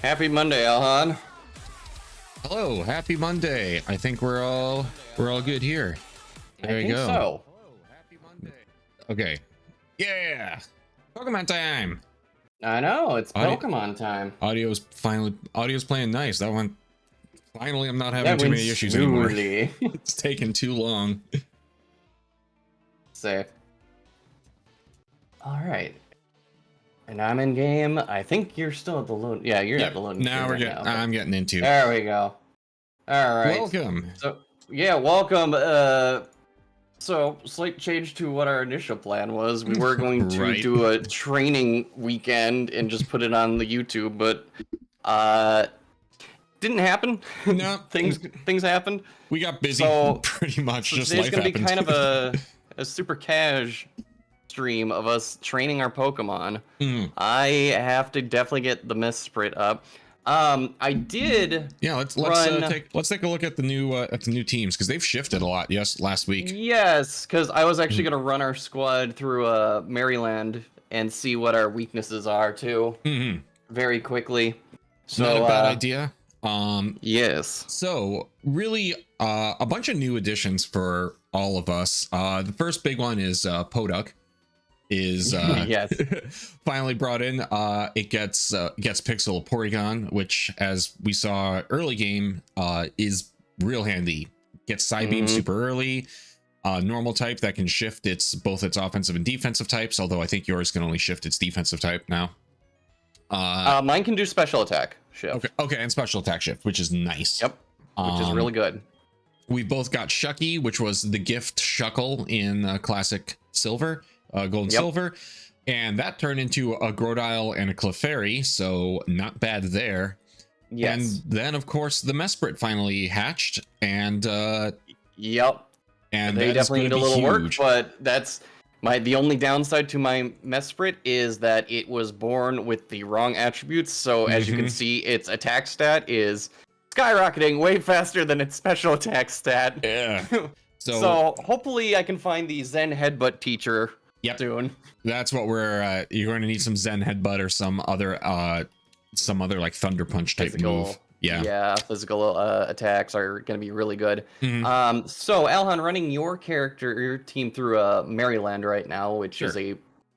Happy Monday, Alhon. Hello, happy Monday. I think we're all good here. There we go. So. Happy Monday. Okay. Yeah. Pokemon time. I know, it's Pokemon time. Audio's playing nice. That one finally I'm not having too many issues anymore. It's taking too long. Safe. All right. And I'm in game. I think you're still at the load. Yeah, you're at the loading. Now we're getting. I'm getting into. There we go. All right. Welcome. So yeah, welcome. So slight change to what our initial plan was. We were going to do a training weekend and just put it on the YouTube, but didn't happen. No, things happened. We got busy. So, pretty much. So just today's life gonna be happened. kind of a super cash stream of us training our Pokemon. I have to definitely get the Mesprit up. I did. Yeah, let's take a look at the new teams because they've shifted a lot. Yes, last week. Yes, because I was actually gonna run our squad through Maryland and see what our weaknesses are too. Very quickly. So not a bad idea. Yes. So really, a bunch of new additions for all of us. The first big one is Poduk. Is yes. finally brought in. It gets Pixel Porygon, which as we saw early game is real handy. Gets Psybeam super early. Normal type that can shift both its offensive and defensive types, although I think yours can only shift its defensive type now. Mine can do special attack shift. Okay, and special attack shift, which is nice. Yep, which is really good. We've both got Chucky, which was the gift Shuckle in Classic Silver. Gold and Silver, and that turned into a Grodile and a Clefairy, so not bad there. Yes. And then of course the Mesprit finally hatched, and yep, and they definitely need a little work, but that's the only downside to my Mesprit is that it was born with the wrong attributes. So as you can see, its attack stat is skyrocketing way faster than its special attack stat. Yeah. So hopefully I can find the Zen Headbutt teacher. Yep. Soon. That's what you're going to need, some Zen Headbutt or some other like Thunder Punch type move. Yeah, physical attacks are going to be really good. So Alhon, running your team through Maryland right now, which is a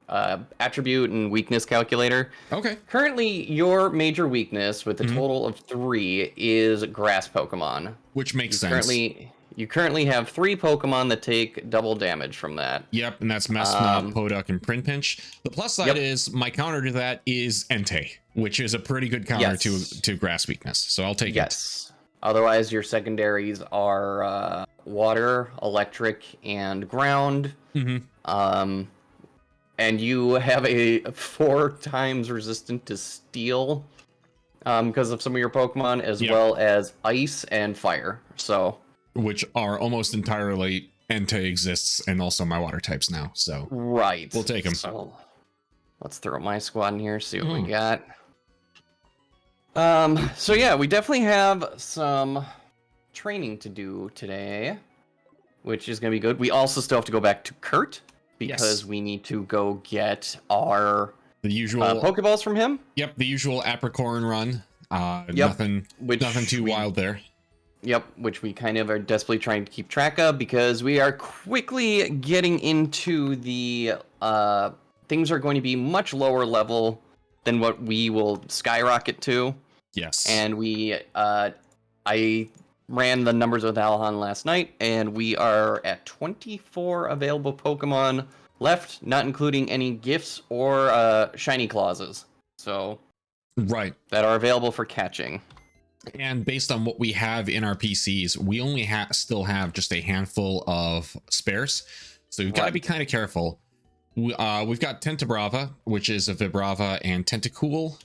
attribute and weakness calculator. Okay. Currently, your major weakness with a total of 3 is grass Pokemon, which makes sense. You currently have 3 Pokemon that take double damage from that. Yep, and that's Mesprit, Poduk, and Prinpinch. The plus side is my counter to that is Entei, which is a pretty good counter to grass weakness. So I'll take it. Yes. Otherwise, your secondaries are water, electric, and ground. And you have a 4 times resistant to steel because of some of your Pokemon, as well as ice and fire. So. Which are almost entirely Entei exists, and also my water types now. So we'll take them. So let's throw my squad in here, see what we got. So yeah, we definitely have some training to do today, which is gonna be good. We also still have to go back to Kurt because we need to go get the usual Pokeballs from him. Yep, the usual Apricorn run. Nothing too wild there. Yep, which we kind of are desperately trying to keep track of because we are quickly getting into the things are going to be much lower level than what we will skyrocket to. Yes. And I ran the numbers with Alhon last night, and we are at 24 available Pokemon left, not including any gifts or shiny clauses. So that are available for catching. And based on what we have in our PCs, we only still have just a handful of spares. So we've got to be kind of careful. We've got Tentabrava, which is a Vibrava and Tentacool.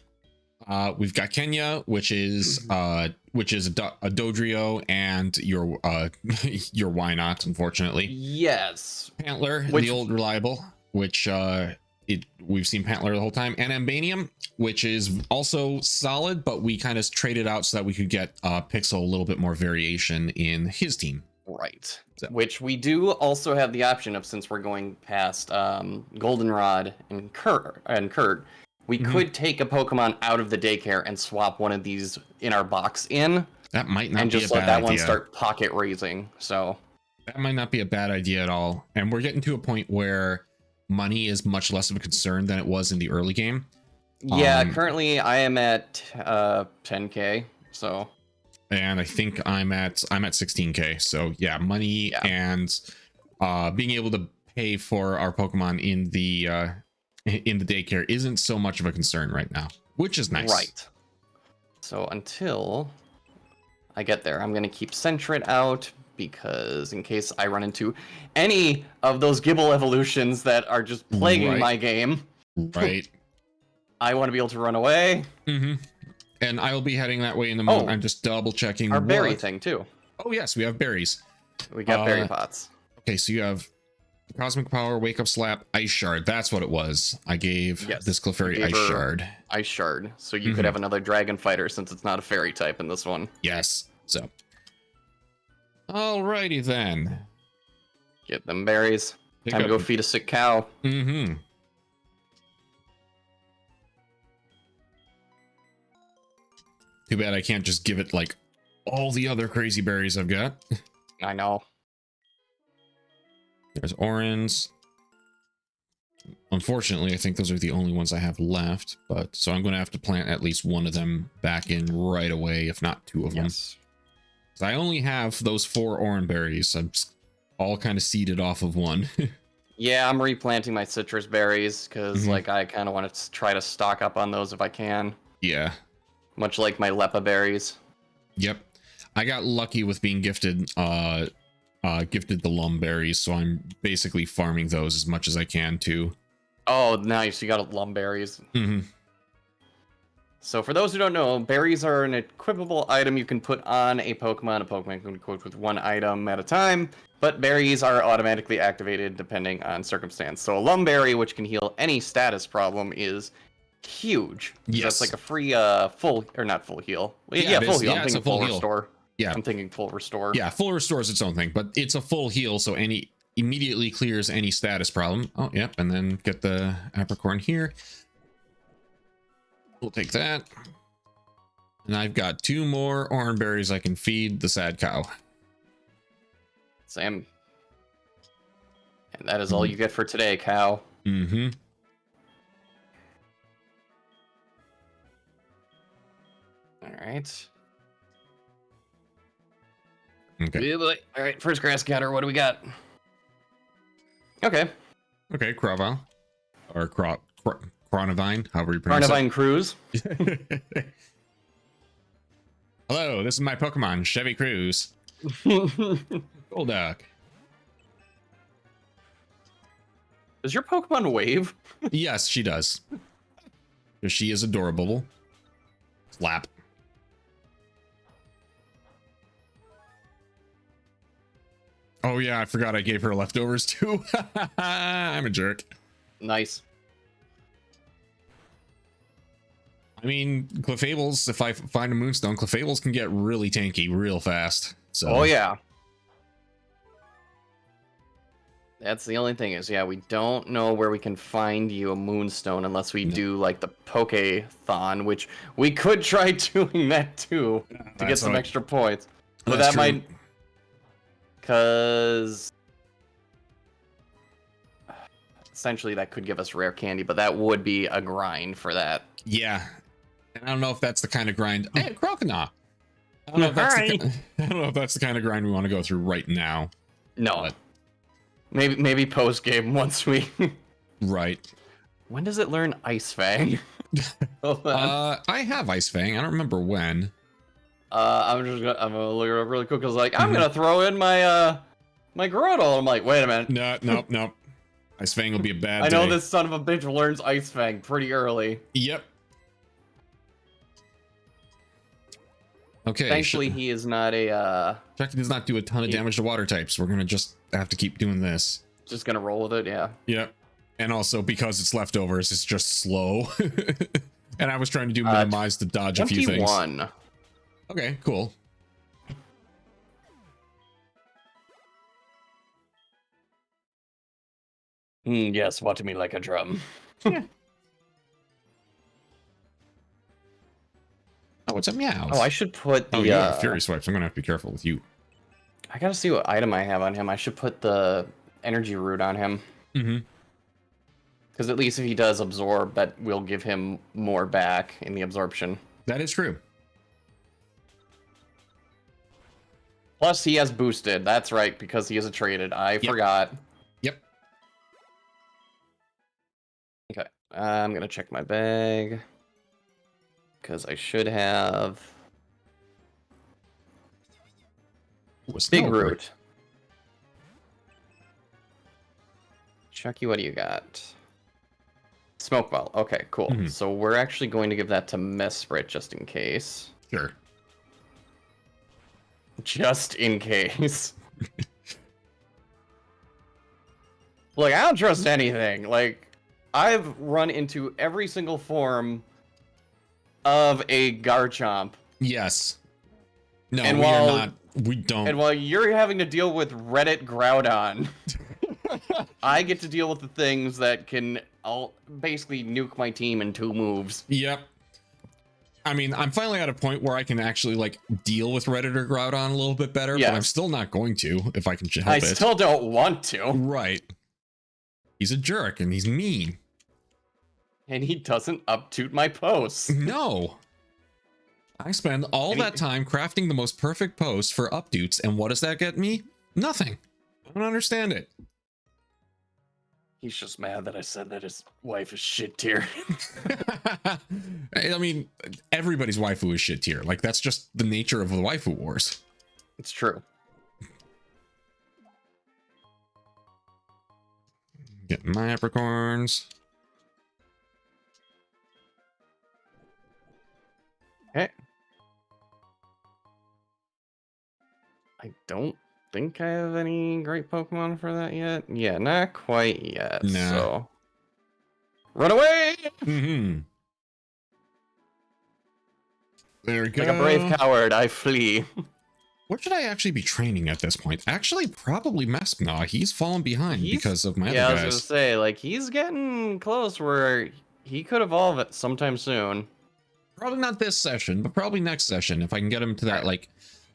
We've got Kenya, which is a Dodrio and your Wynot, unfortunately. Yes. Pantler, the old reliable, which we've seen Pantler the whole time, and Ambanium, which is also solid, but we kind of traded out so that we could get Pixel a little bit more variation in his team. Right. So. Which we do also have the option of, since we're going past Goldenrod and Kurt, we could take a Pokemon out of the daycare and swap one of these in our box in. That might not and be just a let bad that idea. one start pocket raising. So that might not be a bad idea at all. And we're getting to a point where money is much less of a concern than it was in the early game. Yeah, currently I am at 10k. So, and I think I'm at 16k. So yeah, money and being able to pay for our Pokemon in the daycare isn't so much of a concern right now, which is nice. Right. So until I get there, I'm gonna keep Sentret out because in case I run into any of those Gibble evolutions that are just plaguing my game, right? I want to be able to run away. And I'll be heading that way in the moment. I'm just double checking our berry thing too. Oh yes, we have berries. We got berry pots. Okay, so you have Cosmic Power, Wake Up Slap, Ice Shard. That's what it was. I gave this Clefairy Ice Shard. Ice Shard. So you could have another Dragon Fighter since it's not a fairy type in this one. Yes. So. Alrighty then. Get them berries. Time to go feed a sick cow. Too bad I can't just give it like all the other crazy berries I've got. I know. There's orange. Unfortunately, I think those are the only ones I have left, but so I'm going to have to plant at least one of them back in right away, if not two of them. I only have those 4 orange berries. I'm all kind of seeded off of one. Yeah, I'm replanting my citrus berries because like I kind of want to try to stock up on those if I can. Yeah. Much like my Lepa berries. Yep. I got lucky with being gifted gifted the lum berries, so I'm basically farming those as much as I can too. Oh, nice. You got lum berries. So for those who don't know, berries are an equipable item you can put on a Pokemon. A Pokemon can be equipped with one item at a time, but berries are automatically activated depending on circumstance. So a lum berry, which can heal any status problem, is huge. Yes. That's like a free full, or not full heal. Yeah, full heal. I'm thinking full restore. Yeah. I'm thinking full restore. Yeah, full restore is its own thing, but it's a full heal, so immediately clears any status problem. Oh, yep, and then get the apricorn here. We'll take that. And I've got 2 more orange berries I can feed the sad cow. Sam. And that is all you get for today, cow. All right. Okay. All right, first grass cutter. What do we got? Okay. Okay, Cravile. Or Chronivine, however you pronounce Chronivine Cruise. Hello, this is my Pokemon, Chevy Cruise. Golduck. Does your Pokemon wave? Yes, she does. She is adorable. Slap. Oh yeah, I forgot I gave her leftovers too. I'm a jerk. Nice. I mean, Clefables, if I find a Moonstone, Clefables can get really tanky real fast. So. Oh yeah. That's the only thing is, yeah, we don't know where we can find you a Moonstone unless we do like the Poke-thon, which we could try doing that too to get some extra points. But that might, because essentially that could give us rare candy, but that would be a grind for that. Yeah. I don't know if that's the kind of grind. Hey, Croconaw. I don't know if that's the kind of grind we want to go through right now. No. But maybe post game once we. Right. When does it learn Ice Fang? I have Ice Fang. I don't remember when. I'm gonna look it up really quick because I'm gonna throw in my my Groudon. I'm like, wait a minute. No. Ice Fang will be a bad. I know this son of a bitch learns Ice Fang pretty early. Yep. Okay. Thankfully, he is not a. Chuckin does not do a ton of damage to water types. We're gonna just have to keep doing this. Just gonna roll with it, yeah. Yep. And also because it's leftovers, it's just slow. And I was trying to do minimize to dodge a few things. 21. Okay, cool. Yes, watch me like a drum. Oh, it's a Meows. Oh, I should put the... Oh, you have Fury Swipes. I'm going to have to be careful with you. I gotta see what item I have on him. I should put the energy root on him. Mm-hmm. Because at least if he does absorb, that will give him more back in the absorption. That is true. Plus, he has boosted. That's right, because he is a traded. I forgot. Yep. Okay, I'm gonna check my bag. Because I should have... Big root. Chucky, what do you got? Smoke ball. Okay, cool. Mm-hmm. So we're actually going to give that to Mesprit just in case. Sure. Just in case. Look, I don't trust anything. Like, I've run into every single form of a Garchomp. Yes. No, and we are not. We don't. And while you're having to deal with Reddit Groudon, I get to deal with the things that can basically nuke my team in 2 moves. Yep. I mean, I'm finally at a point where I can actually like deal with Redditor Groudon a little bit better, but I'm still not going to if I can help it. I still don't want to. Right. He's a jerk and he's mean. And he doesn't uptoot my posts. No. I spend all that time crafting the most perfect post for uptoots, and what does that get me? Nothing. I don't understand it. He's just mad that I said that his wife is shit tier. I mean, everybody's waifu is shit tier. Like, that's just the nature of the waifu wars. It's true. Getting my apricorns. Okay. I don't think I have any great Pokemon for that yet. Yeah, not quite yet. Nah. So run away! Mm-hmm. There we go. Like a brave coward, I flee. What should I actually be training at this point? Actually, probably Mespnaw. He's fallen behind because of my other guys. Yeah, I was gonna say, like, he's getting close where he could evolve it sometime soon. Probably not this session, but probably next session if I can get him to that, like,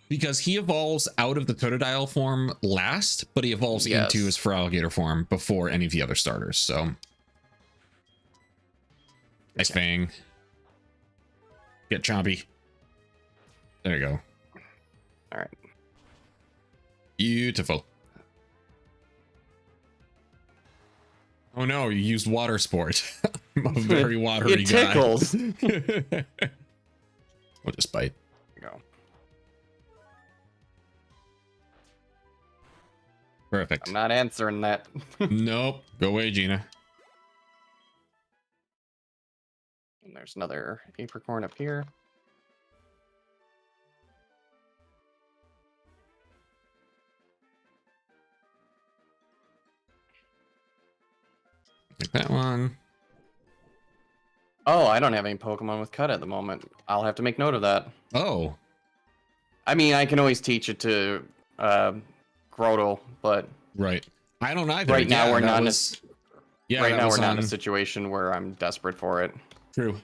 because he evolves out of the Totodile form last, but he evolves into his Feraligatr form before any of the other starters, so. Nice Fang. Get Chompy. There you go. All right. Beautiful. Oh no, you used water sport. I'm a very watery guy. It tickles. We'll just bite. Go. Perfect. I'm not answering that. Nope. Go away, Gina. And there's another apricorn up here. Take that one. Oh, I don't have any Pokemon with cut at the moment. I'll have to make note of that. Oh. I mean, I can always teach it to Grotle, but right. I don't either. Right now we're not. Yeah. Right now we're not in a situation where I'm desperate for it. True.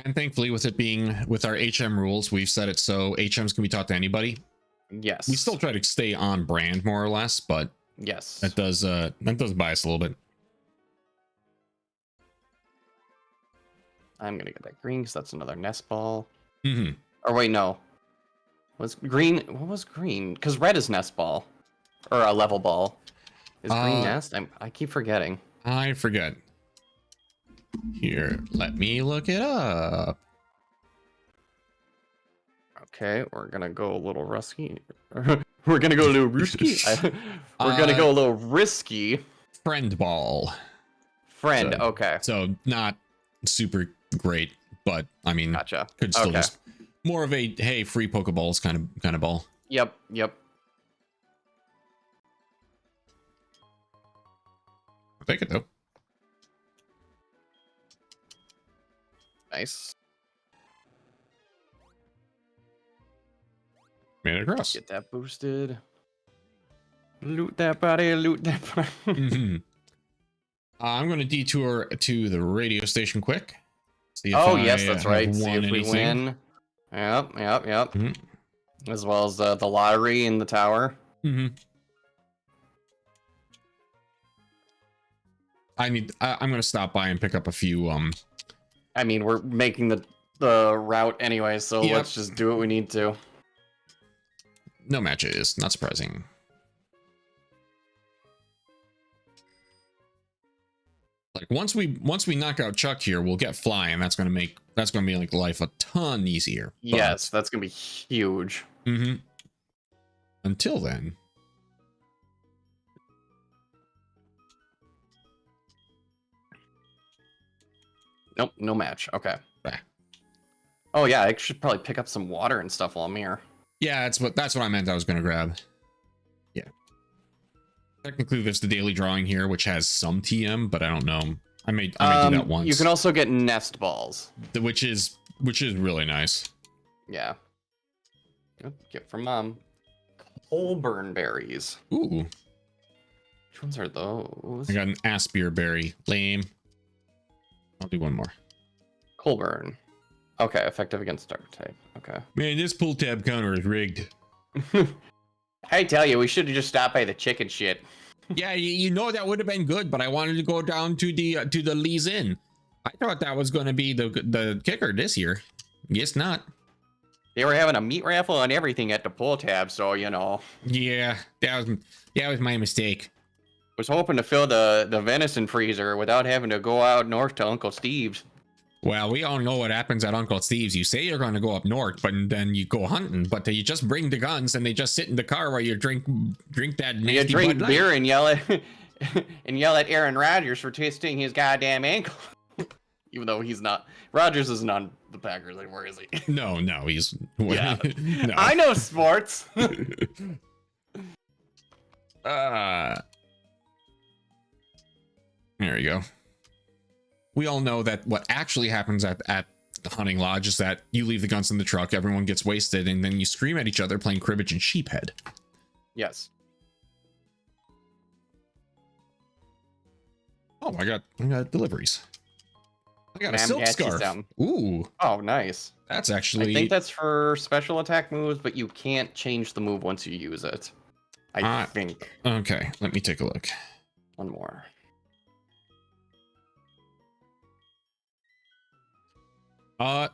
And thankfully, with it being with our HM rules, we've set it so HMs can be taught to anybody. Yes. We still try to stay on brand more or less, but yes, that does bias a little bit. I'm gonna get that green because that's another nest ball. Mm-hmm. Or wait, no. Was green? What was green? Because red is nest ball, or a level ball. Is green nest? I keep forgetting. I forget. Here, let me look it up. Okay, we're gonna go a little rusky. We're gonna go a little risky. We're gonna go a little risky. Friend ball. Friend. So, okay. So not super great, but I mean, gotcha. Could still just more of a hey, free Pokeballs kind of ball. Yep. Yep. I'll take it though. Nice. Made it across. Get that boosted. Loot that body, loot that body. Mm-hmm. I'm going to detour to the radio station quick. See if Oh, I yes, that's right. See if we anything. win. Yep, yep, yep. Mm-hmm. As well as the lottery in the tower. Mm-hmm. I'm gonna stop by and pick up a few. I mean, we're making the route anyway, so Yep. let's just do what we need to. No matches, not surprising. Like once we knock out Chuck here, we'll get Fly, and that's gonna make like life a ton easier. Yes, that's gonna be huge. Mm-hmm. Until then. Nope, no match. Okay. Bah. Oh yeah, I should probably pick up some water and stuff while I'm here. Yeah, that's what I meant I was gonna grab. Yeah. Technically there's the daily drawing here, which has some TM, but I don't know. I may do that once. You can also get nest balls. Which is really nice. Yeah. Get from Mom. Colburn berries. Ooh. Which ones are those? I got an Aspir berry. Lame. I'll do one more. Colburn. Okay, effective against dark type. Okay. Man, this pull tab counter is rigged. I tell you, we should have just stopped by the chicken shit. Yeah, you know that would have been good, but I wanted to go down to the Lee's Inn. I thought that was going to be the kicker this year. Guess not. They were having a meat raffle and everything at the pull tab, so you know. Yeah, that was my mistake. Was hoping to fill the venison freezer without having to go out north to Uncle Steve's. Well, we all know what happens at Uncle Steve's. You say you're going to go up north, but then you go hunting, but you just bring the guns and they just sit in the car while you drink that nasty You drink Bud Light. beer and yell at Aaron Rodgers for twisting his goddamn ankle. Even though he's not. Rodgers isn't on the Packers anymore, is he? No, he's... Yeah. No. I know sports. There you go. We all know that what actually happens at the hunting lodge is that you leave the guns in the truck, everyone gets wasted, and then you scream at each other playing cribbage and sheephead. Yes. Oh, I got deliveries. I got a silk scarf. Ooh. Oh, nice. That's actually... I think that's for special attack moves, but you can't change the move once you use it. I think. Okay, let me take a look. One more.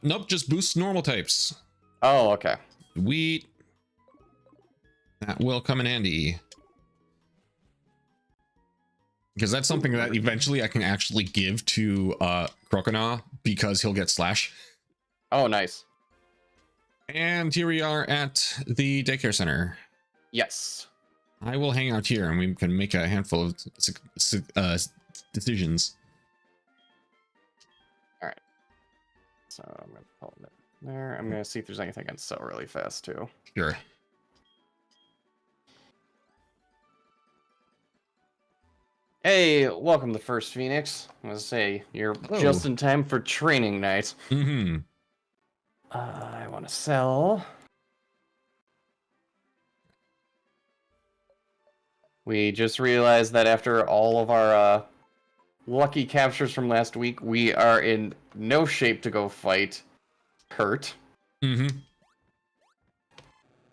Nope, just boosts normal types. Oh, okay. Sweet. That will come in handy. Because that's something that eventually I can actually give to Croconaw because he'll get slash. Oh, nice. And here we are at the daycare center. Yes. I will hang out here and we can make a handful of decisions. All right. So I'm going to pull it there. I'm going to see if there's anything I can sell really fast, too. Sure. Hey, welcome to First Phoenix. I was gonna say, you're just in time for training night. Mm-hmm. I want to sell. We just realized that after all of our lucky captures from last week, we are in no shape to go fight Kurt. Mm-hmm.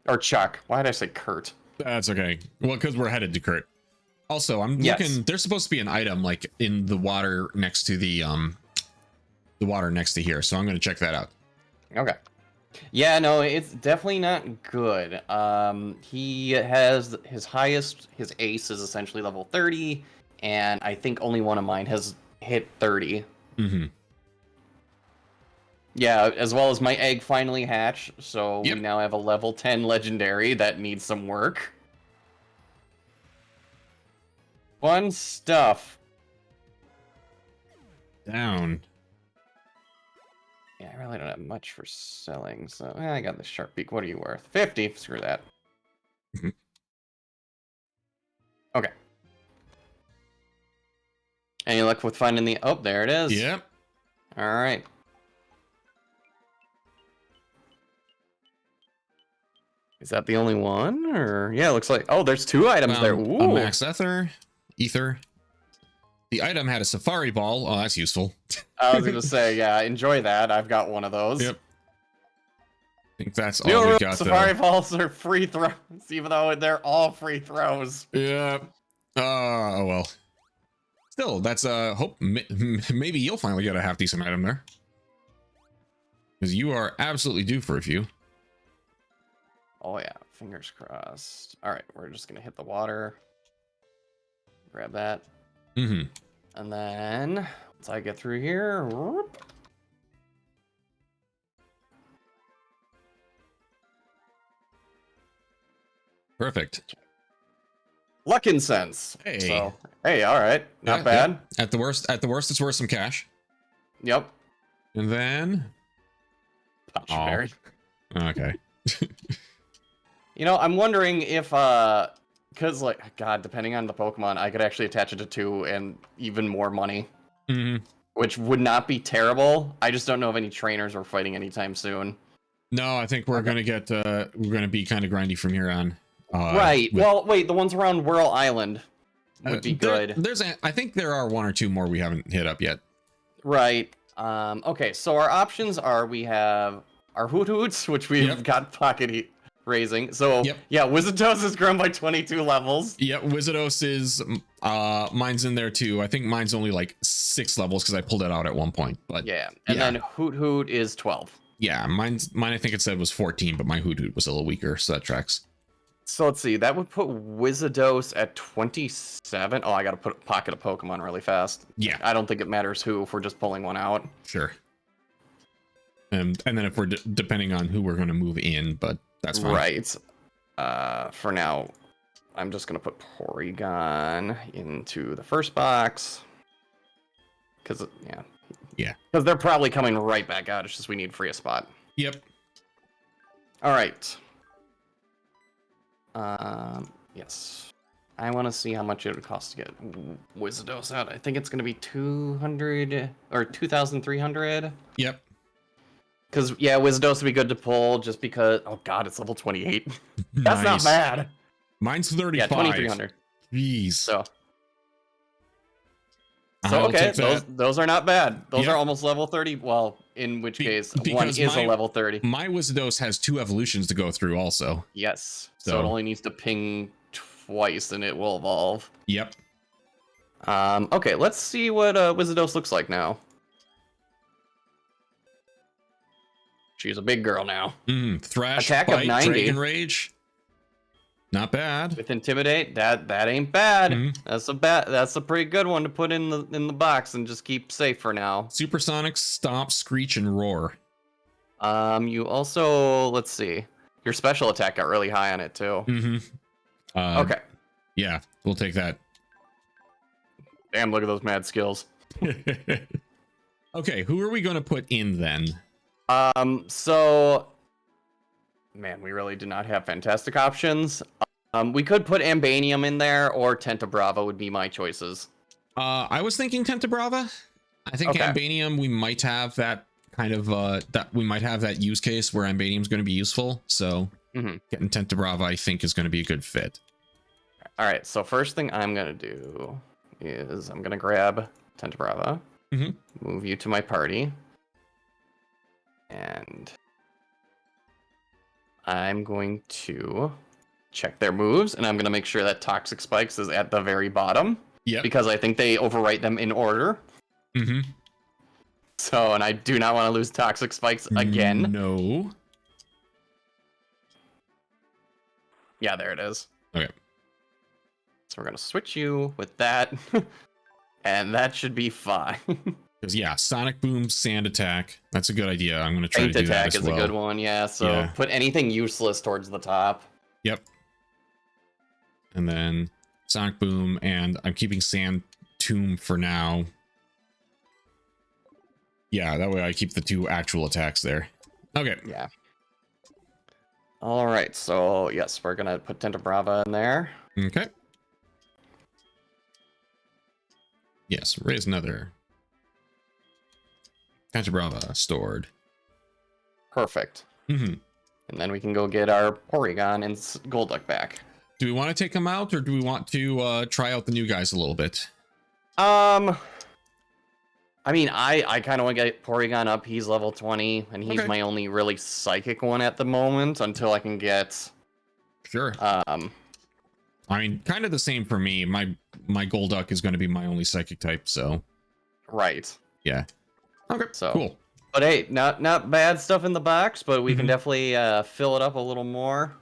Or Chuck. Why did I say Kurt? That's okay. Well, because we're headed to Kurt. Also, I'm looking. There's supposed to be an item like in the water next to the water next to here. So I'm going to check that out. Okay. Yeah, no, it's definitely not good. He has his ace is essentially level 30, and I think only one of mine has hit 30. Mm-hmm. Yeah, as well as my egg finally hatched, so we now have a level 10 legendary that needs some work. Fun stuff. Down. Yeah, I really don't have much for selling, so I got the sharp beak. What are you worth? 50. Screw that. Okay. Any luck with finding the... Oh, there it is. Yep. All right. Is that the only one? Or yeah, it looks like... Oh, there's two items there. Ooh. A max ether. The item had a safari ball. Oh, that's useful. I was gonna say, yeah, enjoy that. I've got one of those. Yep. I think that's all we got. Safari balls are free throws, even though they're all free throws. Yeah. Oh well. Still, that's hope. Maybe you'll finally get a half decent item there, because you are absolutely due for a few. Oh yeah, fingers crossed. All right, we're just gonna hit the water. Grab that. Mm-hmm. And then once I get through here, whoop. Perfect. Luck incense. Hey. So, hey, all right, not bad. Yeah. At the worst, it's worth some cash. Yep. And then. Berry. Okay. You know, I'm wondering if because like God, depending on the Pokemon, I could actually attach it to 2 and even more money. Mm-hmm. Which would not be terrible. I just don't know if any trainers are fighting anytime soon. No, I think we're gonna get we're gonna be kind of grindy from here on. Right. Well, wait, the ones around Whirl Island would be good. I think there are 1 or 2 more we haven't hit up yet. Right. Okay, so our options are we have our Hoot Hoots, which we've got pocket raising. So yeah, Wizardos has grown by 22 levels. Yep, Wizardos is mine's in there too. I think mine's only like 6 levels because I pulled it out at one point. But yeah, and then Hoot Hoot is 12. Yeah, mine I think it said was 14, but my Hoot Hoot was a little weaker, so that tracks. So let's see, that would put Wizardos at 27. Oh, I gotta put pocket a Pokemon really fast. Yeah. I don't think it matters who if we're just pulling one out. Sure. And then if we're depending on who we're going to move in, but that's fine. Right. For now, I'm just gonna put Porygon into the first box. Because, yeah. Because they're probably coming right back out. It's just we need free a spot. Yep. All right. Yes. I want to see how much it would cost to get Wizardos out. I think it's going to be 200 or 2,300. Yep. Because, yeah, Wizardos would be good to pull just because... Oh, God, it's level 28. That's not bad. Mine's 35. Yeah, 2,300. Jeez. So okay, those are not bad. Those are almost level 30. Well, in which case, one is a level 30. My Wizardos has 2 evolutions to go through also. Yes. So it only needs to ping twice and it will evolve. Yep. Okay, let's see what Wizardos looks like now. She's a big girl now. Thrash, attack bite, of 90. Dragon Rage. Not bad. With Intimidate, that ain't bad. That's a pretty good one to put in the box and just keep safe for now. Supersonic, Stomp, Screech, and Roar. You also, let's see, your special attack got really high on it too. Okay. Yeah, we'll take that. Damn, look at those mad skills. Okay, who are we going to put in then? So, man, we really do not have fantastic options. We could put Ambanium in there, or Tentabrava would be my choices. I was thinking Tentabrava. I think Ambanium, we might have that kind of that use case where Ambanium is going to be useful. So getting Tentabrava, I think, is going to be a good fit. All right. So first thing I'm going to do is I'm going to grab Tentabrava, move you to my party, and I'm going to check their moves, and I'm going to make sure that Toxic Spikes is at the very bottom. Yeah. Because I think they overwrite them in order. So, and I do not want to lose Toxic Spikes again. No. Yeah, there it is. Okay. So we're going to switch you with that. And that should be fine. Because, yeah, Sonic Boom, Sand Attack. That's a good idea. I'm going to try to do that as well. Attack is a good one, yeah. So put anything useless towards the top. Yep. And then Sonic Boom, and I'm keeping Sand Tomb for now. Yeah, that way I keep the 2 actual attacks there. Okay. Yeah. All right, so yes, we're going to put Tentabrava in there. Okay. Yes, raise another. Tentabrava stored. Perfect. And then we can go get our Porygon and Golduck back. Do we want to take them out, or do we want to try out the new guys a little bit? I mean, I kind of want to get Porygon up. He's level 20, and he's my only really psychic one at the moment until I can get. Sure. I mean, kind of the same for me. My Golduck is going to be my only psychic type, so. Right. Yeah. Okay. So cool. But hey, not bad stuff in the box, but we can definitely fill it up a little more.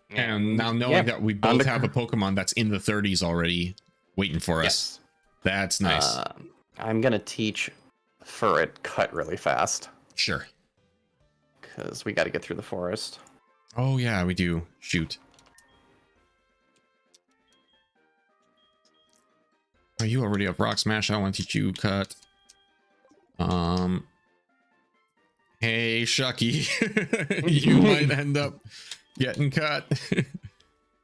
And now knowing that we both have a Pokemon that's in the 30s already waiting for us. That's nice. I'm going to teach Furret cut really fast. Sure. Because we got to get through the forest. Oh, yeah, we do. Shoot. Are you already up Rock Smash? I want to teach you cut. Hey, Chucky. You might end up getting cut.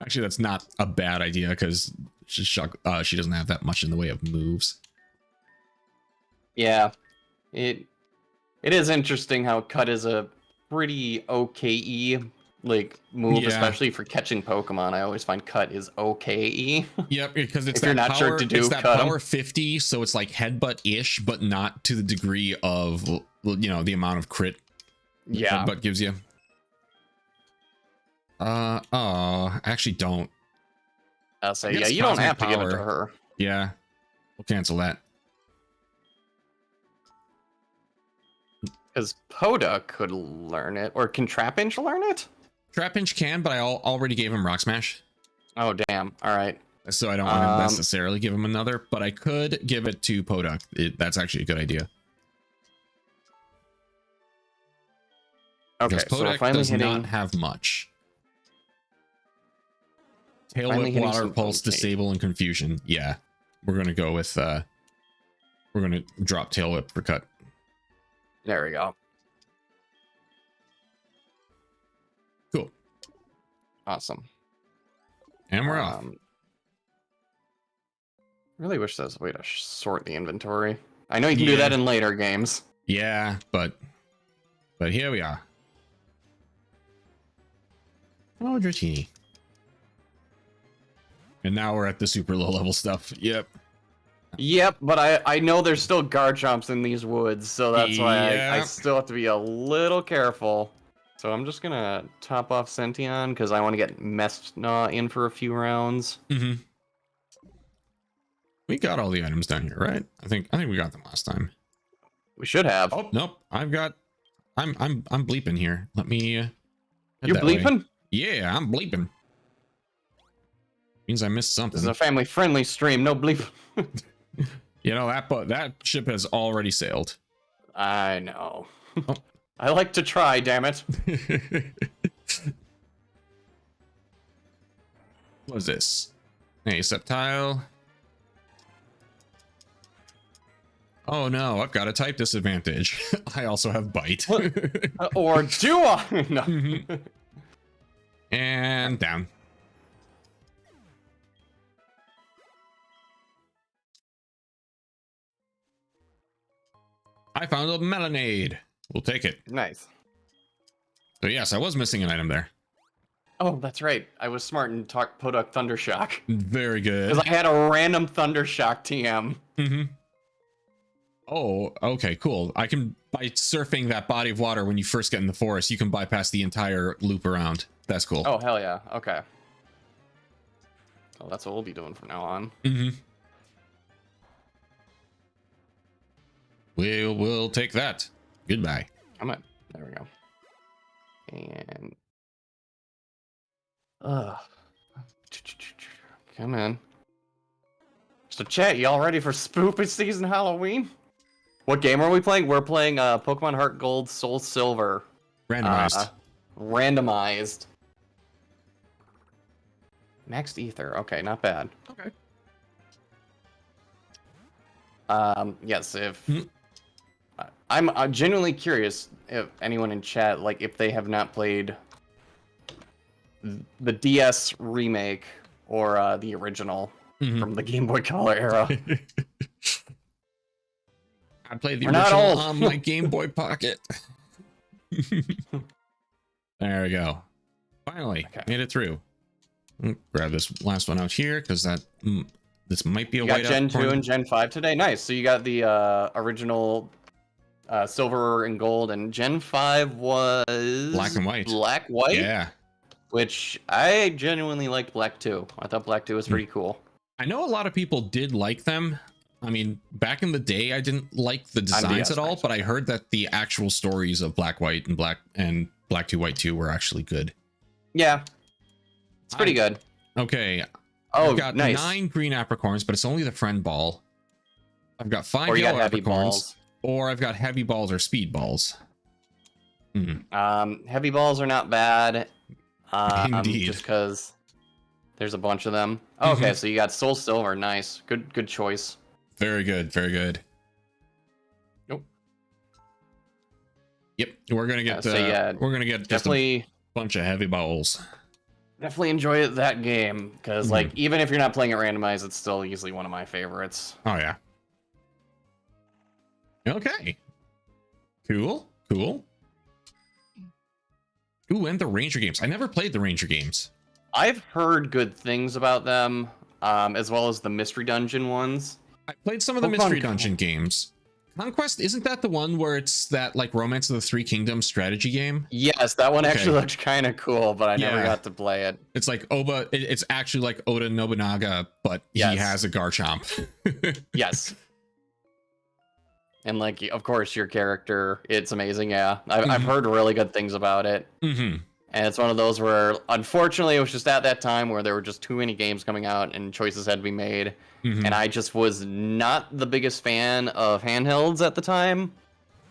Actually, that's not a bad idea because she doesn't have that much in the way of moves. Yeah, it is interesting how cut is a pretty okay like move, especially for catching Pokemon. I always find cut is okay. Yep, because it's if you're not power, sure to do it's that cut power 50, so it's like headbutt-ish, but not to the degree of, you know, the amount of crit headbutt gives you. Oh, actually don't. I'll say, yeah, you don't have to give it to her. Yeah, we'll cancel that. Because Poda could learn it, or can Trapinch learn it? Trapinch can, but I already gave him Rock Smash. Oh, damn. All right. So I don't want to necessarily give him another, but I could give it to Podunk. That's actually a good idea. Okay, because Podunk does not have much. Tail Whip, Water Pulse, Disable, and Confusion. Yeah, we're gonna go with we're gonna drop Tail Whip for cut. There we go. Cool. Awesome. And we're off. Really wish there was a way to sort the inventory. I know you can do that in later games. Yeah, but here we are. Oh, Dratini. And now we're at the super low level stuff. Yep. Yep, but I know there's still Garchomps in these woods, so that's why I still have to be a little careful. So I'm just gonna top off Sentient because I want to get Mestna in for a few rounds. Mm-hmm. We got all the items down here, right? I think we got them last time. We should have. Oh nope, I'm bleeping here. Let me. You're bleeping? Yeah, I'm bleeping. Means I missed something. This is a family-friendly stream. No bleep. You know that ship has already sailed. I know. Oh. I like to try, damn it. What is this? Hey, Sceptile. Oh no, I've got a type disadvantage. I also have Bite. Or do I? No. And down. I found a Melanade. We'll take it. Nice. So yes, I was missing an item there. Oh, that's right. I was smart and talked Podunk Thundershock. Very good. Because I had a random Thundershock TM. Mm-hmm. Oh, okay, cool. I can, by surfing that body of water when you first get in the forest, you can bypass the entire loop around. That's cool. Oh, hell yeah. Okay. Well, that's what we'll be doing from now on. Mm-hmm. We'll take that. Goodbye. Come on. There we go. And come in. So chat, y'all ready for spooky season Halloween? What game are we playing? We're playing Pokemon Heart Gold Soul Silver. Randomized. Randomized. Maxed Ether. Okay, not bad. Okay. Yes, if I'm genuinely curious if anyone in chat, like, if they have not played the DS remake or the original from the Game Boy Color era. I played the original on my Game Boy Pocket. There we go. Finally, made it through. Grab this last one out here because this might be a You white got Gen 2 coin. and Gen 5 today. Nice. So you got the original silver and gold, and Gen 5 was Black and white. Black white. Yeah. Which I genuinely liked Black 2. I thought Black 2 was pretty cool. I know a lot of people did like them. I mean, back in the day, I didn't like the designs at all, but I heard that the actual stories of Black White and Black 2 White 2 were actually good. Yeah, it's pretty good. Okay. Oh, I've got nice. 9 green apricorns, but it's only the friend ball. I've got 5 or you yellow got heavy apricorns, balls. or I've got heavy balls or speed balls. Heavy balls are not bad. Indeed. Just because there's a bunch of them. Okay, so you got Soul Silver. Nice. Good choice. Very good. Very good. Nope. Yep. We're gonna get. We're gonna get definitely just a bunch of heavy balls. Definitely enjoy that game because, like, even if you're not playing it randomized, it's still easily one of my favorites. Oh yeah. Okay. Cool. Ooh, and the Ranger games. I never played the Ranger games. I've heard good things about them, as well as the Mystery Dungeon ones. I played some of the Mystery Dungeon games. Conquest, isn't that the one where it's that like Romance of the Three Kingdoms strategy game? Yes, that one actually looked kind of cool, but I never got to play it. It's like it's actually like Oda Nobunaga, but he has a Garchomp. Yes. And like, of course, your character, it's amazing. Yeah, I've heard really good things about it. And it's one of those where, unfortunately, it was just at that time where there were just too many games coming out and choices had to be made. And I just was not the biggest fan of handhelds at the time.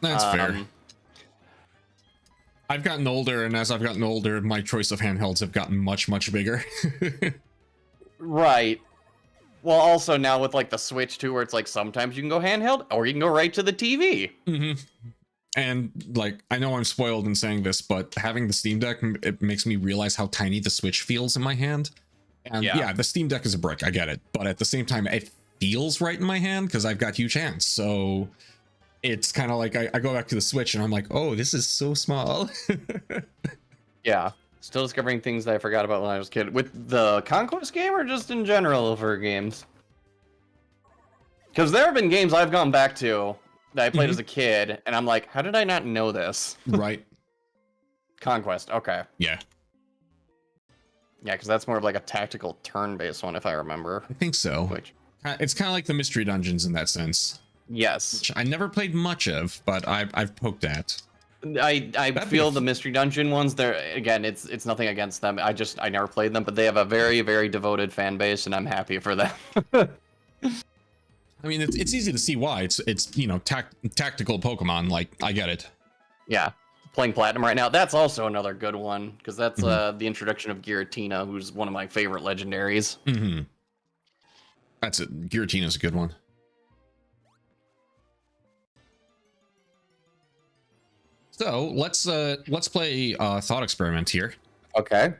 That's fair. I've gotten older, and as I've gotten older, my choice of handhelds have gotten much, much bigger. Right. Well, also now with like the Switch too, where it's like sometimes you can go handheld or you can go right to the TV. And like, I know I'm spoiled in saying this, but having the Steam Deck, it makes me realize how tiny the Switch feels in my hand. And yeah, the Steam Deck is a brick, I get it. But at the same time, it feels right in my hand because I've got huge hands. So it's kind of like I go back to the Switch and I'm like, oh, this is so small. Yeah. Still discovering things that I forgot about when I was a kid. With the Conquest game or just in general for games? Because there have been games I've gone back to that I played as a kid, and I'm like, how did I not know this? Right. Conquest, okay. Yeah. Yeah, because that's more of like a tactical turn-based one, if I remember. I think so. Which, it's kind of like the Mystery Dungeons in that sense. yes. Which I never played much of, but I've poked at. I feel the Mystery Dungeon ones, there again, it's nothing against them. I never played them, but they have a very, very devoted fan base, and I'm happy for them. I mean, it's easy to see why. It's you know, tactical Pokemon. Like, I get it. Yeah, playing Platinum right now. That's also another good one because that's the introduction of Giratina, who's one of my favorite legendaries. That's it. Giratina's a good one. So let's play a thought experiment here. Okay.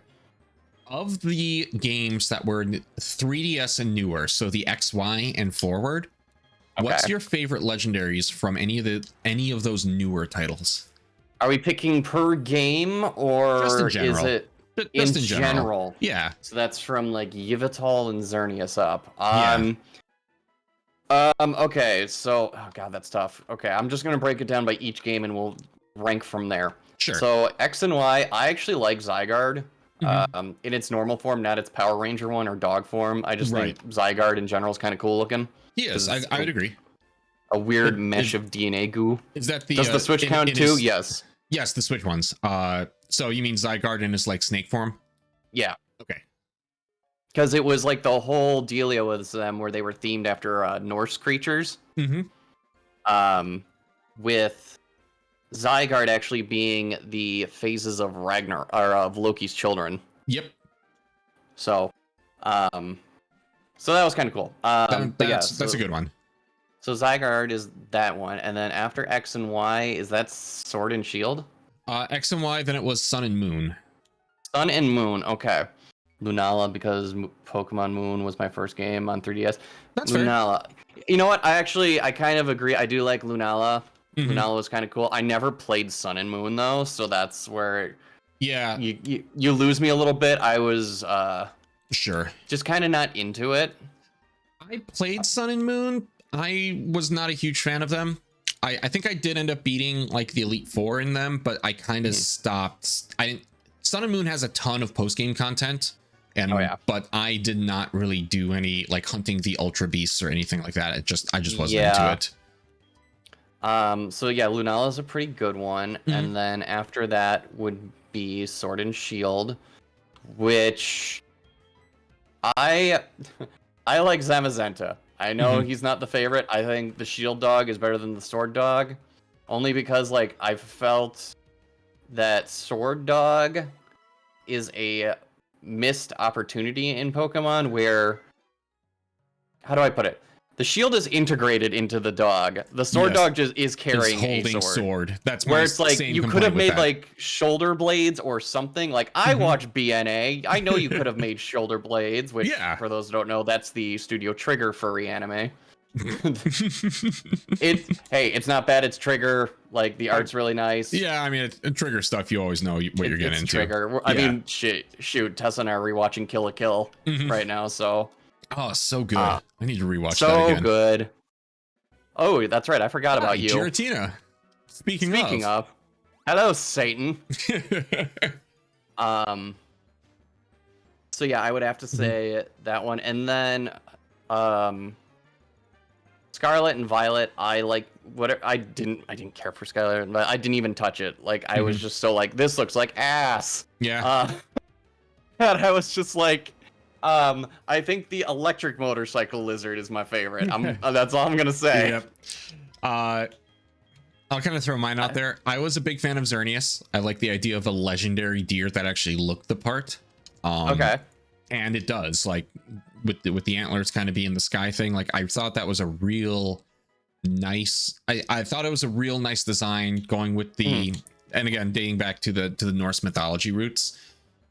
Of the games that were 3DS and newer, so the XY and forward, what's your favorite legendaries from any of those newer titles? Are we picking per game or is it Just in general? Yeah. So that's from like Yveltal and Xerneas up. Okay, so oh god, that's tough. Okay, I'm just gonna break it down by each game and we'll rank from there. Sure. So X and Y, I actually like Zygarde. In its normal form, not its Power Ranger one or dog form. I just think Zygarde in general is kind of cool looking. Yes, I would agree. A weird mesh of DNA goo. Is that the Does the Switch count too? Yes. Yes, the Switch ones. So you mean Zygarde in his like snake form? Yeah. Okay. Because it was like the whole dealio with them where they were themed after Norse creatures. With Zygarde actually being the phases of Ragnar or of Loki's children. Yep. So that was kind of cool. That's a good one. So Zygarde is that one, and then after X and Y, is that Sword and Shield? X and Y, then it was Sun and Moon. Sun and Moon, okay. Lunala, because Pokemon Moon was my first game on 3DS. That's Lunala. Fair. You know what? I kind of agree. I do like Lunala. Lunala was kind of cool. I never played Sun and Moon though, so that's where you lose me a little bit. I was Sure. Just kind of not into it. I played Sun and Moon. I was not a huge fan of them. I think I did end up beating like the Elite Four in them, but I kind of stopped. I didn't. Sun and Moon has a ton of post game content, and but I did not really do any like hunting the Ultra Beasts or anything like that. I just wasn't into it. So yeah, Lunala is a pretty good one, and then after that would be Sword and Shield, which I like Zamazenta. I know he's not the favorite. I think the Shield Dog is better than the Sword Dog, only because like I felt that Sword Dog is a missed opportunity in Pokemon where, how do I put it? The shield is integrated into the dog. The sword dog just is carrying a sword. That's where it's like you could have made like shoulder blades or something. Like I watch BNA. I know you could have made shoulder blades, which for those who don't know, that's the Studio Trigger furry anime. It's not bad. It's Trigger. Like the art's really nice. Yeah, I mean, it's Trigger stuff. You always know what you're getting into. Trigger. I mean, shoot. Tessa and I are rewatching Kill la Kill right now, so. Oh, so good. I need to rewatch that again. So good. Oh, that's right. I forgot about you. Giratina. Speaking of. Hello, Satan. So yeah, I would have to say that one. And then Scarlet and Violet, I like I didn't care for Scarlet, but I didn't even touch it. Like I was just so like, this looks like ass. Yeah. And I was just like, I think the electric motorcycle lizard is my favorite. That's all I'm gonna say. Yep. I'll kind of throw mine out there. I was a big fan of Xerneas. I like the idea of a legendary deer that actually looked the part. Okay. And it does, like with the antlers kind of being the sky thing. Like I thought that was a real nice. I thought it was a real nice design going with the and again dating back to the Norse mythology roots.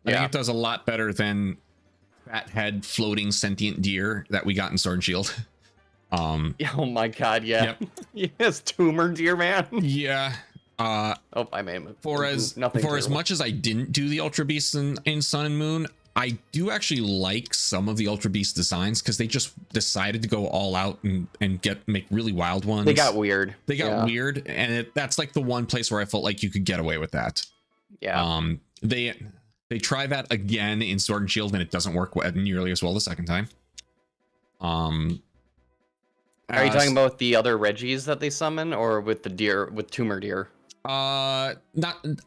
I think it does a lot better than fat head floating sentient deer that we got in Sword and Shield. Oh my god, yeah. Yep. Yes, tumor deer, man. Yeah. I made it. For as much as I didn't do the Ultra Beasts in Sun and Moon, I do actually like some of the Ultra Beast designs because they just decided to go all out and make really wild ones. They got weird. Weird, and that's like the one place where I felt like you could get away with that. Yeah. They try that again in Sword and Shield, and it doesn't work nearly as well the second time. Are you talking about the other Reggies that they summon, or with the deer, with tumor deer? Not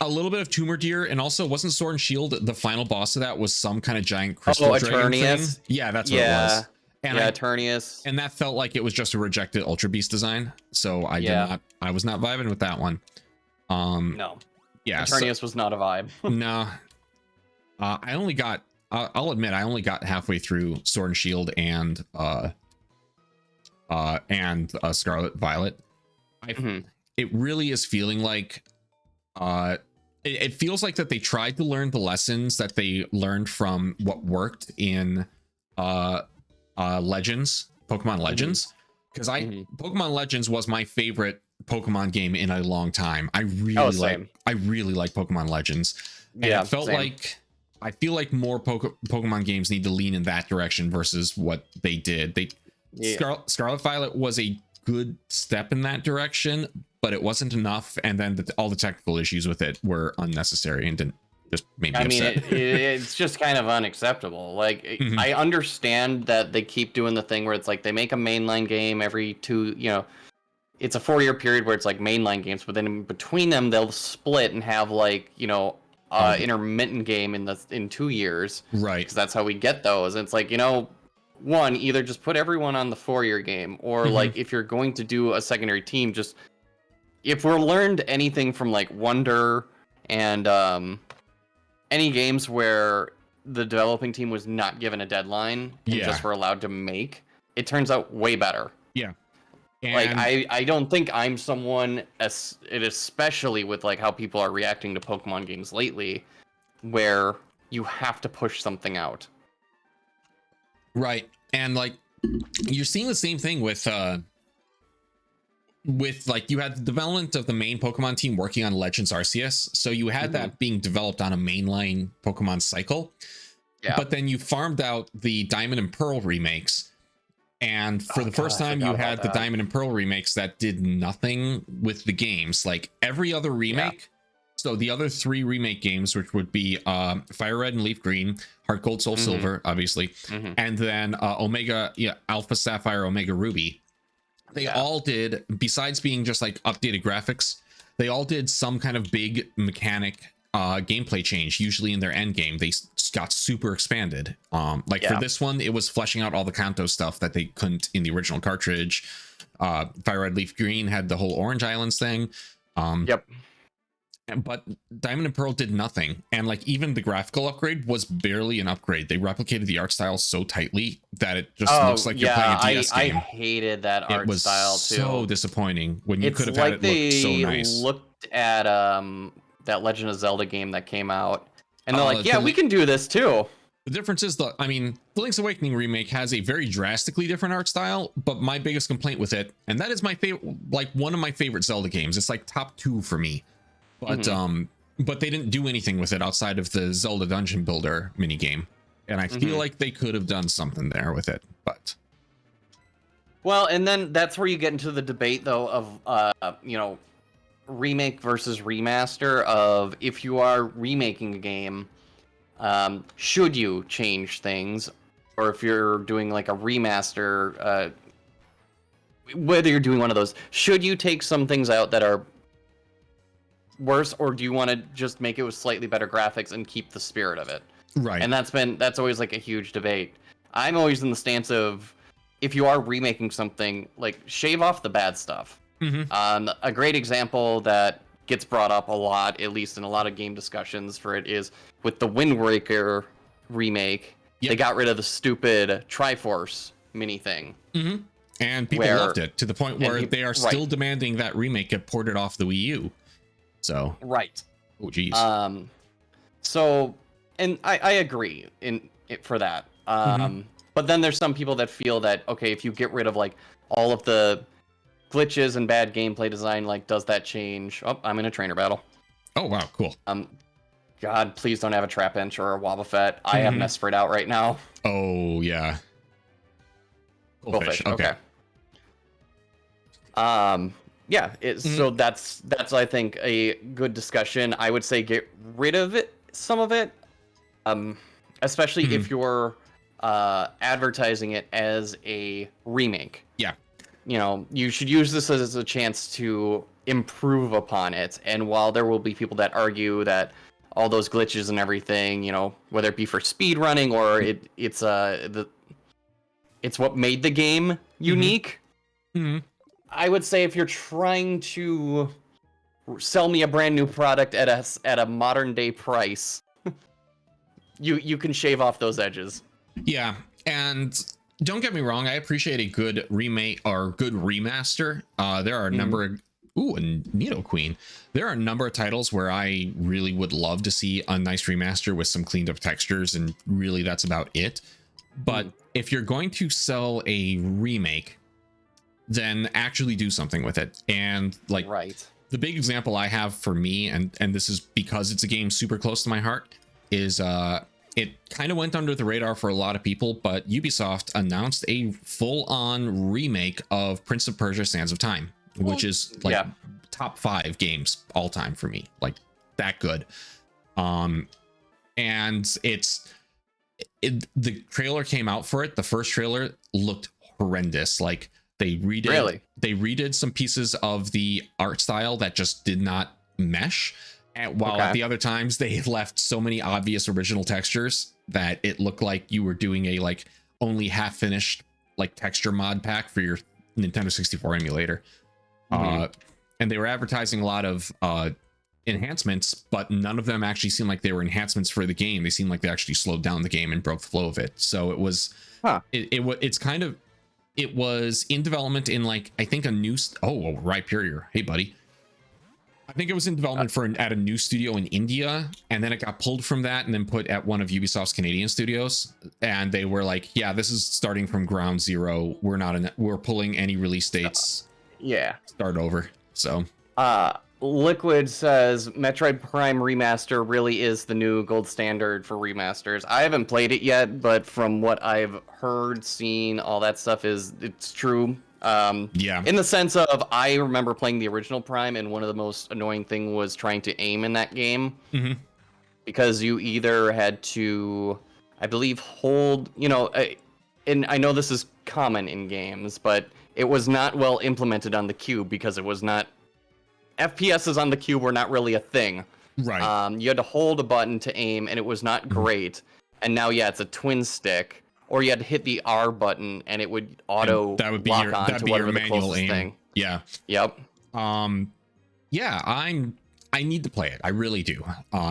a little bit of tumor deer, and also wasn't Sword and Shield the final boss of that was some kind of giant crystal dragon thing? Yeah, that's what it was. And Eternius. And that felt like it was just a rejected Ultra Beast design, so I was not vibing with that one. No. Yeah. Eternius was not a vibe. No. I only got. I'll admit, I only got halfway through Sword and Shield and Scarlet Violet. It really is feeling like it feels like that they tried to learn the lessons that they learned from what worked in Legends, Pokemon Legends, because Pokemon Legends was my favorite Pokemon game in a long time. I really like Pokemon Legends, and it felt like I feel like more Pokemon games need to lean in that direction versus what they did. Scarlet Violet was a good step in that direction, but it wasn't enough, and then all the technical issues with it were unnecessary and didn't just make me upset. It's just kind of unacceptable. Like I understand that they keep doing the thing where it's like they make a mainline game every it's a 4-year period where it's like mainline games, but then in between them they'll split and have like intermittent game in 2 years, right? Because that's how we get those. And it's like, one, either just put everyone on the 4-year game, or like if you're going to do a secondary team, just if we're learned anything from like Wonder and any games where the developing team was not given a deadline and just were allowed to make, it turns out way better. Yeah. And like I don't think I'm someone, especially with like how people are reacting to Pokemon games lately, where you have to push something out. Right. And like you're seeing the same thing with like you had the development of the main Pokemon team working on Legends Arceus. So you had that being developed on a mainline Pokemon cycle. Yeah. But then you farmed out the Diamond and Pearl remakes. And for the first time, you had the Diamond and Pearl remakes that did nothing with the games. Like every other remake. So the other 3 remake games, which would be Fire Red and Leaf Green, Heart Gold, Soul Silver, obviously, and then Alpha Sapphire, Omega Ruby. They all did, besides being just like updated graphics, they all did some kind of big mechanic gameplay change, usually in their end game. They got super expanded. For this one, it was fleshing out all the Kanto stuff that they couldn't in the original cartridge. Fire Red Leaf Green had the whole Orange Islands thing. But Diamond and Pearl did nothing, and like even the graphical upgrade was barely an upgrade. They replicated the art style so tightly that it just looks like you're playing a DS game. I hated that art style too. It was so disappointing when you could have had it look so nice. Looked at that Legend of Zelda game that came out, and they're like, "Yeah, we can do this too." The difference is the Link's Awakening remake has a very drastically different art style, but my biggest complaint with it, and that is my favorite, like one of my favorite Zelda games. It's like top 2 for me. But they didn't do anything with it outside of the Zelda Dungeon Builder minigame. And I feel like they could have done something there with it, but... Well, and then that's where you get into the debate, though, of, remake versus remaster, of if you are remaking a game, should you change things? Or if you're doing, like, a remaster, whether you're doing one of those, should you take some things out that are worse, or do you want to just make it with slightly better graphics and keep the spirit of it? Right. And that's always like a huge debate. I'm always in the stance of, if you are remaking something, like shave off the bad stuff. A great example that gets brought up a lot, at least in a lot of game discussions for it, is with the Wind Waker remake. They got rid of the stupid Triforce mini thing. And people loved it to the point where they are still demanding that remake get ported off the Wii U. So oh geez. So, and I agree for that. But then there's some people that feel that, okay, if you get rid of like all of the glitches and bad gameplay design, like does that change? Oh, I'm in a trainer battle. Oh wow, cool. God, please don't have a Trapinch or a Wobbuffet. I have Mesprit out right now. Oh yeah. Goldfish. Okay. Yeah, so that's I think a good discussion. I would say get rid of it, some of it, especially if you're advertising it as a remake. Yeah, you should use this as a chance to improve upon it. And while there will be people that argue that all those glitches and everything, whether it be for speed running or it's what made the game unique. I would say if you're trying to sell me a brand new product at a modern day price, you can shave off those edges. Yeah, and don't get me wrong, I appreciate a good remake or good remaster. There are a number of and Nidoqueen. There are a number of titles where I really would love to see a nice remaster with some cleaned up textures, and really that's about it. But if you're going to sell a remake, then actually do something with it. And like the big example I have for me, and this is because it's a game super close to my heart, is it kind of went under the radar for a lot of people, but Ubisoft announced a full-on remake of Prince of Persia: Sands of Time, which is like top 5 games all time for me, like that good. And the trailer came out for it. The first trailer looked horrendous. Like they redid some pieces of the art style that just did not mesh. And while at the other times they left so many obvious original textures that it looked like you were doing a like only half finished like texture mod pack for your Nintendo 64 emulator. And they were advertising a lot of enhancements, but none of them actually seemed like they were enhancements for the game. They seemed like they actually slowed down the game and broke the flow of it. So it was it was in development in like I think a new Rhyperior. Hey buddy. I think it was in development at a new studio in India, and then it got pulled from that and then put at one of Ubisoft's Canadian studios. And they were like, yeah, this is starting from ground zero. We're pulling any release dates. Yeah. Start over. So Liquid says Metroid Prime Remaster really is the new gold standard for remasters. I haven't played it yet, but from what I've heard, seen, all that stuff it's true. Yeah. In the sense of, I remember playing the original Prime, and one of the most annoying thing was trying to aim in that game. Because you either had to, I believe, hold, and I know this is common in games, but it was not well implemented on the cube because it was not, FPSs on the cube were not really a thing. Right. You had to hold a button to aim, and it was not great. And now, yeah, it's a twin stick, or you had to hit the R button, and it would auto that would be lock your, on that'd to be whatever your the manual closest aim. thing. Yeah. Yep. Yeah, I need to play it. I really do.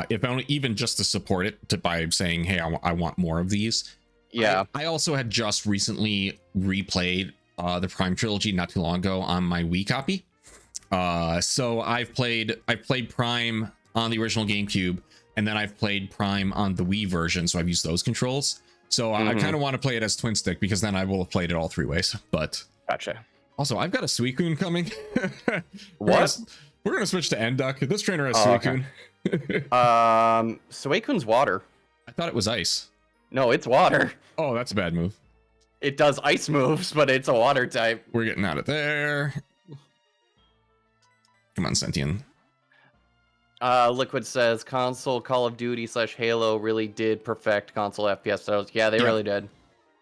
If only even just to support it, by saying, hey, I want more of these. Yeah. I also had just recently replayed the Prime trilogy not too long ago on my Wii copy. So I've played Prime on the original GameCube, and then I've played Prime on the Wii version, so I've used those controls. So I kind of want to play it as twin stick, because then I will have played it all 3 ways. But Gotcha. also, I've got a Suicune coming. What? We're gonna switch to Enduck. This trainer has Suicune. Okay. Suicune's water. I thought it was ice. No, it's water. Oh, that's a bad move. It does ice moves, but it's a water type. We're getting out of there. Come on, Sentient. Liquid says console Call of Duty / Halo really did perfect console FPS titles. Yeah, they really did.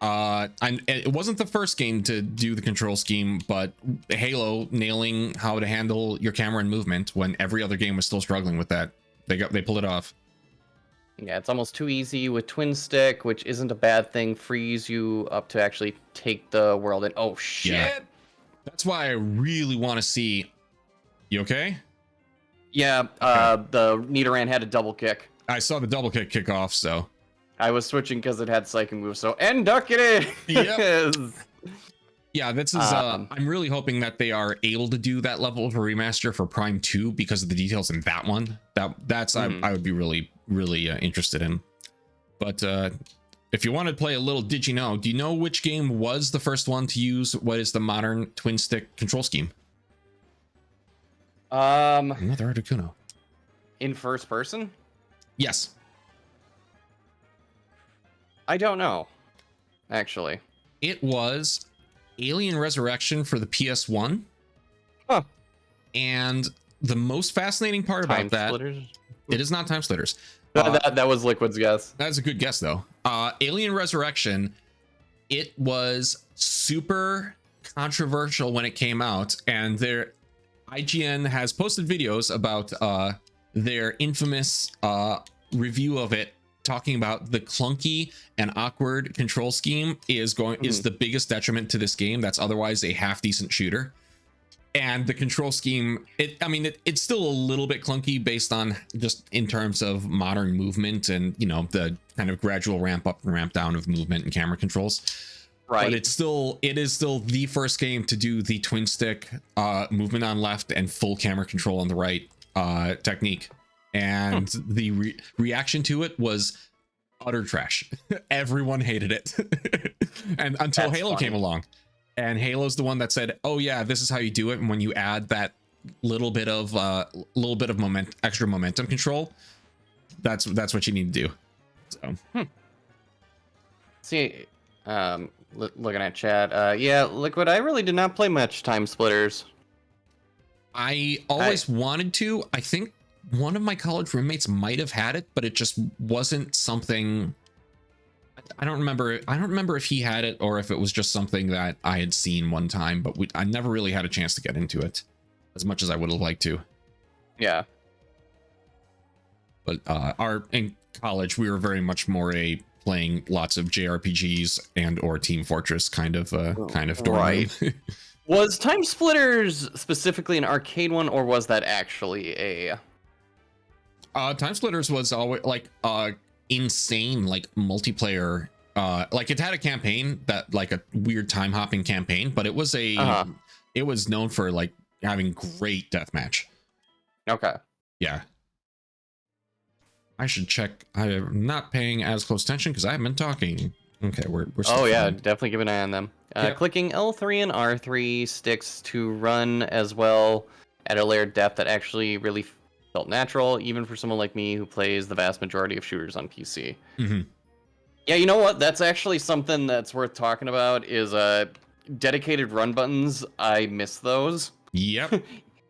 It wasn't the first game to do the control scheme, but Halo nailing how to handle your camera and movement when every other game was still struggling with that. They pulled it off. Yeah, it's almost too easy with twin stick, which isn't a bad thing. Frees you up to actually take the world and oh shit. Yeah. That's why I really want to see. You okay? Yeah, Okay. The Nidoran had a double kick. I saw the double kick off, so I was switching because it had psychic moves, so Enduck it is. Yep. Yeah, this is I'm really hoping that they are able to do that level of a remaster for Prime 2 because of the details in that one. That's I would be really interested in. But if you want to play a little Did You Know, do you know which game was the first one to use what is the modern twin stick control scheme? Another Articuno. In first person? Yes. I don't know, actually. It was Alien Resurrection for the PS1. Huh. And the most fascinating part about that, it is not Time Splitters. That was Liquid's guess. That's a good guess, though. Alien Resurrection, it was super controversial when it came out, and IGN has posted videos about their infamous review of it, talking about the clunky and awkward control scheme is the biggest detriment to this game that's otherwise a half decent shooter. And the control scheme, it's still a little bit clunky based on just in terms of modern movement and, the kind of gradual ramp up and ramp down of movement and camera controls. Right. But it is still the first game to do the twin stick movement on left and full camera control on the right technique. And the reaction to it was utter trash. Everyone hated it. And until Halo came along. And Halo's the one that said, "Oh yeah, this is how you do it." And when you add that little bit of extra momentum control, that's what you need to do. So, See, looking at chat, yeah, Liquid. I really did not play much Time Splitters. I always wanted to. I think one of my college roommates might have had it, but it just wasn't something. I don't remember if he had it or if it was just something that I had seen one time, but I never really had a chance to get into it as much as I would have liked to. Yeah. But in college, we were very much more playing lots of JRPGs and or Team Fortress kind of dorm. Right. Was Time Splitters specifically an arcade one, or was that actually a? Time Splitters was always like insane, like multiplayer. Like it had a campaign that like a weird time hopping campaign, but it was it was known for like having great deathmatch. Okay. Yeah. I should check. I'm not paying as close attention because I haven't been talking. Okay, we're still yeah, definitely keep an eye on them. Clicking L3 and R3 sticks to run as well at a layer of depth that actually really felt natural, even for someone like me who plays the vast majority of shooters on PC. Mm-hmm. Yeah, you know what? That's actually something that's worth talking about is dedicated run buttons. I miss those. Yep.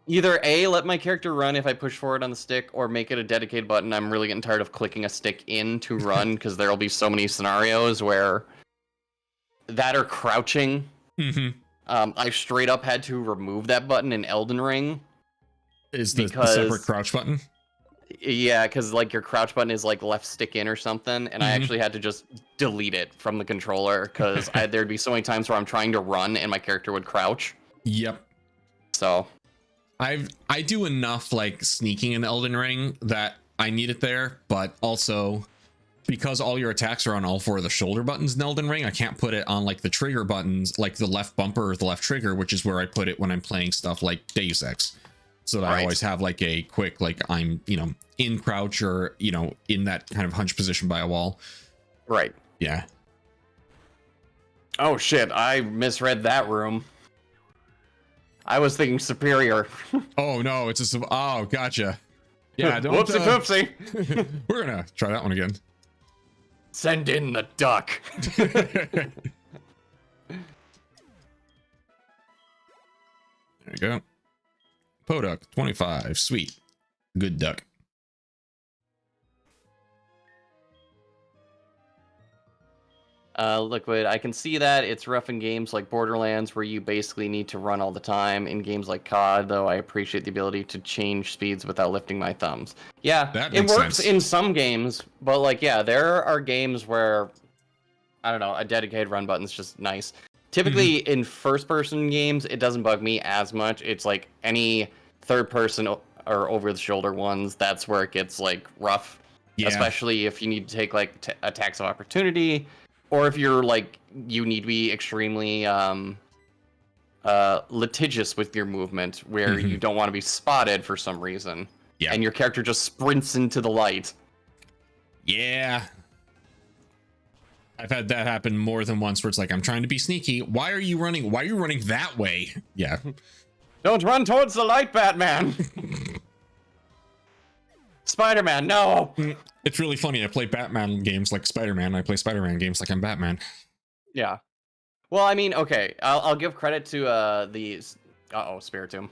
Either A, let my character run if I push forward on the stick, or make it a dedicated button. I'm really getting tired of clicking a stick in to run because there'll be so many scenarios where that or crouching. Mm-hmm. I straight up had to remove that button in Elden Ring. Is the separate crouch button? Yeah, because like your crouch button is like left stick in or something, and I actually had to just delete it from the controller because there'd be so many times where I'm trying to run and my character would crouch. Yep. So I do enough like sneaking in Elden Ring that I need it there, but also because all your attacks are on all four of the shoulder buttons in Elden Ring, I can't put it on like the trigger buttons, like the left bumper or the left trigger, which is where I put it when I'm playing stuff like Deus Ex. So that I always have like a quick, like I'm, in crouch or, in that kind of hunch position by a wall. Right. Yeah. Oh shit, I misread that room. I was thinking superior. Oh no, it's a, oh, gotcha. Yeah, don't. Whoopsie poopsie. We're gonna try that one again. Send in the duck. There you go. Poduk 25, sweet, good duck. Liquid, I can see that it's rough in games like Borderlands where you basically need to run all the time. In games like COD, though, I appreciate the ability to change speeds without lifting my thumbs. Yeah, it works in some games, but like, yeah, there are games where, I don't know, a dedicated run button's just nice. Typically in first-person games, it doesn't bug me as much. It's like any third-person or over-the-shoulder ones, that's where it gets like rough. Yeah. Especially if you need to take like attacks of opportunity, or if you're like you need to be extremely litigious with your movement, where you don't want to be spotted for some reason, and your character just sprints into the light. Yeah, I've had that happen more than once, where it's like I'm trying to be sneaky. Why are you running? Why are you running that way? Yeah. Don't run towards the light, Batman. Spider-Man, no. It's really funny. I play Batman games like Spider-Man. I play Spider-Man games like I'm Batman. Yeah. Well, I mean, okay. I'll give credit to the Spiritomb.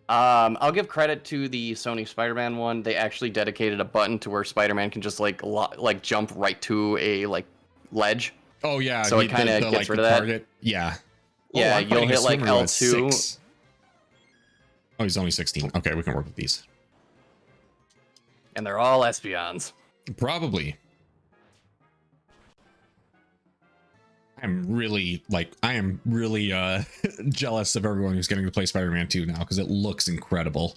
I'll give credit to the Sony Spider-Man one. They actually dedicated a button to where Spider-Man can just like jump right to a like ledge. Oh yeah. So it kind of gets rid of that. Target. Yeah. Yeah, you'll hit like L2. Oh, he's only 16. Okay, we can work with these. And they're all Espeons. Probably. I am really jealous of everyone who's getting to play Spider-Man 2 now, because it looks incredible.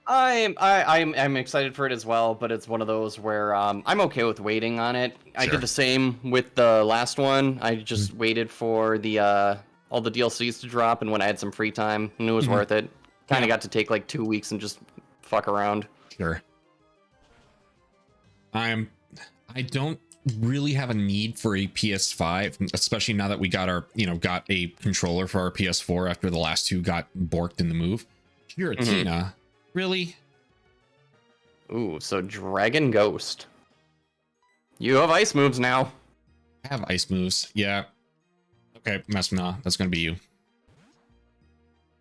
I'm excited for it as well, but it's one of those where I'm okay with waiting on it. Sure. I did the same with the last one. I just waited for the all the DLCs to drop, and when I had some free time, and it was worth it. Kind of got to take like 2 weeks and just fuck around. Sure. I don't really have a need for a PS5, especially now that we got our, got a controller for our PS4 after the last two got borked in the move. Giratina, really? Ooh, so Dragon Ghost. You have ice moves now. I have ice moves, yeah. Okay, Messna, that's gonna be you.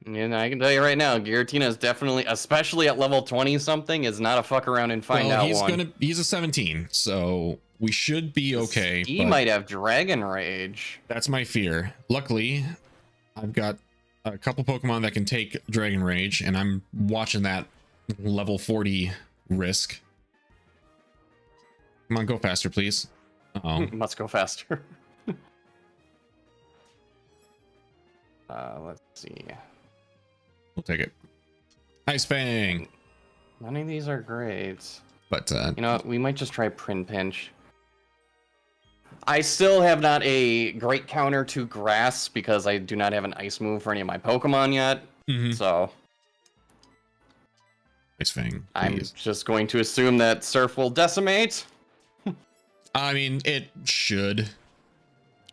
And I can tell you right now, Giratina is definitely, especially at level 20 something, is not a fuck around and find out one. He's a 17, so we should be okay. He might have Dragon Rage. That's my fear. Luckily, I've got a couple Pokemon that can take Dragon Rage, and I'm watching that level 40 risk. Come on, go faster, please. Uh-oh. Must go faster. Let's see. We'll take it. Ice Fang. None of these are great. But you know what? We might just try Prin Pinch. I still have not a great counter to Grass because I do not have an ice move for any of my Pokemon yet. So Ice Fang, please. I'm just going to assume that Surf will decimate. I mean, it should.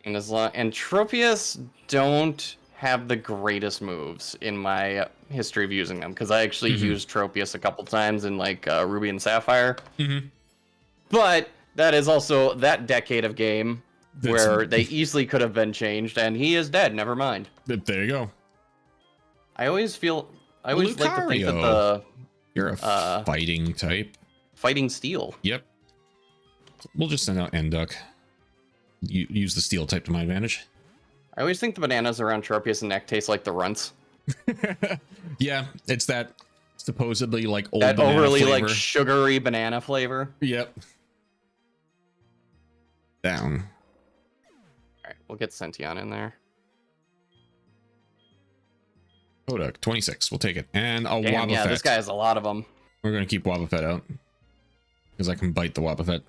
And as long and Tropius don't have the greatest moves in my history of using them, because I actually used Tropius a couple times in like Ruby and Sapphire. But that is also that decade of game where they easily could have been changed, and he is dead. Never mind. There you go. I always like to think that you're a fighting type. Fighting steel. Yep. We'll just send out Enduck. Use the steel type to my advantage. I always think the bananas around Tropius and Neck taste like the runts. Yeah, it's that supposedly like old that banana overly flavor. like sugary banana flavor. Yep. Down. All right, we'll get Sentient in there. Kodak 26. We'll take it. And a Wobbuffet. Yeah, this guy has a lot of them. We're gonna keep Wobbuffet out because I can bite the Wobbuffet.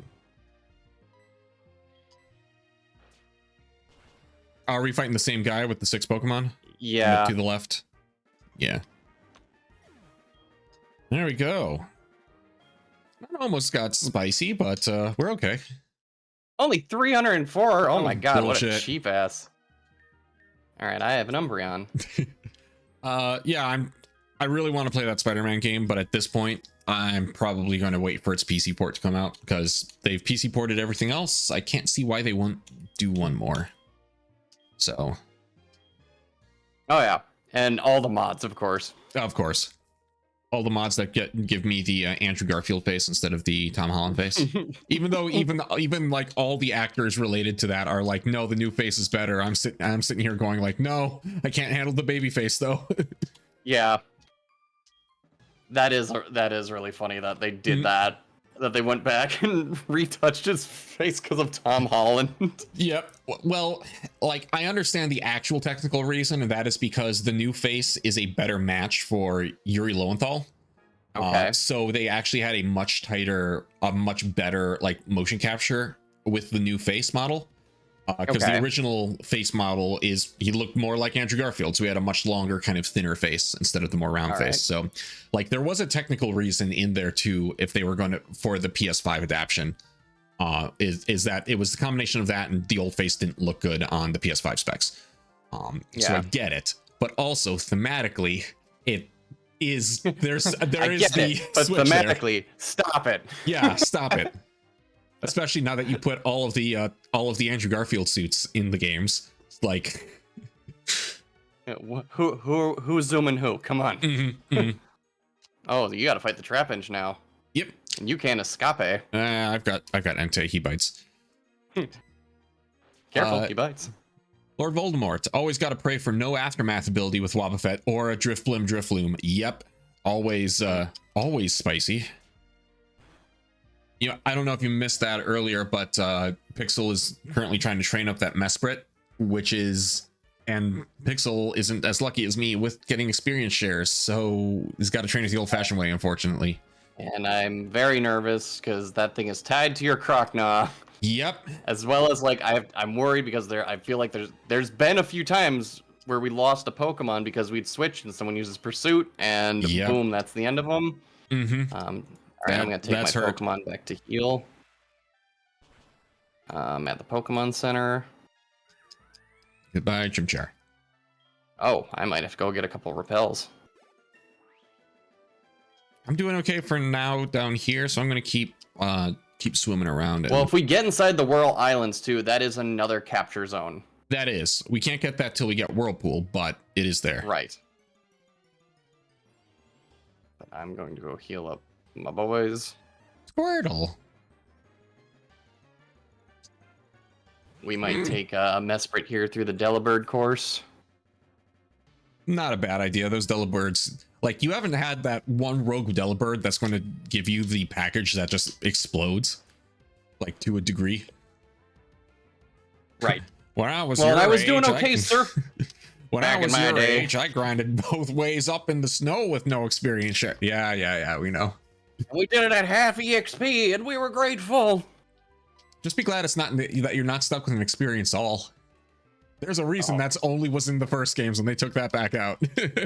Are we fighting the same guy with the 6 Pokemon? Yeah. To the left. Yeah. There we go. That almost got spicy, but we're okay. Only 304. Oh my god, bullshit. what a cheap ass. All right, I have an Umbreon. Yeah, I really want to play that Spider-Man game, but at this point, I'm probably going to wait for its PC port to come out because they've PC ported everything else. I can't see why they won't do one more. So. Oh yeah, and all the mods, of course. Of course. All the mods that give me the Andrew Garfield face instead of the Tom Holland face. Even though even like all the actors related to that are like, no, the new face is better. I'm sitting here going like, no, I can't handle the baby face though. Yeah. That is really funny that they did that they went back and retouched his face because of Tom Holland. Yep. Well, like I understand the actual technical reason, and that is because the new face is a better match for Yuri Lowenthal. Okay. So they actually had a much better like motion capture with the new face model. Because the original face model he looked more like Andrew Garfield, so he had a much longer, kind of thinner face instead of the more round face. So, like, there was a technical reason in there too, if they were going to for the PS5 adaptation, is that it was the combination of that and the old face didn't look good on the PS5 specs. So I get it, but also thematically, it is there is but switch thematically, there. Stop it. Yeah, stop it. Especially now that you put all of the Andrew Garfield suits in the games, like who's zooming who? Come on. Oh, you got to fight the Trapinch now. Yep. And you can't escape. I've got Entei. He bites. Careful, he bites. Lord Voldemort always got to pray for no aftermath ability with Wobbuffet or a Drifloom. Yep. Always spicy. You know, I don't know if you missed that earlier, but Pixel is currently trying to train up that Mesprit, and Pixel isn't as lucky as me with getting experience shares, so he's got to train it the old-fashioned way, unfortunately. And I'm very nervous because that thing is tied to your Crocnaw. Yep. As well as like I'm worried because I feel like there's been a few times where we lost a Pokemon because we'd switched and someone uses Pursuit, and boom, that's the end of them. All right, I'm going to take my Pokemon back to heal. At the Pokemon Center. Goodbye, Chimchar. Oh, I might have to go get a couple repels. I'm doing okay for now down here, so I'm going to keep swimming around. Well, if we get inside the Whirl Islands too, that is another capture zone. That is. We can't get that till we get Whirlpool, but it is there. Right. But I'm going to go heal up my boys. Squirtle. We might take a Mesprit here through the Delibird course. Not a bad idea. Those Delibirds, like, you haven't had that one rogue Delibird that's going to give you the package that just explodes, like, to a degree. Right. When I was doing okay, sir. When I was your age, I grinded both ways up in the snow with no experience share. Yeah, we know. We did it at half EXP, and we were grateful. Just be glad it's not that you're not stuck with an experience all. There's a reason that's only was in the first games, and they took that back out.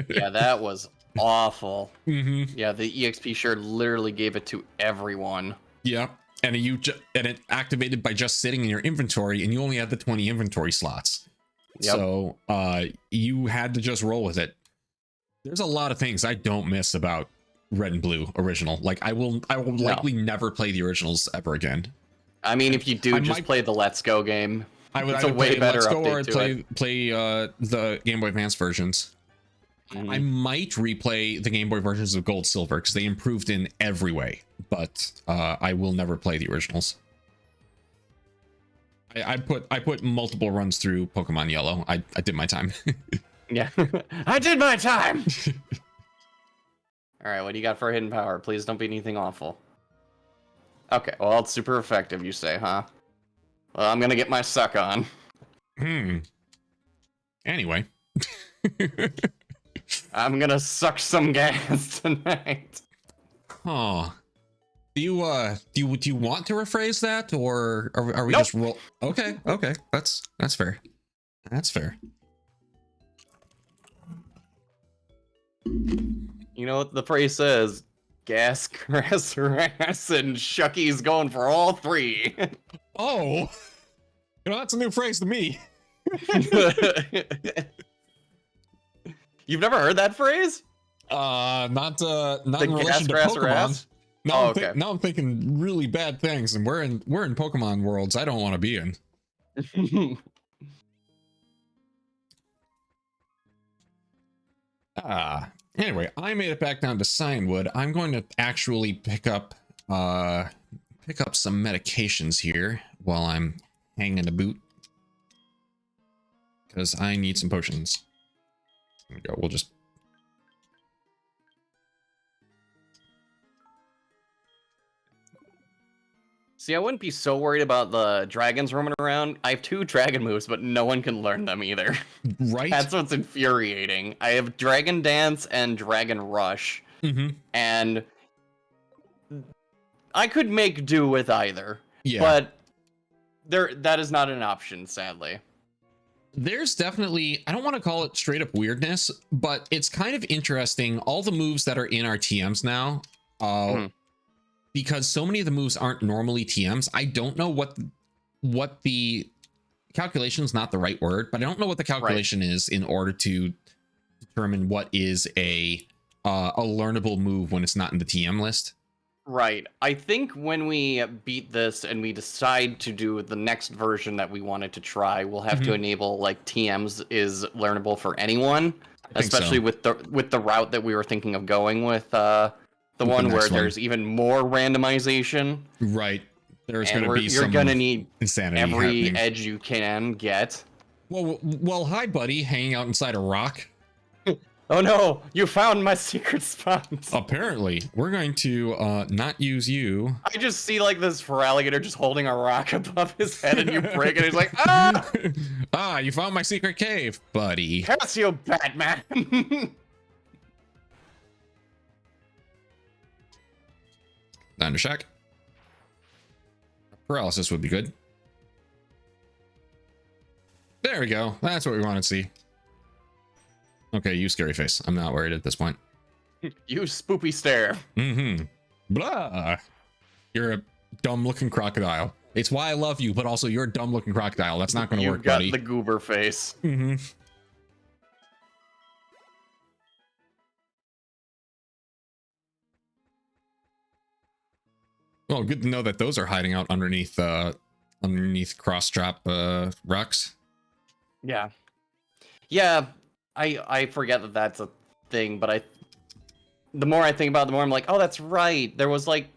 Yeah, that was awful. Yeah, the EXP share literally gave it to everyone. Yeah, and it activated by just sitting in your inventory, and you only had the 20 inventory slots. Yep. So you had to just roll with it. There's a lot of things I don't miss about Red and Blue original. Like I will likely never play the originals ever again. I mean, if you do, just play the Let's Go game. It's a way better Let's Go, update or to play the Game Boy Advance versions. I might replay the Game Boy versions of Gold, Silver, because they improved in every way. But I will never play the originals. I put multiple runs through Pokemon Yellow. I did my time. Yeah, I did my time. All right, what do you got for a hidden power? Please don't be anything awful. Okay, well, it's super effective, you say, huh? Well, I'm gonna get my suck on. Anyway. I'm gonna suck some gas tonight. Oh. Do you want to rephrase that, or are we Nope. just roll? Okay, that's fair. That's fair. You know what the phrase says? Gas, grass, grass, and Chucky's going for all three. Oh, that's a new phrase to me. You've never heard that phrase? Not in The relation to gas, Pokemon. No, Oh, okay. now I'm thinking really bad things, and we're in Pokemon worlds I don't want to be in. Anyway, I made it back down to Cianwood. I'm going to actually pick up some medications here while I'm hanging a boot, because I need some potions. There we go. We'll just. See, I wouldn't be so worried about the dragons roaming around. I have 2 dragon moves, but no one can learn them either. Right? That's what's infuriating. I have Dragon Dance and Dragon Rush, and I could make do with either. Yeah. But that is not an option, sadly. There's definitely, I don't want to call it straight up weirdness, but it's kind of interesting. All the moves that are in our TMs now, because so many of the moves aren't normally TMs. I don't know what the calculation is, not the right word, but I don't know what the calculation is in order to determine what is a learnable move when it's not in the TM list. Right. I think when we beat this and we decide to do the next version that we wanted to try, we'll have to enable like TMs is learnable for anyone, especially with the route that we were thinking of going with the one where there's even more randomization. Right. There's going to be you're going to need insanity every happening. edge you can get. Well, hi, buddy, hanging out inside a rock. Oh no, you found my secret spot. Apparently, we're going to not use you. I just see like this alligator just holding a rock above his head, and you break it. He's like, ah! Ah, you found my secret cave, buddy. Curse you, Batman! Thunder Shack. Paralysis would be good. There we go. That's what we want to see. Okay, you scary face. I'm not worried at this point. You spoopy stare. Blah. You're a dumb looking crocodile. It's why I love you, but also you're a dumb looking crocodile. That's not going to work, buddy. You've got the goober face. Well, good to know that those are hiding out underneath cross drop rocks. Yeah. Yeah, I forget that that's a thing, but the more I think about it, the more I'm like, oh, that's right. There was like,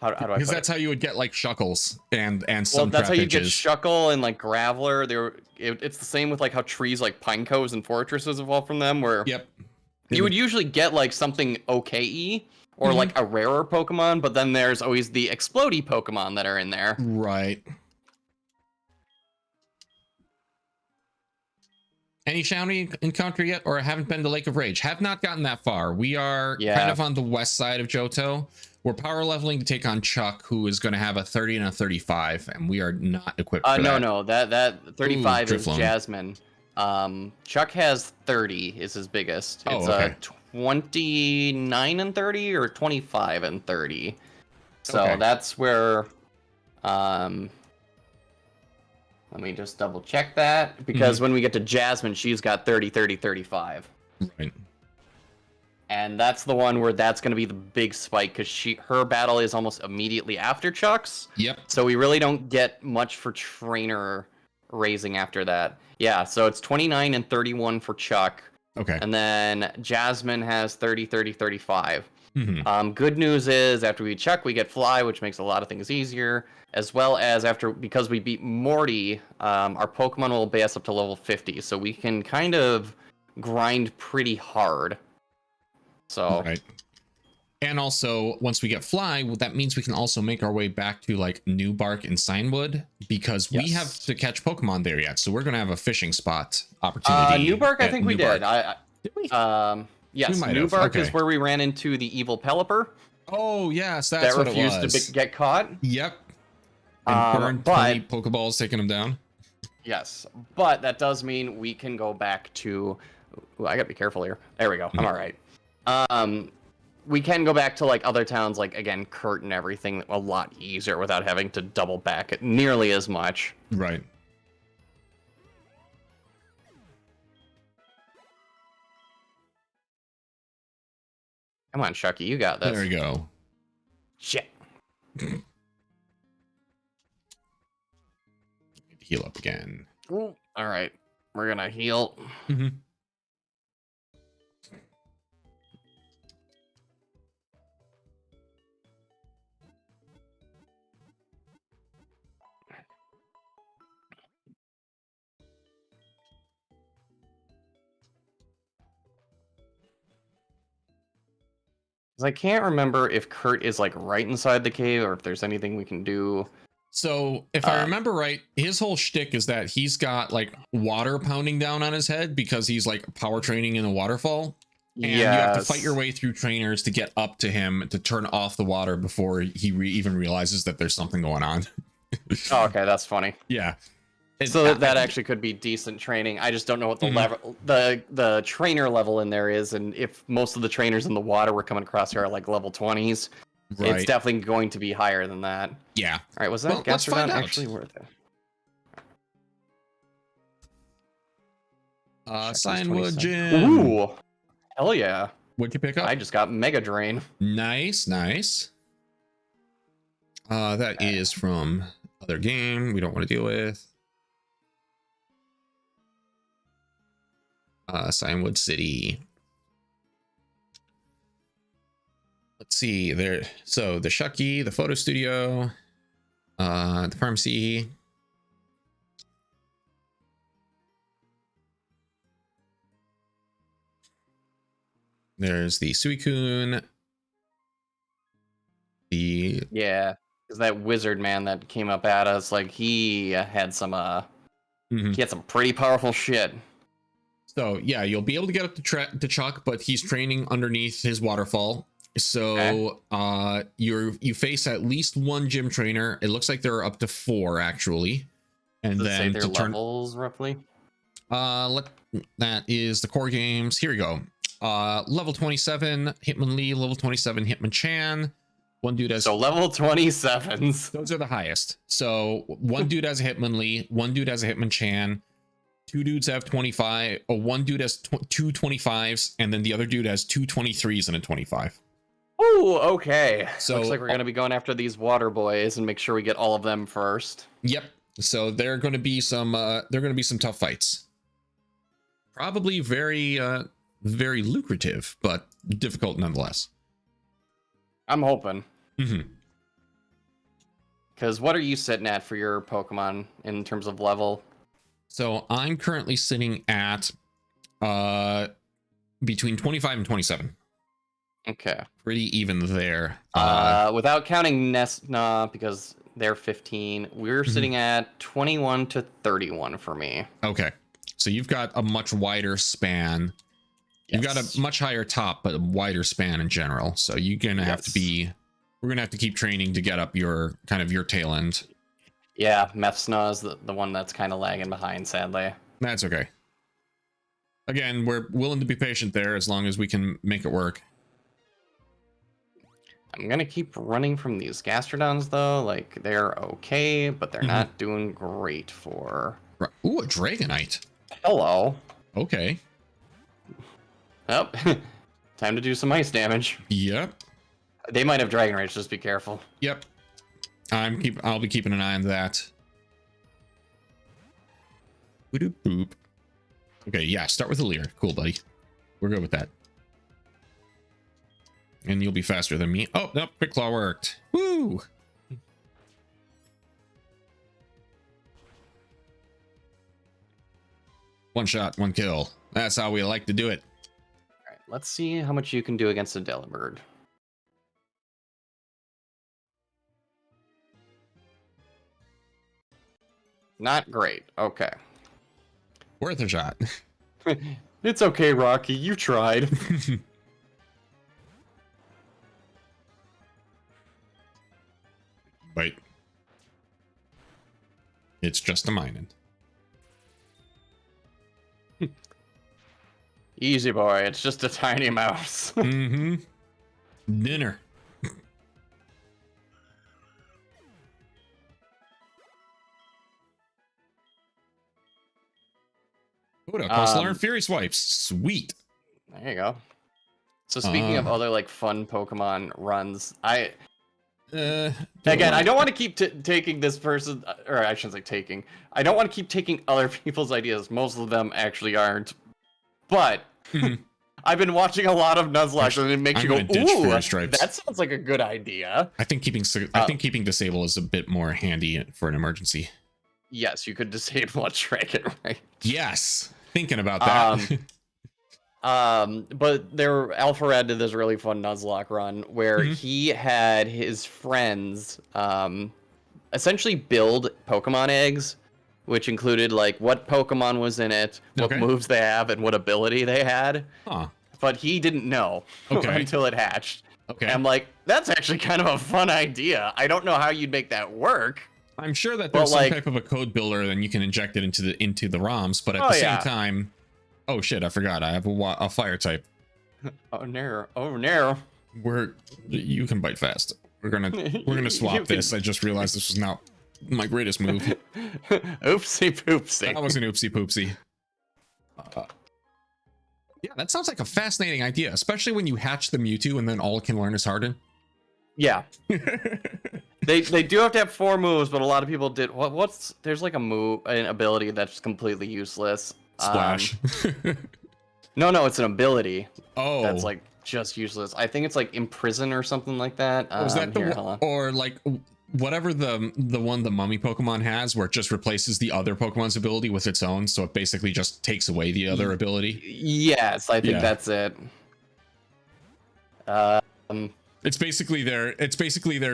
how do I? Because that's how you would get like Shuckles and some. Well, that's how you get edges. Shuckle and like Graveler. It's the same with like how trees like Pine Coves and Fortresses evolve from them. Where you would usually get like something okay-y or like a rarer Pokemon, but then there's always the explodey Pokemon that are in there. Right. Any Shawnee encounter yet, or haven't been to Lake of Rage? Have not gotten that far. We are kind of on the west side of Johto. We're power leveling to take on Chuck, who is going to have a 30 and a 35, and we are not equipped for that. No, that 35 is Jasmine. Chuck has 30 is his biggest. It's a 29 and 30 or 25 and 30. So that's where Let me just double check that, because when we get to Jasmine, she's got 30, 30, 35. Right. And that's the one where that's going to be the big spike, because her battle is almost immediately after Chuck's. Yep. So we really don't get much for trainer raising after that. Yeah, so it's 29 and 31 for Chuck. Okay. And then Jasmine has 30, 30, 35. Mm-hmm. Good news is after we Chuck, we get Fly, which makes a lot of things easier. As well as because we beat Morty, our Pokemon will base up to level 50. So we can kind of grind pretty hard. So. Right. And also, once we get Fly, that means we can also make our way back to like New Bark and Signwood, because we have to catch Pokemon there yet. So we're going to have a fishing spot opportunity. New Bark, I think we did. Did we? Yes, New Bark is where we ran into the evil Pelipper. Oh, yes, that's what it was. That refused to get caught. Yep. And burned 20 Pokeballs, taking them down. Yes, but that does mean we can go back to... Ooh, I gotta be careful here. There we go. I'm all right. We can go back to like other towns, like again Kurt and everything, a lot easier without having to double back nearly as much. Right. Come on, Chucky, you got this. There we go. Shit. Heal up again. Ooh. All right, we're gonna heal. Mm-hmm. I can't remember if Kurt is like right inside the cave or if there's anything we can do. So if I remember right, his whole shtick is that he's got like water pounding down on his head because he's like power training in a waterfall. And you have to fight your way through trainers to get up to him to turn off the water before he even realizes that there's something going on. Oh, okay, that's funny. Yeah. So that actually could be decent training. I just don't know what the level, the trainer level in there is, and if most of the trainers in the water we're coming across here are like level 20s, it's definitely going to be higher than that. Yeah. All right, was that Gastrodon actually worth it? Signwood Gym. Ooh, hell yeah! What'd you pick up? I just got Mega Drain. Nice, nice. That is from other game we don't want to deal with. Signwood City. Let's see there. So the Chucky, the photo studio, the pharmacy. There's the Suicune. Yeah, is that wizard man that came up at us? Like he had some he had some pretty powerful shit. So yeah, you'll be able to get up to Chuck, but he's training underneath his waterfall. So you face at least one gym trainer. It looks like there are up to 4 actually. And Does then it say their levels roughly? That is the core games. Here we go. Level 27 Hitmonlee, level 27 Hitmonchan. One dude has level 27s. Those are the highest. So one dude has a Hitmonlee, one dude has a Hitmonchan. 2 dudes have 25, or 1 dude has 2 25s, and then the other dude has 2 23s and a 25. Oh, okay. So looks like we're gonna be going after these water boys and make sure we get all of them first. Yep. So they're going to be some tough fights. Probably very very lucrative, but difficult nonetheless. I'm hoping. Because what are you sitting at for your Pokemon in terms of level? So I'm currently sitting at between 25 and 27. Okay. Pretty even there. Without counting Nesna, because they're 15, we're sitting at 21 to 31 for me. Okay. So you've got a much wider span. You've got a much higher top, but a wider span in general. So you're gonna have to we're gonna have to keep training to get up your your tail end. Yeah, Methsna is the one that's kind of lagging behind, sadly. That's okay. Again, we're willing to be patient there as long as we can make it work. I'm gonna keep running from these Gastrodons though. Like they're okay, but they're not doing great for. Ooh, a Dragonite. Hello. Okay. Oh, time to do some ice damage. Yep. They might have Dragon Rage. Just be careful. Yep. I'll be keeping an eye on that. Boop. Okay, yeah. Start with a Leer. Cool, buddy. We're good with that. And you'll be faster than me. Oh, no, Quick Claw worked. Woo! One shot, one kill. That's how we like to do it. All right, let's see how much you can do against a Delibird. Not great. Okay. Worth a shot. It's okay, Rocky. You tried. Wait. It's just a mining. Easy, boy. It's just a tiny mouse. Dinner. Ooh, close to learn Fury Swipes. Sweet. There you go. So speaking of other like fun Pokemon runs, again, I don't want to keep taking this person, or I shouldn't say taking. I don't want to keep taking other people's ideas. Most of them actually aren't. But I've been watching a lot of Nuzlocke, and it makes you go, "Ooh, that sounds like a good idea." I think keeping disable is a bit more handy for an emergency. Yes, you could disable a Dragon, right? Yes, thinking about that. But Alpha Red did this really fun Nuzlocke run where he had his friends essentially build Pokemon eggs, which included like what Pokemon was in it, what moves they have, and what ability they had. But he didn't know until it hatched. And I'm like, that's actually kind of a fun idea. I don't know how you'd make that work. I'm sure that there's some type of a code builder, then you can inject it into the ROMs. But at the same time, oh shit, I forgot. I have a fire type. Oh no. You can bite fast. We're gonna swap this. I just realized this was not my greatest move. Oopsie poopsie. That was an oopsie poopsie. Yeah, that sounds like a fascinating idea, especially when you hatch the Mewtwo and then all it can learn is Harden. Yeah. They do have to have 4 moves, but a lot of people did there's like an ability that's completely useless. Splash. No, it's an ability. Oh. That's like just useless. I think it's like imprison or something like that. Is that or like whatever the one the mummy Pokemon has, where it just replaces the other Pokemon's ability with its own, so it basically just takes away the other ability? Yes, I think that's it. It's basically there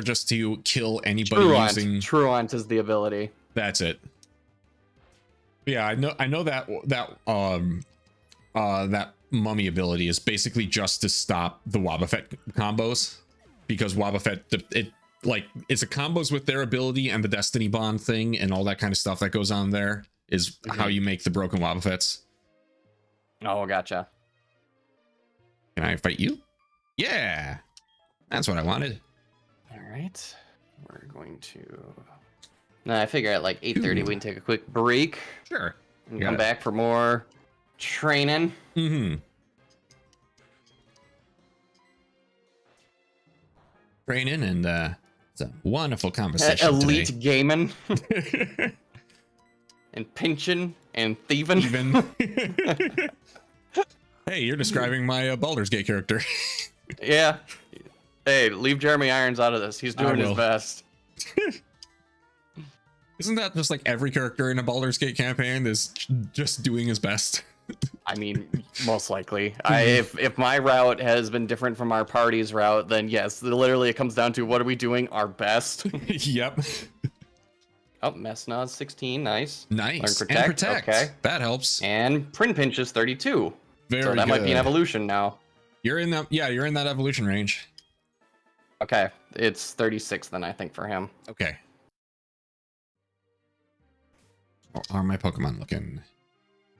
just to kill anybody using Truant is the ability. That's it. Yeah, I know that mummy ability is basically just to stop the Wobbuffet combos, because Wobbuffet it's a combos with their ability and the Destiny Bond thing and all that kind of stuff that goes on there is how you make the broken Wobbuffets. Oh, gotcha. Can I fight you? Yeah. That's what I wanted. All right. We're going to... Now, I figure at like 8:30 we can take a quick break. Sure. And come back for more training. Training, and it's a wonderful conversation Elite today. Gaming. And pinching and thieving. Hey, you're describing my Baldur's Gate character. Yeah. Hey, leave Jeremy Irons out of this. He's doing his best. Isn't that just like every character in a Baldur's Gate campaign is just doing his best? I mean, most likely. If my route has been different from our party's route, then yes, literally it comes down to what are we doing our best. Yep. Oh, Messnod's 16, nice. Nice. Learn protect. Okay. That helps. And Print Pinch is 32. Very so that good. might be an evolution now. You're in that evolution range. Okay, it's 36 then I think for him. Okay. How are my Pokemon looking?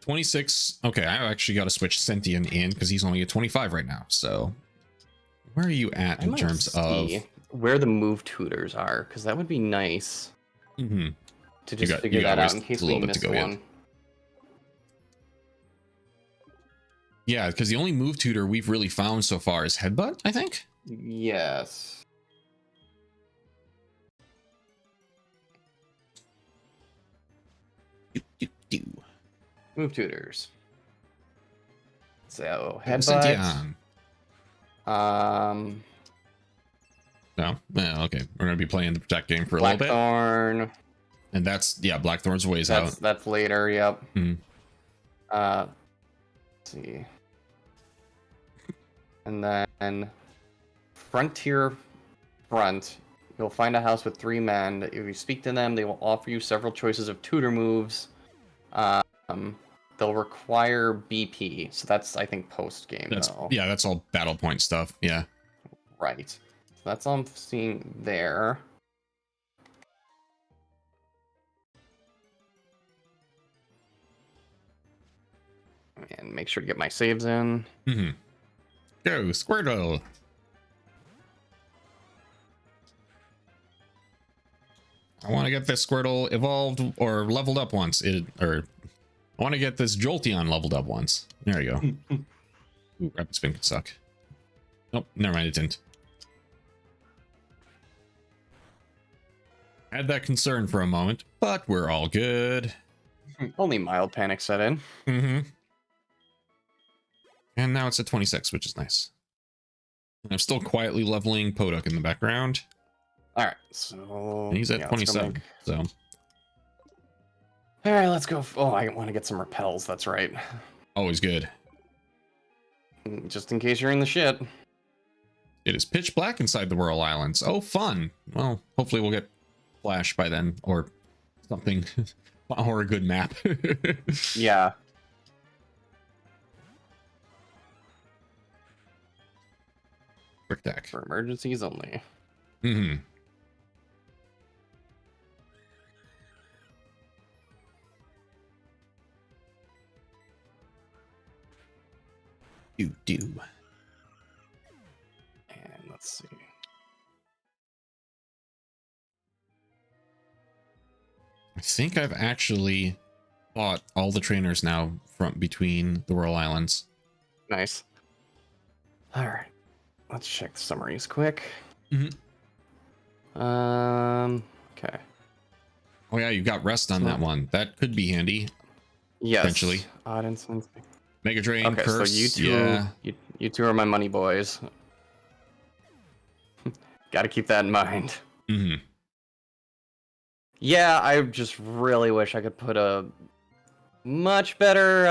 26. Okay, I actually got to switch Sentient in because he's only at 25 right now. So Where are you at in terms of where the move tutors are? Because that would be nice to just figure that out in case we miss one. Yeah, because the only move tutor we've really found so far is Headbutt, I think. Yes. Move tutors. So Headbutt. No, okay. We're gonna be playing the Protect game for a little bit. Blackthorn. And that's Blackthorn's ways out. That's later. Yep. Let's see. And then Frontier Front. You'll find a house with 3 men. If you speak to them, they will offer you several choices of tutor moves. They'll require BP, so that's, I think, post game. Yeah, that's all battle point stuff. Yeah. Right. So that's all I'm seeing there. And make sure to get my saves in. Go, Squirtle. I want to get this Squirtle evolved or leveled up once. I want to get this Jolteon leveled up once. There you go. Ooh, Rapid Spin could suck. Nope, never mind, it didn't. Had that concern for a moment, but we're all good. Only mild panic set in. And now it's at 26, which is nice. And I'm still quietly leveling Poduk in the background. All right, so and he's at 27. So. All right, let's go. Oh, I want to get some repels. That's right. Always good. Just in case you're in the shit. It is pitch black inside the Whirl Islands. Oh, fun. Well, hopefully we'll get Flash by then or something. Or a good map. Yeah. Quick deck. For emergencies only. Do. And let's see. I think I've actually bought all the trainers now from between the Whirl Islands. Nice. All right. Let's check the summaries quick. Okay. Oh yeah, you got rest on that one. That could be handy. Yes. Eventually. Odd and sensing. Mega Drain, okay, Curse. So you two are my money boys. Got to keep that in mind. Yeah, I just really wish I could put a much better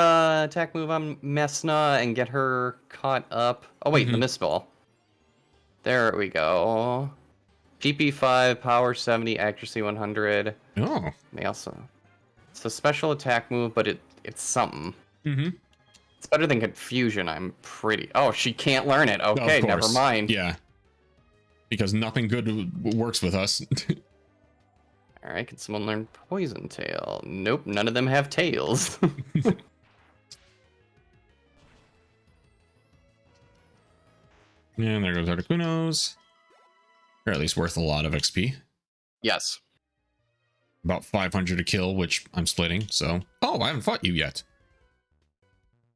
attack move on Messna and get her caught up. Oh wait, the Mistball. There we go. PP 5, power 70, accuracy 100. Oh. They also. It's a special attack move, but it's something. It's better than Confusion, I'm pretty... Oh, she can't learn it. Okay, never mind. Yeah. Because nothing good works with us. Alright, can someone learn Poison Tail? Nope, none of them have tails. And there goes Articunos. Or at least worth a lot of XP. Yes. About 500 a kill, which I'm splitting, so... Oh, I haven't fought you yet.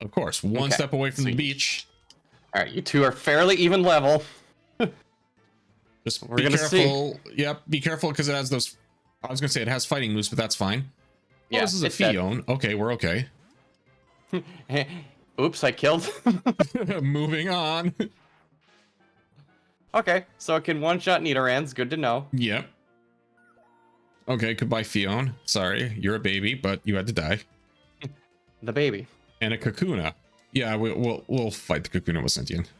Of course, one step away from the beach. All right, you two are fairly even level. Just be careful. Yep, be careful because it has those... I was going to say it has fighting moves, but that's fine. Yeah, this is a Fion. Okay, we're okay. Oops, I killed. Moving on. Okay, so it can one-shot Nidorans. Good to know. Yep. Okay, goodbye, Fion. Sorry, you're a baby, but you had to die. The baby. And a Kakuna. Yeah, we'll fight the Kakuna with Sentient.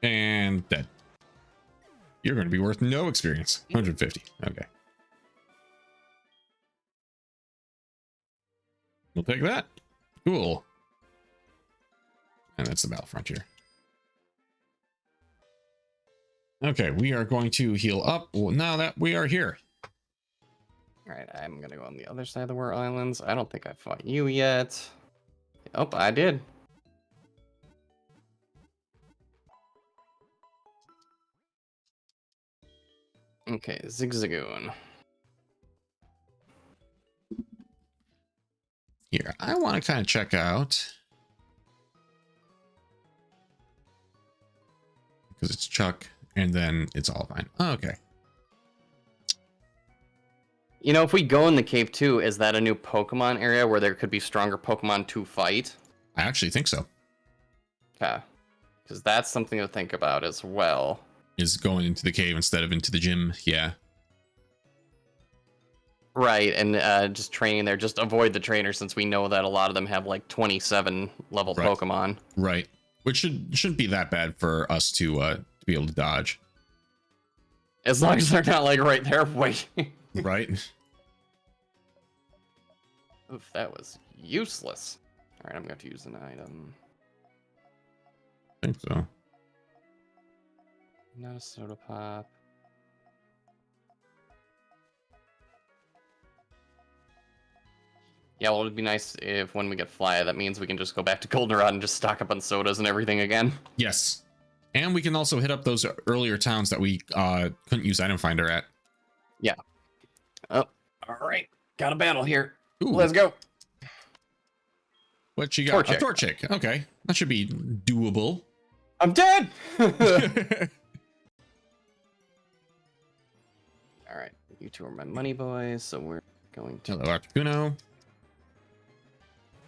And dead. You're going to be worth no experience. 150. Okay. We'll take that. Cool. And that's the Battle Frontier. Okay, we are going to heal up. Well, now that we are here. All right, I'm going to go on the other side of the Whirl Islands. I don't think I fought you yet. Oh, I did. Okay, Zigzagoon. Here, I want to kind of check out. Because it's Chuck, and then it's all fine. Oh, okay. You know, if we go in the cave too, is that a new Pokemon area where there could be stronger Pokemon to fight? I actually think so. Okay. Because that's something to think about as well. Is going into the cave instead of into the gym. Yeah. Right, and just training there. Just avoid the trainer since we know that a lot of them have like 27 level Right. Pokemon. Right. Which shouldn't be that bad for us to be able to dodge. As long as they're not like right there waiting. Right. Oof, that was useless. All right, I'm going to use an item. I think so. Not a soda pop. Yeah, well, it'd be nice if when we get Fly, that means we can just go back to Goldenrod and just stock up on sodas and everything again. Yes. And we can also hit up those earlier towns that we couldn't use Item Finder at. Yeah. Oh, all right. Got a battle here. Ooh. Let's go. What you got? Torchic. A Torchic. Okay. That should be doable. I'm dead! All right. You two are my money boys, so we're going to... Hello, Articuno.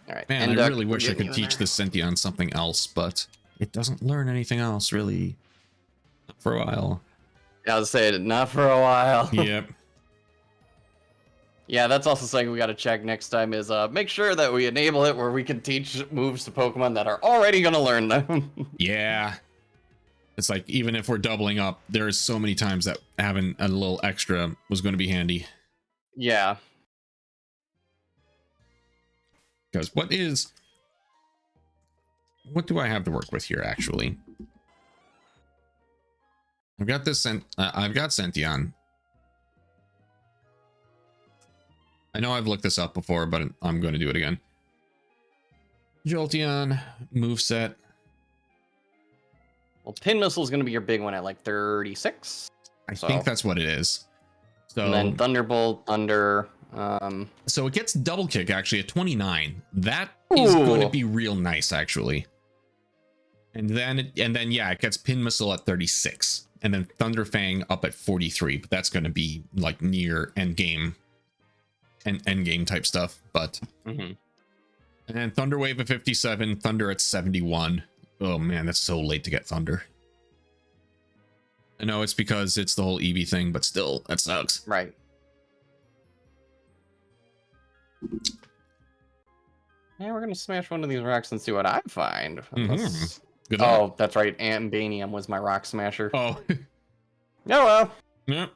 All right. Man, and, I really wish I getting could you in teach there. this Sentient something else, but it doesn't learn anything else, really. Not for a while. I was saying, not for a while. Yep. Yeah, that's also something we got to check next time is make sure that we enable it where we can teach moves to Pokemon that are already going to learn them. Yeah. It's like, even if we're doubling up, there's so many times that having a little extra was going to be handy. Yeah. Because what do I have to work with here, actually? I've got this, I've got Sentient. I know I've looked this up before, but I'm going to do it again. Jolteon, moveset. Well, Pin Missile is going to be your big one at like 36. I think that's what it is. So, And then Thunderbolt, Thunder. So it gets double kick actually at 29. That is going to be real nice, actually. And then yeah, it gets Pin Missile at 36. And then Thunder Fang up at 43. But that's going to be like near end game. And end game type stuff. But and then Thunder Wave at 57, Thunder at 71. Oh man, that's so late to get Thunder. I know it's because it's the whole Eevee thing, but still, that sucks. Right. Yeah, we're gonna smash one of these rocks and see what I find. Good luck. Oh, that's right. Ambanium was my rock smasher. Oh. Oh well. Yep.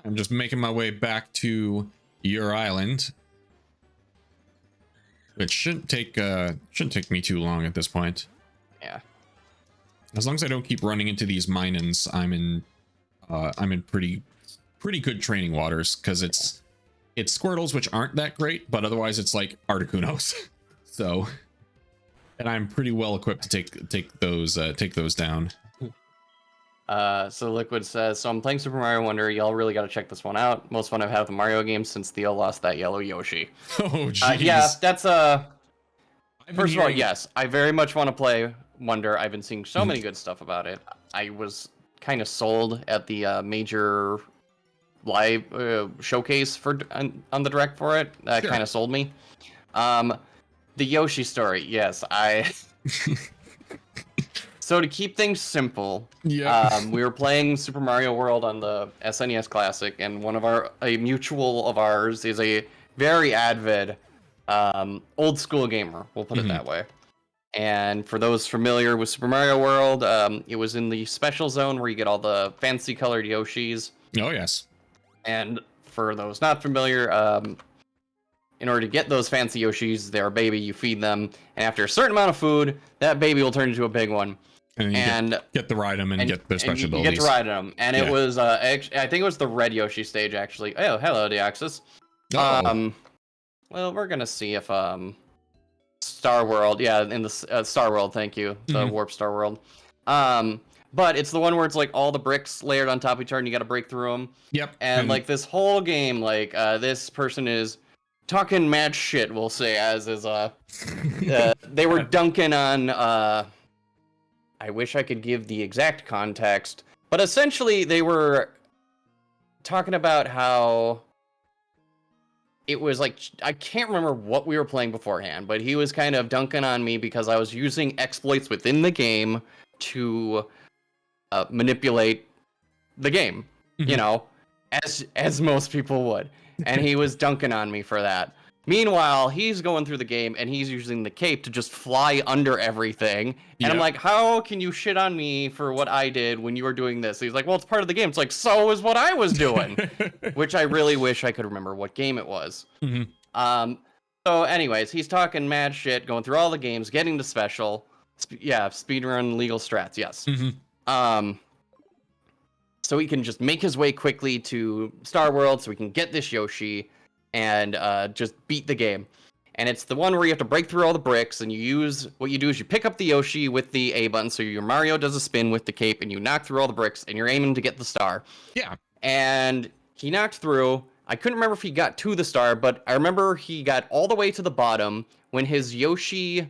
I'm just making my way back to your island. It shouldn't take me too long at this point. Yeah. As long as I don't keep running into these minons, I'm in pretty good training waters, because it's Squirtles, which aren't that great, but otherwise it's like Articunos. So, and I'm pretty well equipped to take those down. So Liquid says, so I'm playing Super Mario Wonder. Y'all really got to check this one out. Most fun I've had with the Mario games since Theo lost that yellow Yoshi. Oh, jeez. Yeah, that's first of all, yes, I very much want to play Wonder. I've been seeing so many good stuff about it. I was kind of sold at the major live showcase on the direct for it. That kind of sold me. The Yoshi story, yes, So to keep things simple, we were playing Super Mario World on the SNES Classic, and a mutual of ours is a very avid old school gamer. We'll put it that way. And for those familiar with Super Mario World, it was in the special zone where you get all the fancy colored Yoshis. Oh yes. And for those not familiar, in order to get those fancy Yoshis, they're a baby. You feed them, and after a certain amount of food, that baby will turn into a big one. And get to ride them and get their special abilities. You get to ride them, and it was I think it was the red Yoshi stage actually. Oh, hello, Deoxys. well, we're gonna see if Star World, yeah, in the Star World, thank you, the Warp Star World. But it's the one where it's like all the bricks layered on top of each other and you got to break through them. Yep. And like this whole game, like this person is talking mad shit, we'll say, as is they were dunking on I wish I could give the exact context, but essentially they were talking about how it was like, I can't remember what we were playing beforehand, but he was kind of dunking on me because I was using exploits within the game to manipulate the game, you know, as most people would. And he was dunking on me for that. Meanwhile, he's going through the game and he's using the cape to just fly under everything. And I'm like, how can you shit on me for what I did when you were doing this? He's like, well, it's part of the game. It's like, so is what I was doing. Which I really wish I could remember what game it was. So anyways, he's talking mad shit, going through all the games, getting to special. Speedrun legal strats, yes. So he can just make his way quickly to Star World so we can get this Yoshi and just beat the game. And it's the one where you have to break through all the bricks, and what you do is you pick up the Yoshi with the A button, so your Mario does a spin with the cape, and you knock through all the bricks, and you're aiming to get the star. Yeah. And he knocked through. I couldn't remember if he got to the star, but I remember he got all the way to the bottom when his Yoshi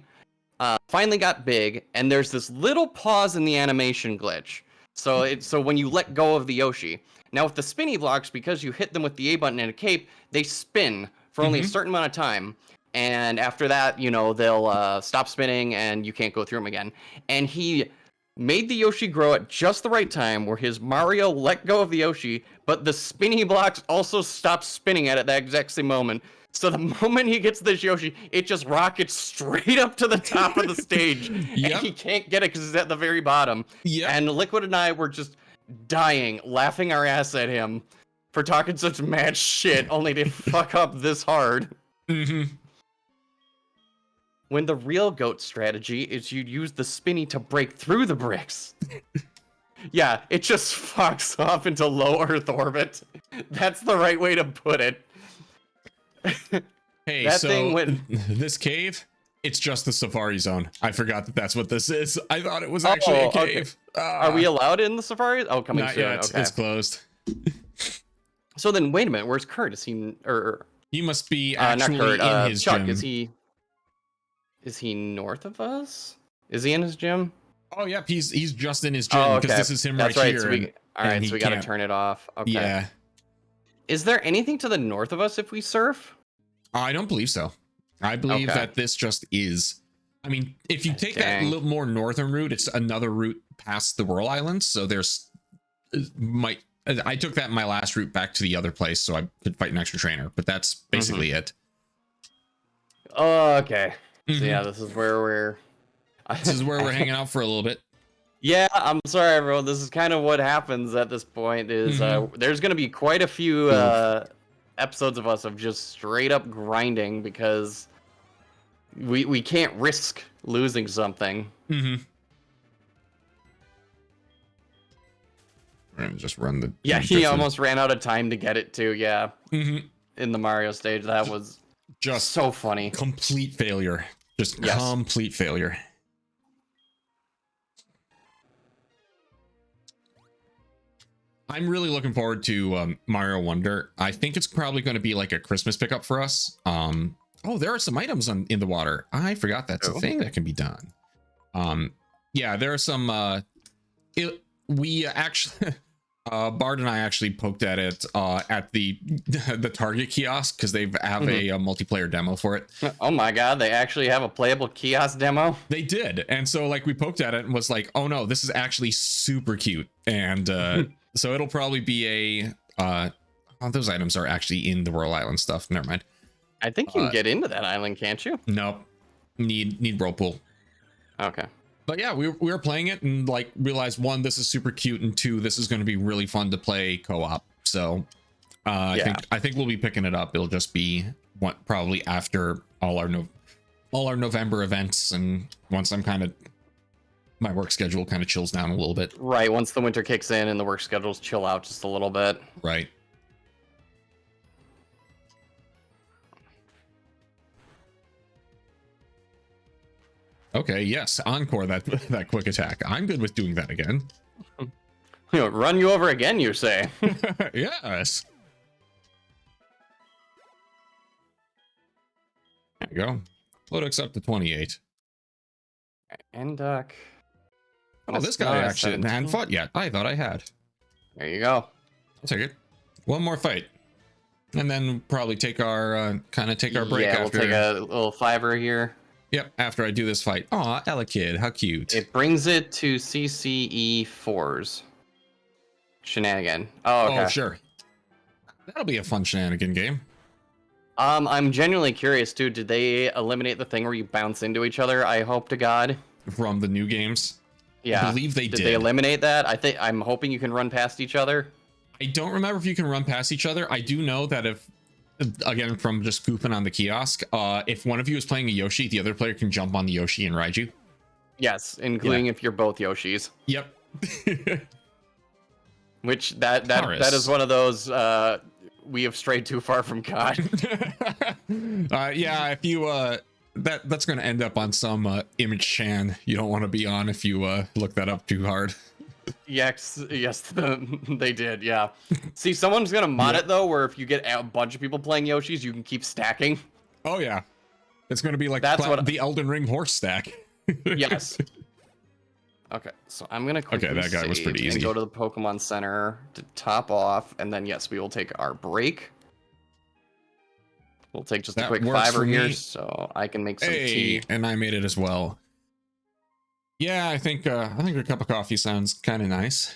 finally got big, and there's this little pause in the animation glitch. So when you let go of the Yoshi. Now with the spinny blocks, because you hit them with the A button and a cape, they spin for only a certain amount of time. And after that, you know, they'll stop spinning and you can't go through them again. And he made the Yoshi grow at just the right time where his Mario let go of the Yoshi, but the spinny blocks also stopped spinning at that exact same moment. So the moment he gets this Yoshi, it just rockets straight up to the top of the stage. And he can't get it because it's at the very bottom. And Liquid and I were just dying, laughing our ass at him for talking such mad shit, only to fuck up this hard. When the real GOAT strategy is you use the spinny to break through the bricks. Yeah, it just fucks off into low Earth orbit. That's the right way to put it. Hey, that thing went... this cave, it's just the Safari Zone. I forgot that that's what this is. I thought it was actually a cave. Okay. Are we allowed in the Safari? Oh, coming not soon. Yet. Okay. It's closed. So then, wait a minute. Where's Kurt? Is he... He must be actually not Kurt, in his Chuck, gym. Is he north of us? Is he in his gym? Oh, yep. He's just in his gym because this is him right here. So we got to turn it off. Okay. Yeah. Is there anything to the north of us if we surf? I don't believe so. I believe that this just is. I mean, if you take that little more northern route, it's another route past the Whirl Islands. So I took that in my last route back to the other place so I could fight an extra trainer, but that's basically it. Oh, okay. So yeah, this is where we're hanging out for a little bit. Yeah, I'm sorry, everyone. This is kind of what happens at this point. Is there's going to be quite a few episodes of us of just straight up grinding because we can't risk losing something. We're gonna just run the. Yeah, he almost ran out of time to get it too. Yeah, in the Mario stage, that was just so funny. Complete failure. Just complete failure. I'm really looking forward to Mario Wonder. I think it's probably going to be like a Christmas pickup for us. Oh, there are some items in the water. I forgot that's a thing that can be done. Yeah, there are some. We actually, Bard and I actually poked at it at the Target kiosk because they have a multiplayer demo for it. Oh my god, they actually have a playable kiosk demo? They did, and so like we poked at it and was like, oh no, this is actually super cute, and so it'll probably be a. Those items are actually in the Whirl Island stuff. Never mind. I think you can get into that island, can't you? Nope. Need whirlpool. Okay. But yeah, we were playing it and like realized one, this is super cute, and two, this is going to be really fun to play co-op. So I think we'll be picking it up. It'll just be probably after all our November events, and once I'm kind of my work schedule kind of chills down a little bit. Right, once the winter kicks in and the work schedules chill out just a little bit. Right. Okay, yes, encore that that quick attack. I'm good with doing that again. Run you over again, you say? Yes. There you go. Lodex up to 28. And Oh, this guy actually 17. hadn't fought yet. I thought I had. There you go. I'll take it. One more fight. And then probably take our kind of take our break after. We'll take a little 5er here. Yep, after I do this fight. Aw, Ella Kid, how cute. It brings it to CCE 4s. Shenanigan. Oh, okay. Oh, sure. That'll be a fun shenanigan game. I'm genuinely curious too. Did they eliminate the thing where you bounce into each other? I hope to God. From the new games? Yeah. I believe they did. Did they eliminate that? I'm hoping you can run past each other. I don't remember if you can run past each other. I do know that if, again, from just goofing on the kiosk, if one of you is playing a Yoshi, the other player can jump on the Yoshi and ride you. Yes, including if you're both Yoshis. Yep. Which that is one of those we have strayed too far from God. Yeah, if you that's going to end up on some image chan you don't want to be on if you look that up too hard. Yes, they did. Yeah. See, someone's gonna mod it though, where if you get a bunch of people playing Yoshis, you can keep stacking. Oh yeah, it's gonna be like the Elden Ring horse stack. Yes. Okay, so I'm gonna quickly that guy was pretty easy. And go to the Pokemon Center to top off, and then yes, we will take our break. We'll take just a quick 5er here, so I can make some tea. And I made it as well. Yeah, I think a cup of coffee sounds kind of nice.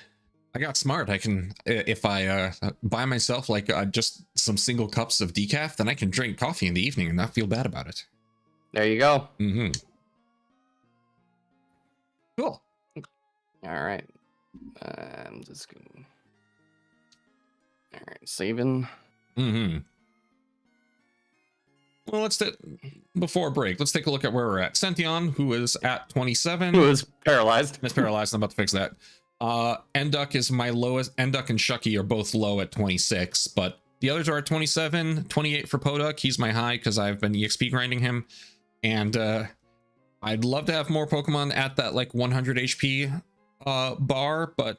I got smart. I can, if I buy myself like just some single cups of decaf, then I can drink coffee in the evening and not feel bad about it. There you go. Mm-hmm. Cool. All right. I'm just gonna. All right, saving. Mm-hmm. Well, before break, let's take a look at where we're at. Sention, who is at 27. Who is paralyzed. Is paralyzed. I'm about to fix that. Enduck is my lowest. Enduck and Chucky are both low at 26, but the others are at 27. 28 for Poduck. He's my high because I've been EXP grinding him. And I'd love to have more Pokemon at that like 100 HP bar, but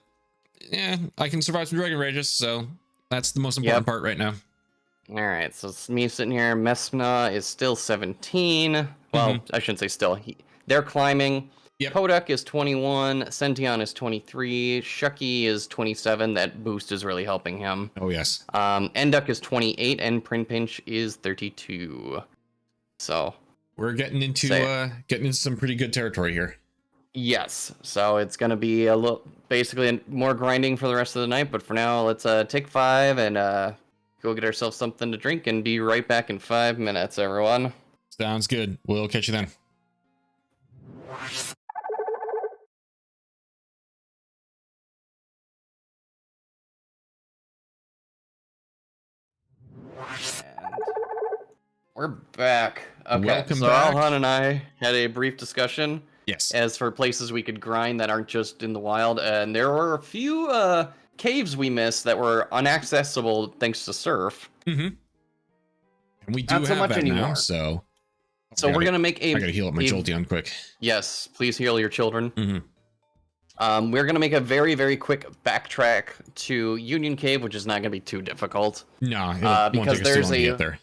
yeah, I can survive some Dragon Rages, so that's the most important part right now. All right, so it's me sitting here. Mespna is still 17. Well, I shouldn't say still. They're climbing. Yep. Poduck is 21. Sention is 23. Chucky is 27. That boost is really helping him. Oh, yes. Enduck is 28, and Prinpinch is 32. So we're getting into some pretty good territory here. Yes, so it's going to be basically more grinding for the rest of the night, but for now, let's take 5 and go get ourselves something to drink and be right back in 5 minutes, everyone. Sounds good. We'll catch you then. And we're back. Okay, welcome so back. Alhon and I had a brief discussion. Yes. As for places we could grind that aren't just in the wild, and there were a few caves we missed that were inaccessible thanks to surf. Mm-hmm. And we do not so have much that anymore. Now, so we're gonna make a. I gotta heal up my Jolteon quick. Yes, please heal your children. Mm-hmm. We're gonna make a very, very quick backtrack to Union Cave, which is not gonna be too difficult. No, because there's a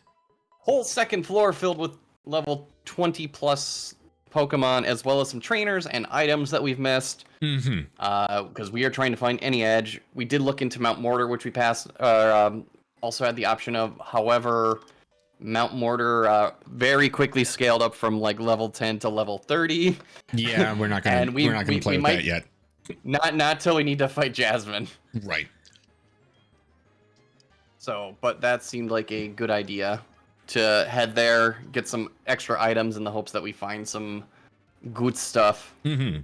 whole second floor filled with level 20 plus Pokemon, as well as some trainers and items that we've missed. Mm-hmm. Because we are trying to find any edge. We did look into Mount Mortar, which we passed. Also had the option of, however, Mount Mortar very quickly scaled up from like level 10 to level 30. Yeah, we're not gonna play with that yet. Not till we need to fight Jasmine. Right. So, but that seemed like a good idea to head there, get some extra items in the hopes that we find some good stuff. Mm-hmm.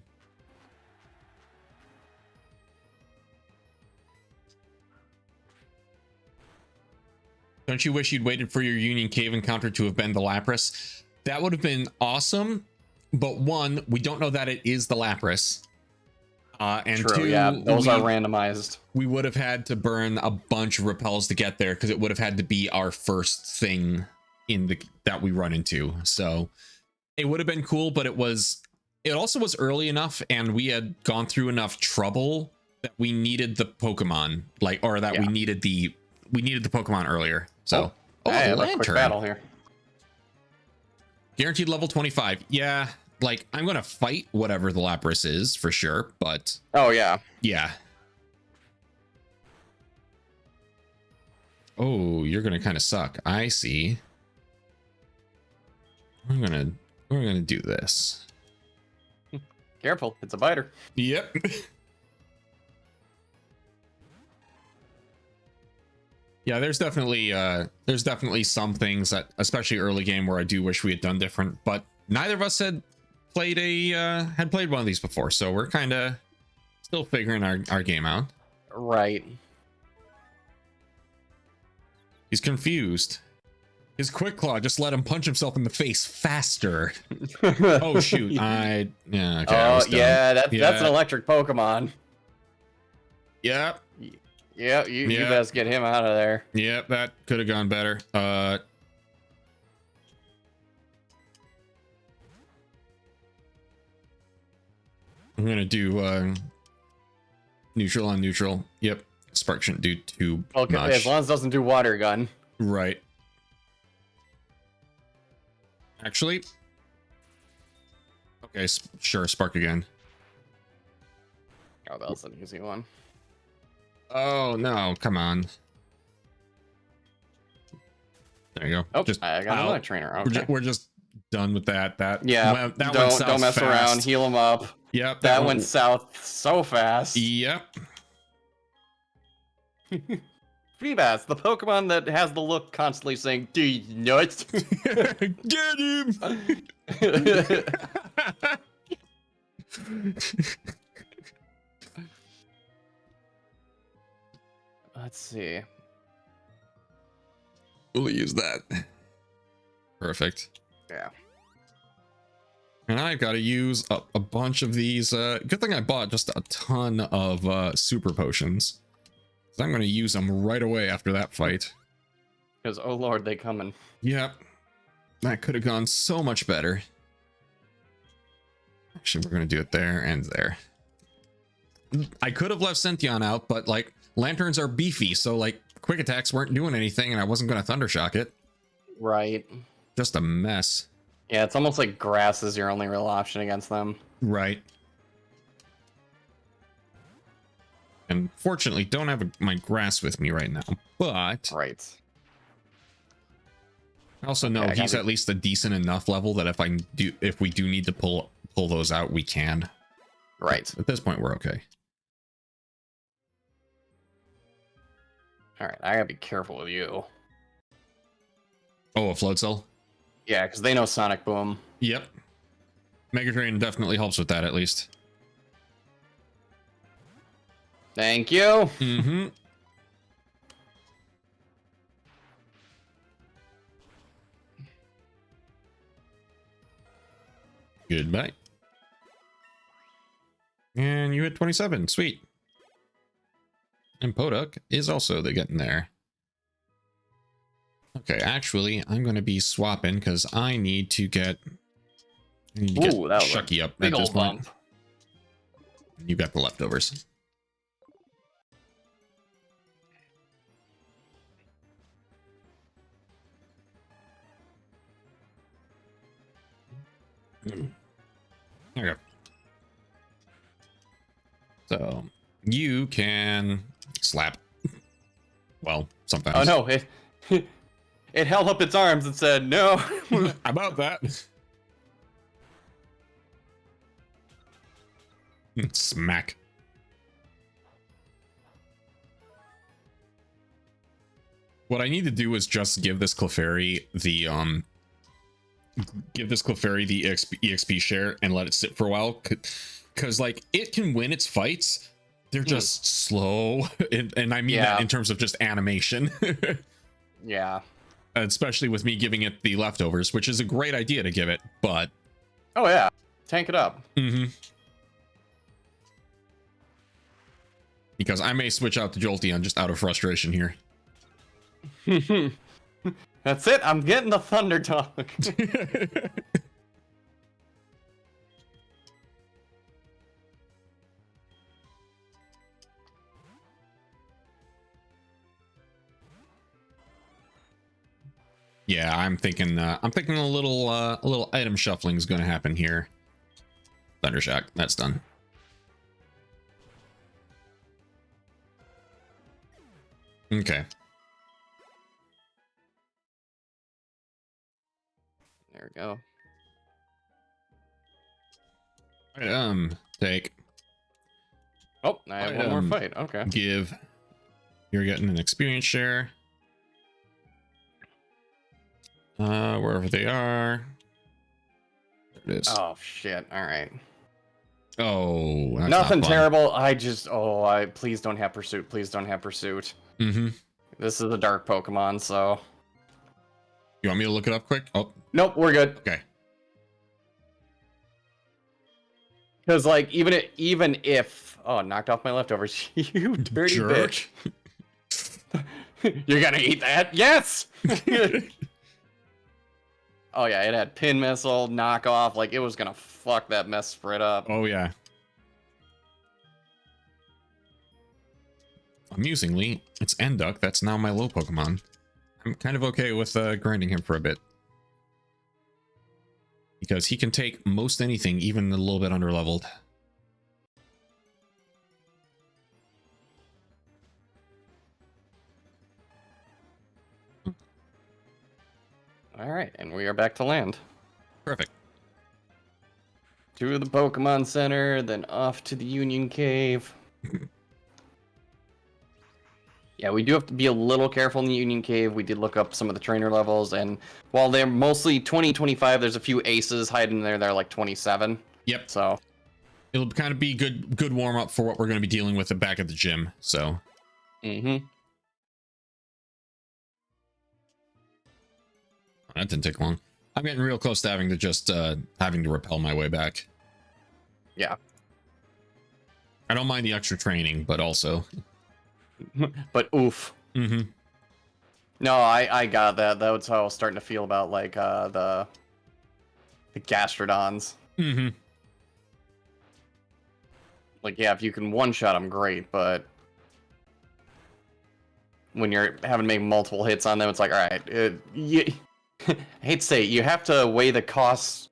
Don't you wish you'd waited for your Union Cave encounter to have been the Lapras? That would have been awesome, but one, we don't know that it is the Lapras. And true, 2, yeah, those are randomized. We would have had to burn a bunch of repels to get there because it would have had to be our first thing that we run into. So it would have been cool, but it was it also was early enough, and we had gone through enough trouble that we needed the Pokemon, like, or that we needed the Pokemon earlier. So, I have a quick battle here. Guaranteed level 25. Yeah, like I'm gonna fight whatever the Lapras is for sure, but yeah. Oh, you're gonna kind of suck. I see. We're gonna do this. Careful, it's a biter. Yep. Yeah, there's definitely some things that, especially early game, where I do wish we had done different, but neither of us had played one of these before, so we're kind of still figuring our game out. Right. He's confused. His Quick Claw just let him punch himself in the face faster. Oh shoot! Yeah. Okay, oh yeah, that's an electric Pokemon. Yep. Yeah, you best get him out of there. Yep, that could have gone better. I'm gonna do neutral on neutral. Yep, Spark shouldn't do too much. As long as it doesn't do water gun. Right. Actually, okay, sure, Spark again. Oh, that was an easy one. Oh no, come on. There you go. Oh, I got another trainer. Okay. We're just done with that. That don't mess around. Heal him up. Yep. That went south so fast. Yep. Feebas, the Pokemon that has the look constantly saying, "Do you nuts?" Get him! Let's see. We'll use that. Perfect. Yeah. And I've got to use a bunch of these. Good thing I bought just a ton of super potions. So I'm going to use them right away after that fight. Because, oh lord, they coming. Yep. That could have gone so much better. Actually, we're going to do it there and there. I could have left Senthion out, but, like, lanterns are beefy, so, like, quick attacks weren't doing anything, and I wasn't going to Thundershock it. Right. Just a mess. Yeah, it's almost like grass is your only real option against them. Right. And fortunately, don't have my grass with me right now, but... Right. I also know he's at least a decent enough level that if we do need to pull those out, we can. Right. At this point, we're okay. Alright, I gotta be careful with you. Oh, a Float Cell? Yeah, because they know Sonic Boom. Yep. Mega Drain definitely helps with that, at least. Thank you. Mm-hmm. Goodbye. And you hit 27. Sweet. And Poduk is also getting there. Okay, actually, I'm going to be swapping because I need to get Chucky up at this point. You got the leftovers. There we go. So you can slap. Well, sometimes. Oh no, it held up its arms and said no. About that. Smack. What I need to do is just give this Clefairy the EXP share and let it sit for a while, because like it can win its fights. They're just slow, and I mean that in terms of just animation. Yeah. Especially with me giving it the leftovers, which is a great idea to give it, but... Oh yeah, tank it up. Mm-hmm. Because I may switch out to Jolteon just out of frustration here. That's it, I'm getting the Thunder Dog. Yeah, I'm thinking a little item shuffling is going to happen here. Thundershock, that's done. Okay. There we go. Take. Oh, I have one more fight. Okay. Give. You're getting an experience share. Wherever they are. There it is. Oh shit! All right. Oh, that's nothing not fun. terrible. Please don't have pursuit. Please don't have pursuit. Mm-hmm. This is a dark Pokemon, so. You want me to look it up quick? Oh. Nope, we're good. Okay. Because like even if knocked off my leftovers, you dirty Jerk. bitch. You're gonna eat that? Yes. Oh yeah, it had pin missile, knockoff, like it was gonna fuck that mess spread up. Oh yeah. Amusingly, it's Enduck. That's now my low Pokemon. I'm kind of okay with grinding him for a bit. Because he can take most anything, even a little bit underleveled. Alright, and we are back to land. Perfect. To the Pokemon Center, then off to the Union Cave. Yeah, we do have to be a little careful in the Union Cave. We did look up some of the trainer levels, and while they're mostly 20, 25, there's a few aces hiding in there. They're like 27. Yep. So it'll kind of be good warm up for what we're going to be dealing with back at the gym. So. Mm-hmm. That didn't take long. I'm getting real close to having to repel my way back. Yeah. I don't mind the extra training, but also. But oof. Mm-hmm. No, I got that. That was how I was starting to feel about like the Gastrodons. Mm-hmm. Like, yeah, if you can one-shot them, great, but when you're having to make multiple hits on them, it's like, all right, I hate to say it, you have to weigh the cost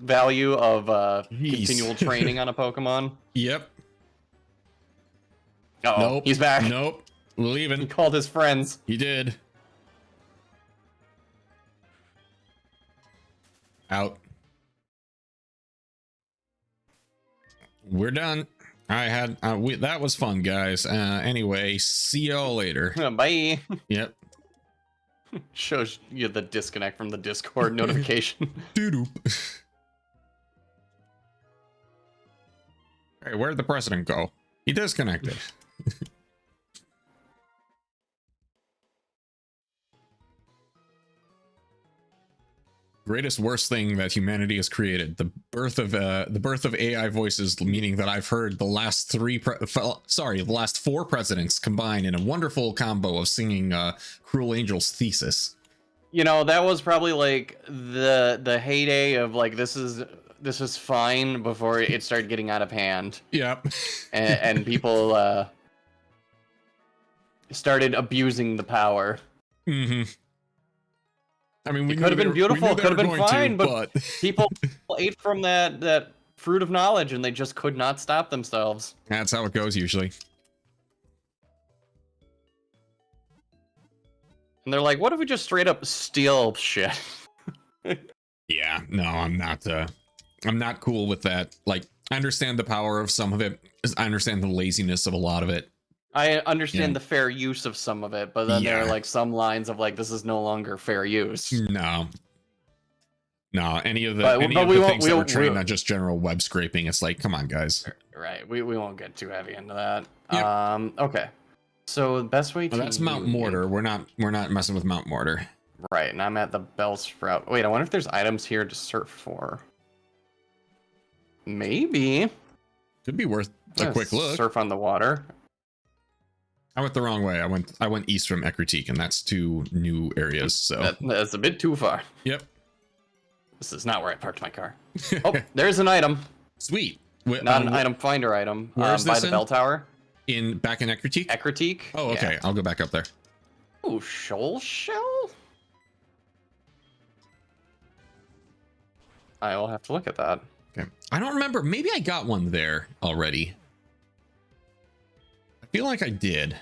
value of continual training on a Pokemon. Yep. Uh-oh, nope. He's back. Nope. We're leaving. He called his friends. He did. Out. We're done. That was fun, guys. Anyway, see y'all later. Bye. Yep. Shows you the disconnect from the Discord notification. Doop. Hey, where'd the president go? He disconnected. Greatest worst thing that humanity has created: the birth of AI voices, meaning that I've heard the last the last 4 presidents combined in a wonderful combo of singing Cruel Angel's Thesis. You know, that was probably like the heyday of like this is fine before it started getting out of hand. Yep. and people started abusing the power. Mm-hmm. I mean, it could have been beautiful, it could have been fine, but people ate from that fruit of knowledge and they just could not stop themselves. That's how it goes usually. And they're like, what if we just straight up steal shit? Yeah, no, I'm not cool with that. Like, I understand the power of some of it. I understand the laziness of a lot of it. I understand the fair use of some of it, but then there are like some lines of like, this is no longer fair use. No, any of the things that were trained on just general web scraping, it's like, come on, guys. Right, we won't get too heavy into that. Yep. Okay. So the best way to that's Mount Mortar. We're not messing with Mount Mortar. Right, and I'm at the Bellsprout. Wait, I wonder if there's items here to surf for. Maybe. Could be worth a quick look. Surf on the water. I went the wrong way. I went east from Ekritique, and that's 2 new areas. So that's a bit too far. Yep. This is not where I parked my car. Oh, there's an item. Sweet. Not an item finder item. Where's by the bell tower. Back in Ekritique? Ekritique. Oh, okay. Yeah. I'll go back up there. Ooh, shoal shell? I will have to look at that. Okay. I don't remember. Maybe I got one there already. I feel like I did.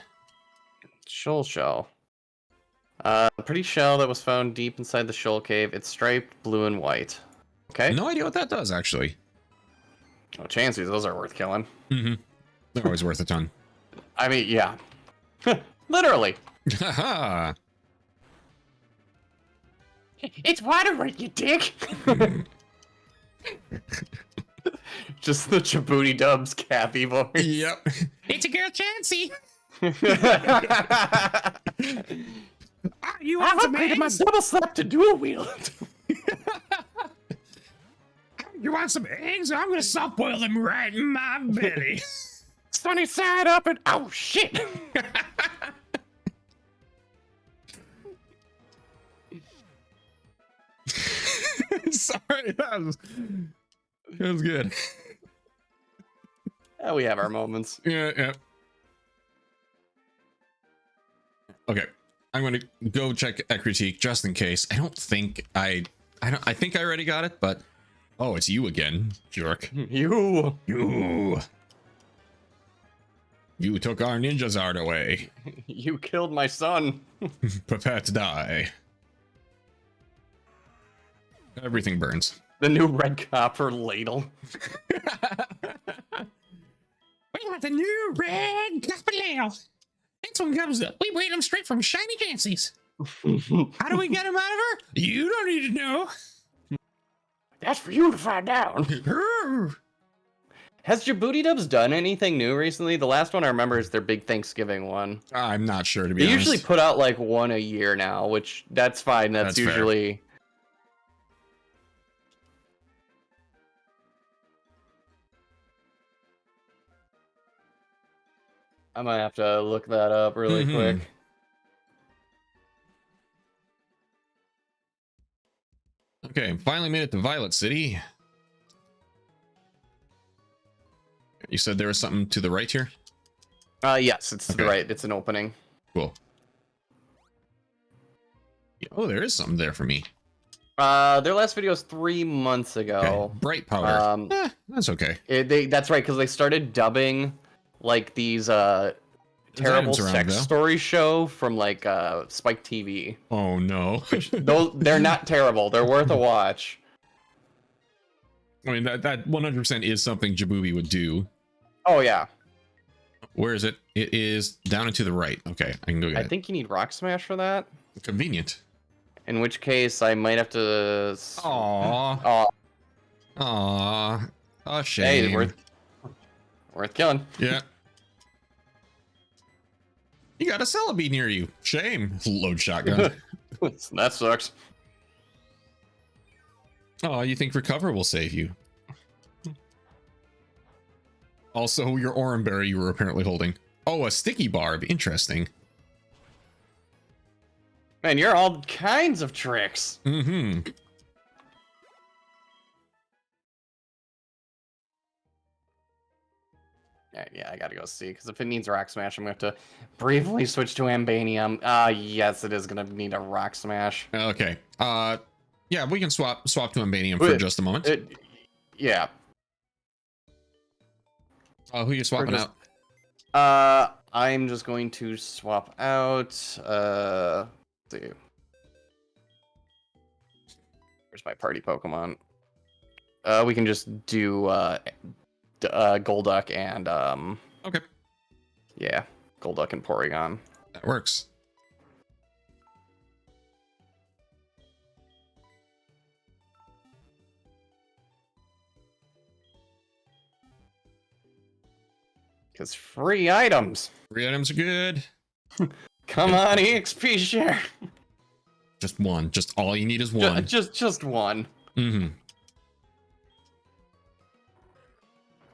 Shoal shell. Pretty shell that was found deep inside the shoal cave. It's striped blue and white. Okay. No idea what that does, actually. Oh, chances, those are worth killing. Mm-hmm. They're always worth a ton. I mean, yeah. Literally. Haha. It's water, you dick. Just the Djibouti Dubs Cappy voice. Yep. It's a girl, Chansey. You I've upgraded my double slap to dual wield. You want some eggs? I'm gonna soft boil them right in my belly. Sunny side up and oh shit. Sorry, that was good. Yeah, we have our moments. Yeah. Okay, I'm gonna go check a critique just in case. I think I already got it, but oh, it's you again, jerk. You took our ninja's art away. You killed my son. Prepare to die. Everything burns. The new red copper ladle. We got the new red copper ladle. This one comes up. We weighed them straight from Shiny Jancy's. How do we get them out of her? You don't need to know. That's for you to find out. Has Djibouti Dubs done anything new recently? The last one I remember is their big Thanksgiving one. I'm not sure, to be They honest. usually put out like one a year now, which that's fine. That's usually... Fair. I might have to look that up really quick. Okay, finally made it to Violet City. You said there was something to the right here? Yes, it's to the right. It's an opening. Cool. Oh, there is something there for me. Their last video was 3 months ago. Okay. Bright powder. That's okay. That's right, because they started dubbing like these terrible sex story show from like Spike TV. Oh no. They're not terrible. They're worth a watch. I mean that 100% is something Djibouti would do. Oh yeah. Where is it? It is down and to the right. Okay, I can go get it. I think you need Rock Smash for that. Convenient. In which case I might have to. Aww. Aww. Oh, shame. Hey, worth killing. Yeah. You got a Celebi near you. Shame. Load shotgun. That sucks. Oh, you think Recover will save you? Also, your Oranberry you were apparently holding. Oh, a Sticky Barb. Interesting. Man, you're all kinds of tricks. Mm-hmm. Yeah, I gotta go see, because if it needs Rock Smash, I'm gonna have to briefly switch to Ambanium. Yes, it is gonna need a Rock Smash. Okay. Yeah, we can swap to Ambanium for just a moment. Yeah. Who are you swapping out? I'm just going to swap out, let's see. Where's my party Pokemon? We can just do, Golduck and, okay. Yeah, Golduck and Porygon. That works. Because free items. Free items are good. Come on, EXP share. Just one. Just all you need is one. Just one. Mm-hmm.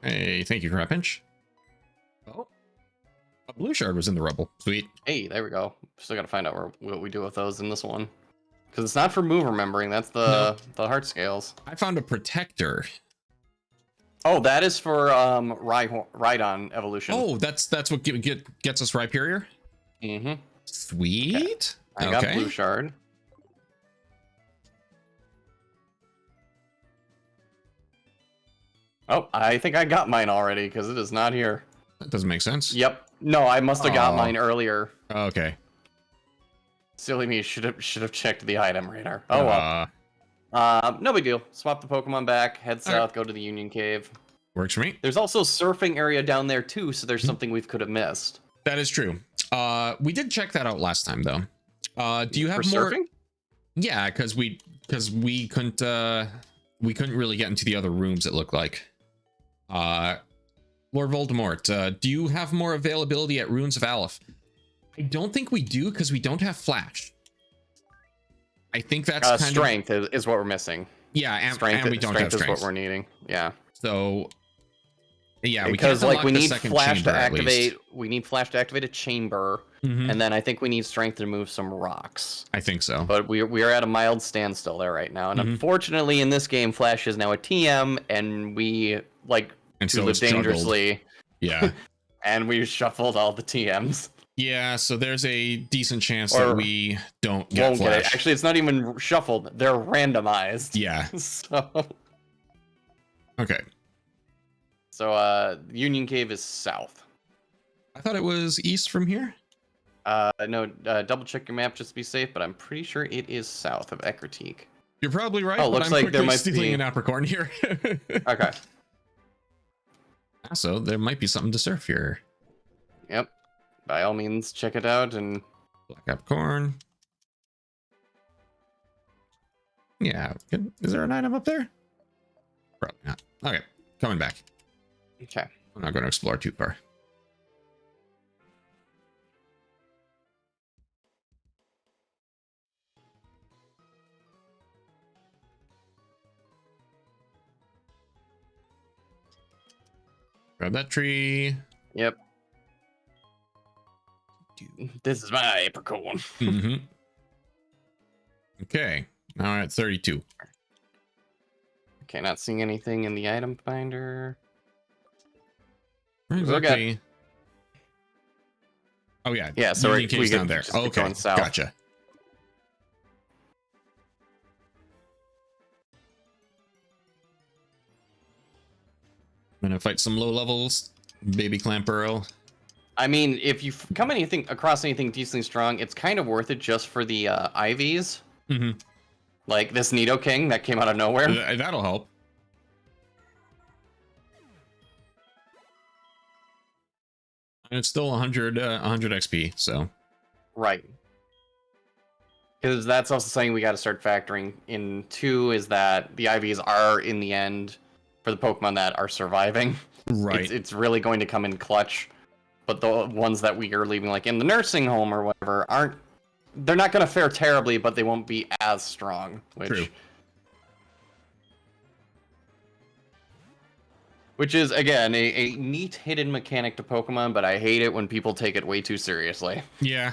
Hey, thank you, Crapinch. Oh, a blue shard was in the rubble. Sweet. Hey, there we go. Still gotta find out what we do with those in this one. Because it's not for move remembering. That's the heart scales. I found a protector. Oh, that is for Rhydon evolution. Oh, that's what gets us Rhyperior? Mm-hmm. Sweet. Okay. I got blue shard. Oh, I think I got mine already because it is not here. That doesn't make sense. Yep. No, I must have got mine earlier. Okay. Silly me. Should have checked the item radar. Oh well. No big deal. Swap the Pokemon back. Head south. Go to the Union Cave. Works for me. There's also surfing area down there too, so there's something we could have missed. That is true. We did check that out last time though. Do you have For more? Surfing? Yeah, because we couldn't really get into the other rooms. It looked like. Lord Voldemort, do you have more availability at Ruins of Aleph? I don't think we do because we don't have Flash. I think that's kind strength is what we're missing. Yeah, and we don't have strength. Is what we're needing. Yeah. So yeah, because we need Flash to activate. We need Flash to activate a chamber, and then I think we need strength to move some rocks. I think so. But we are at a mild standstill there right now, and unfortunately, in this game, Flash is now a TM, and we to live dangerously. Yeah. And we shuffled all the TMs. Yeah, so there's a decent chance that we don't get Flash. Get it. Actually, it's not even shuffled. They're randomized. Yeah. So. Okay. So, Union Cave is south. I thought it was east from here. No, double check your map just to be safe, but I'm pretty sure it is south of Eckertique. You're probably right. Oh, looks like there might be an apricorn here. Okay. So there might be something to surf here. Yep. By all means, check it out and. Black apricorn. Yeah. Is there an item up there? Probably not. Okay. Coming back. Okay. I'm not going to explore too far. Grab that tree. Yep. This is my apricorn. Okay. Now we're at 32. Okay, not seeing anything in the item finder. Okay. Oh yeah. Yeah, so we get down there. Okay. Gotcha. I'm gonna fight some low levels. Baby Clamperl. I mean, if you come across anything decently strong, it's kind of worth it just for the IVs. Like this Nidoking that came out of nowhere. That'll help. And it's still 100 XP, so. Right. Because that's also something we got to start factoring in too, is that the IVs are in the end for the Pokemon that are surviving. Right. It's really going to come in clutch. But the ones that we are leaving, like in the nursing home or whatever, they're not going to fare terribly, but they won't be as strong. True. Which is, again, a neat hidden mechanic to Pokemon, but I hate it when people take it way too seriously. Yeah.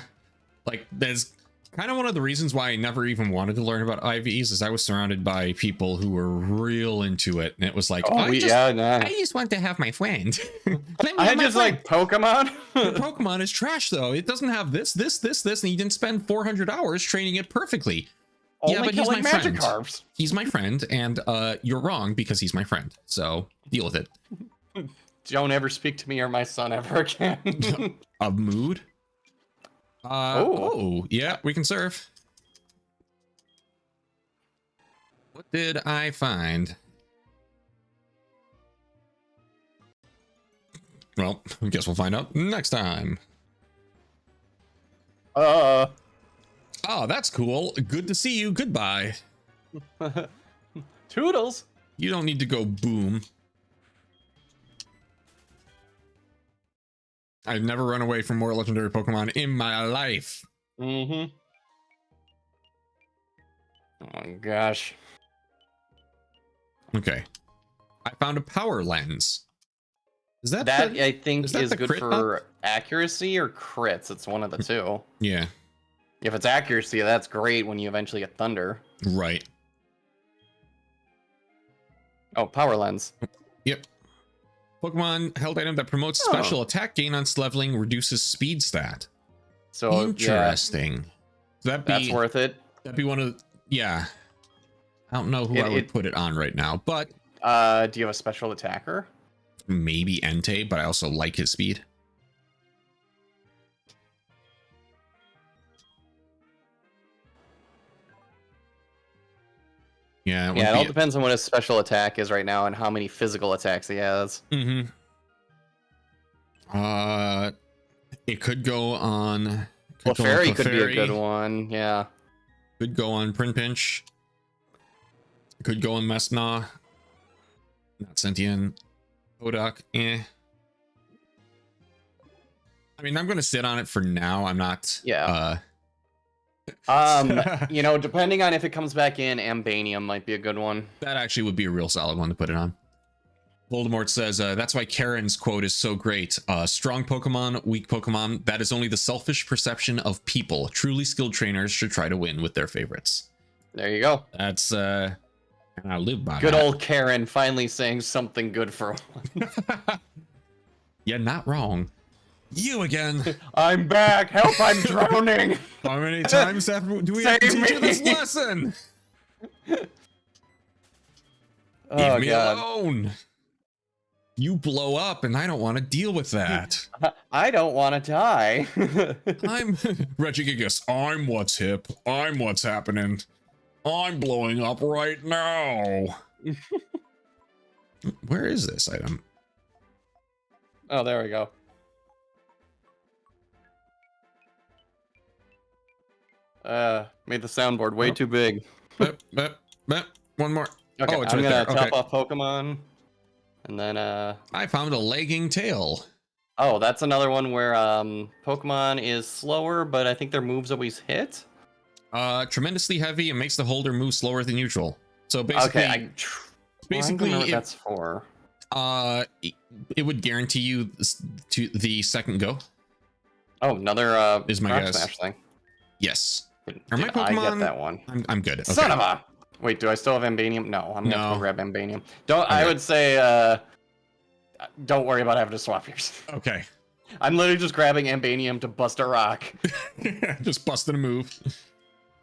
Like, that's kind of one of the reasons why I never even wanted to learn about IVs, is I was surrounded by people who were real into it, and it was like, I just want to have my friend. I just like Pokemon. Pokemon is trash, though. It doesn't have this, and you didn't spend 400 hours training it perfectly. Yeah, but he's my friend. Magikarps. He's my friend, and you're wrong because he's my friend. So deal with it. Don't ever speak to me or my son ever again. A mood? Oh, yeah, we can surf. What did I find? Well, I guess we'll find out next time. Oh, that's cool. Good to see you. Goodbye. Toodles. You don't need to go boom. I've never run away from more legendary Pokemon in my life. Oh gosh. Okay. I found a power lens. Is that I think is good for accuracy or crits? It's one of the two. Yeah. If it's accuracy, that's great when you eventually get Thunder. Right. Oh, Power Lens. Yep. Pokemon held item that promotes special attack gain on leveling, reduces speed stat. So interesting. Yeah. That's worth it. That'd be one of I don't know who I would put it on right now, but Do you have a special attacker? Maybe Entei, but I also like his speed. Yeah, Yeah, it all depends on what his special attack is right now and how many physical attacks he has. Mm-hmm. It could go on. Clefairy could be a good one. Yeah. Could go on Pinch. Could go on Mesna. Not sentient. Kodak. Eh. I mean, I'm gonna sit on it for now. I'm not. Yeah. You know, depending on if it comes back in, Ambanium might be a good one. That actually would be a real solid one to put it on. Voldemort says, that's why Karen's quote is so great. Strong Pokemon, weak Pokemon, that is only the selfish perception of people. Truly skilled trainers should try to win with their favorites. There you go. That's, I live by good that. old Karen finally saying something good for once. You're not wrong. You again. I'm back. Help, I'm drowning. How many times do we have to teach you this lesson? Leave me alone. You blow up and I don't want to deal with that. I don't want to die. I'm Regigigas. I'm what's hip. I'm what's happening. I'm blowing up right now. Where is this item? Oh, there we go. Made the soundboard way too big. One more. Okay, oh, it's I'm right gonna there. top off Pokemon. And then I found a lagging tail. Oh, that's another one where Pokemon is slower, but I think their moves always hit. Tremendously heavy and makes the holder move slower than usual. So basically, okay, basically what that's for. It would guarantee you to the second go. Oh, another is my guess. Smash thing. Yes. Are my Pokemon? I get that one. I'm good. Okay. Son of a. Wait, do I still have Ambanium? No, I'm gonna go grab Ambanium. I would say, don't worry about having to swap yours. Okay. I'm literally just grabbing Ambanium to bust a rock. Just busting a move.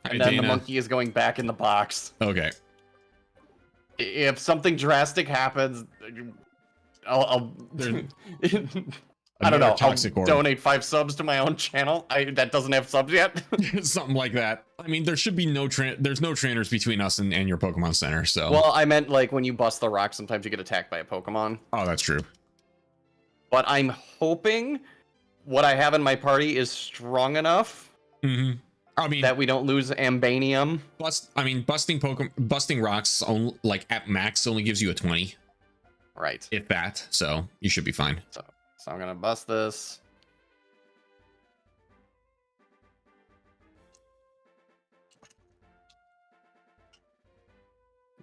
And then the monkey is going back in the box. Okay. If something drastic happens, I'll I don't know. I'll donate 5 subs to my own channel. That doesn't have subs yet. Something like that. I mean, there should be there's no trainers between us and your Pokemon Center. So. Well, I meant like when you bust the rock, sometimes you get attacked by a Pokemon. Oh, that's true. But I'm hoping what I have in my party is strong enough. Mm-hmm. I mean that we don't lose Ambanium. Busting rocks like at max only gives you a 20. Right. If that, so you should be fine. So I'm gonna bust this.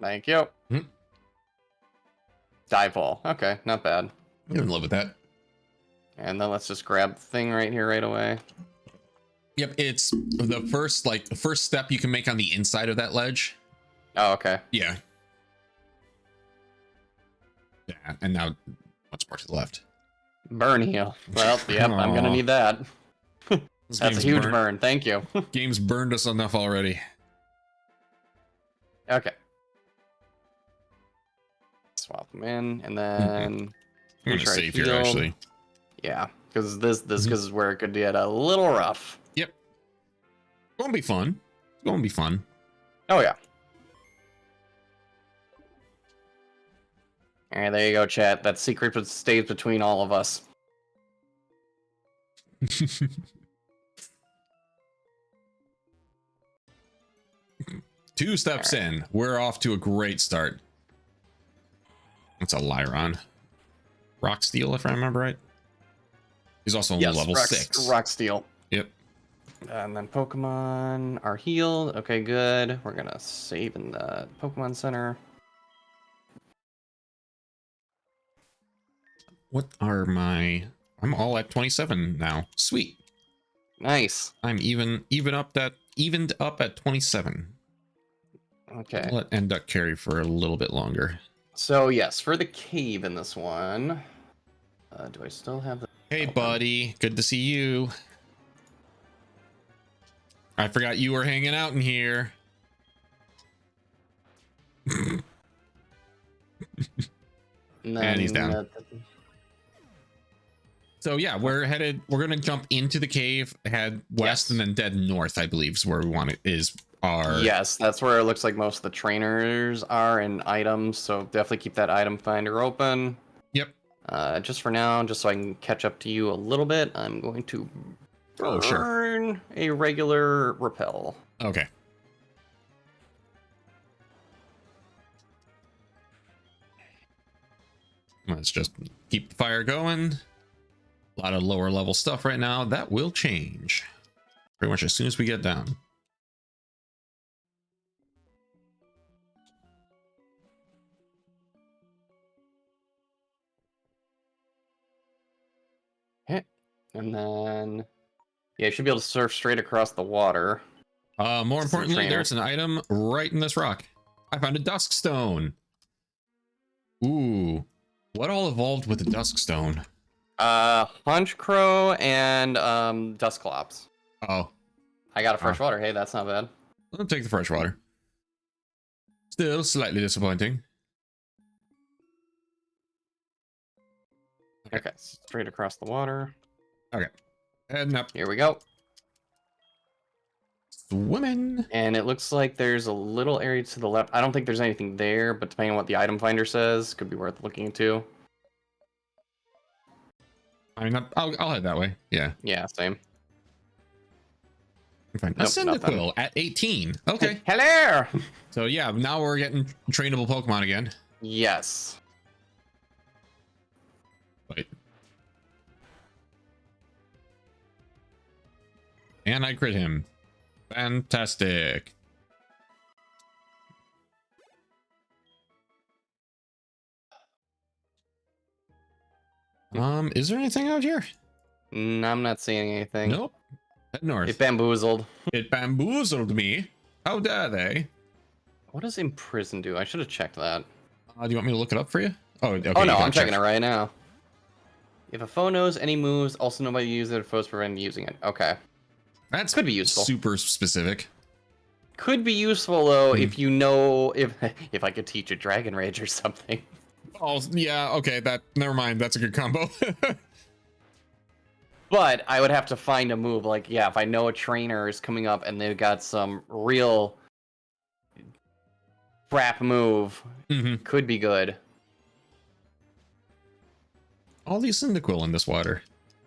Thank you. Mm-hmm. Dive ball. Okay, not bad. I'm in love with that. And then let's just grab the thing right here right away. Yep, it's the first step you can make on the inside of that ledge. Oh, okay. Yeah. Yeah, and now what's more to the left? Burn heal. Well, yep, I'm gonna need that. That's a huge burn. Thank you. Game's burned us enough already. Okay. Swap them in, and then I'm gonna save here actually. Yeah, because this is where it could get a little rough. Yep. It's gonna be fun. It's gonna be fun. Oh yeah. All right, there you go, chat. That secret stays between all of us. 2 steps in. We're off to a great start. That's a Lyron. Rock Steel, if I remember right. He's also only level 6. Rock Steel. Yep. And then Pokemon are healed. Okay, good. We're gonna save in the Pokemon Center. What are my... I'm all at 27 now. Sweet. Nice. I'm evened up at 27. Okay. I'll let Enduck carry for a little bit longer. So yes, for the cave in this one, do I still have the... Hey buddy, good to see you. I forgot you were hanging out in here. And he's down. So yeah, we're gonna jump into the cave, head west, and then dead north, I believe, is where we want it. Is our Yes, that's where it looks like most of the trainers are and items. So definitely keep that item finder open. Yep. Just for now, just so I can catch up to you a little bit, I'm going to burn a regular repel. Okay. Let's just keep the fire going. A lot of lower level stuff right now. That will change pretty much as soon as we get down. Okay. And then, yeah, you should be able to surf straight across the water. More importantly, there's an item right in this rock. I found a dusk stone. Ooh, what all evolved with the dusk stone? Hunch Crow and Dusclops. Oh, I got a freshwater. Hey, that's not bad. I'll take the freshwater. Still slightly disappointing. Okay, straight across the water. Okay, heading up. Here we go. Swimming. And it looks like there's a little area to the left. I don't think there's anything there, but depending on what the item finder says, could be worth looking into. I mean, I'll head that way. Yeah. Yeah, same. Fine. A Cyndaquil at 18. Okay. Hello! So yeah, now we're getting trainable Pokemon again. Yes. Wait. And I crit him. Fantastic. Is there anything out here? I'm not seeing anything. Nope. Head north. It bamboozled. It bamboozled me. How dare they? What does imprison do? I should have checked that. Do you want me to look it up for you? Oh, okay. Oh no, I'm checking it right now. If a foe knows any moves, also nobody uses it if foes prevent using it. Okay. That's could be useful. Super specific. Could be useful though if you know if I could teach a Dragon Rage or something. Oh yeah, okay. Never mind. That's a good combo. But I would have to find a move. Like, yeah, if I know a trainer is coming up and they've got some real crap move, could be good. All these Cyndaquil in this water.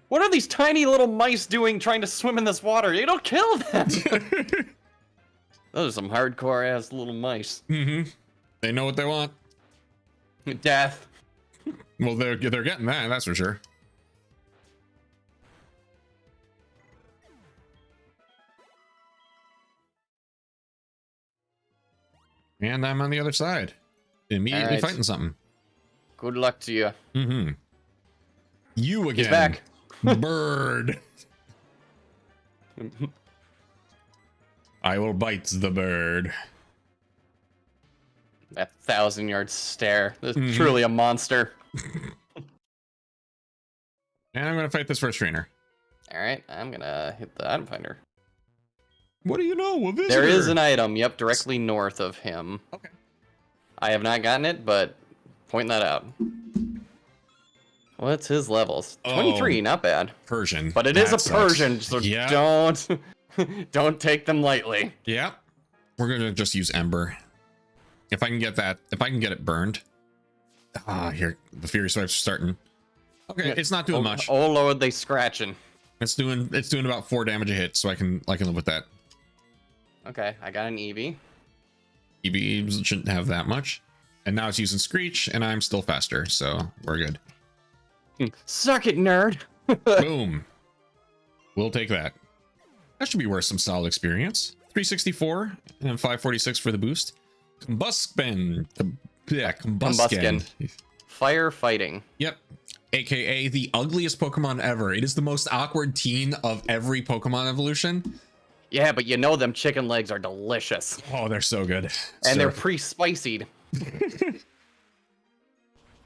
What are these tiny little mice doing trying to swim in this water? You don't kill them! Those are some hardcore ass little mice. They know what they want. Death. Well, they're getting that, that's for sure. And I'm on the other side. Immediately fighting something. Good luck to you. You again. He's back. Bird. I will bite the bird. That 1,000-yard stare. This is truly a monster. And I'm gonna fight this first trainer. Alright, I'm gonna hit the item finder. What do you know? A visitor. There is an item, yep, directly north of him. Okay. I have not gotten it, but pointing that out. What's his levels? 23, not bad. Persian. But it is a Persian, so don't take them lightly. Yeah. We're gonna just use Ember. If I can get that, if I can get it burned. Here, the Fury Swipes are starting. Okay, it's not doing much. Oh lord, they scratching. It's doing about 4 damage a hit, so I can live with that. Okay, I got an Eevee. Eevee shouldn't have that much. And now it's using Screech, and I'm still faster, so we're good. Suck it, nerd! Boom. We'll take that. That should be worth some solid experience. 364 and then 546 for the boost. Combusken. Combusken. Firefighting. Yep. AKA the ugliest Pokemon ever. It is the most awkward teen of every Pokemon evolution. Yeah, but you know them chicken legs are delicious. Oh, they're so good. And they're pre-spicied.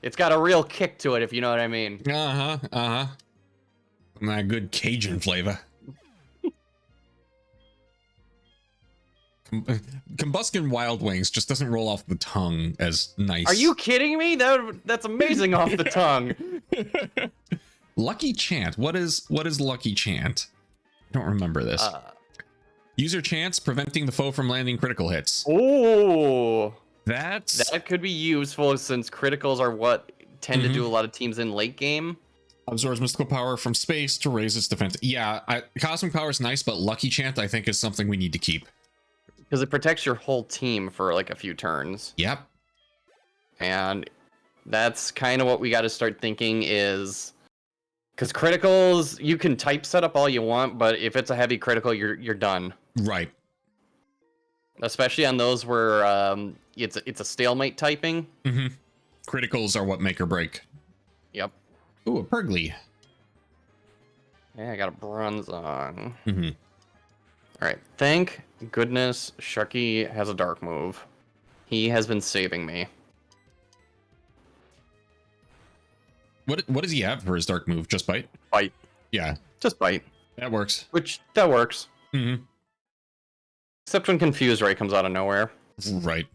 It's got a real kick to it, if you know what I mean. And that good Cajun flavor. Combuskin Wild Wings just doesn't roll off the tongue as nice. Are you kidding me? That's amazing off the tongue. Lucky Chant. What is Lucky Chant? I don't remember this. User chants preventing the foe from landing critical hits. Oh, that could be useful since criticals are what tend to do a lot of teams in late game. Absorbs mystical power from space to raise its defense. Yeah, Cosmic Power is nice, but Lucky Chant I think is something we need to keep. Because it protects your whole team for like a few turns. Yep. And that's kind of what we got to start thinking is... Because criticals, you can type setup all you want, but if it's a heavy critical, you're done. Right. Especially on those where it's a stalemate typing. Mm-hmm. Criticals are what make or break. Yep. Ooh, a Pergly. Yeah, I got a Bronzong. Mm-hmm. All right. Thank goodness Shucky has a dark move. He has been saving me. What does he have for his dark move? Just bite? Bite. Yeah. Just bite. That works. That works. Mm-hmm. Except when Confuse Ray comes out of nowhere. Right.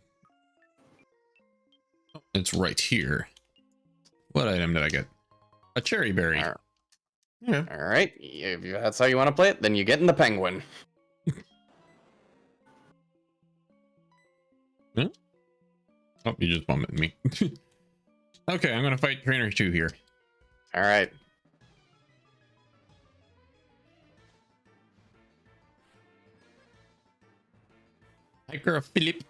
It's right here. What item did I get? A cherry berry. All right. Yeah. All right. If that's how you want to play it, then you get in the penguin. Huh? Oh, you just bumped me. Okay, I'm gonna fight Trainer 2 here. All right. Hiker Philip.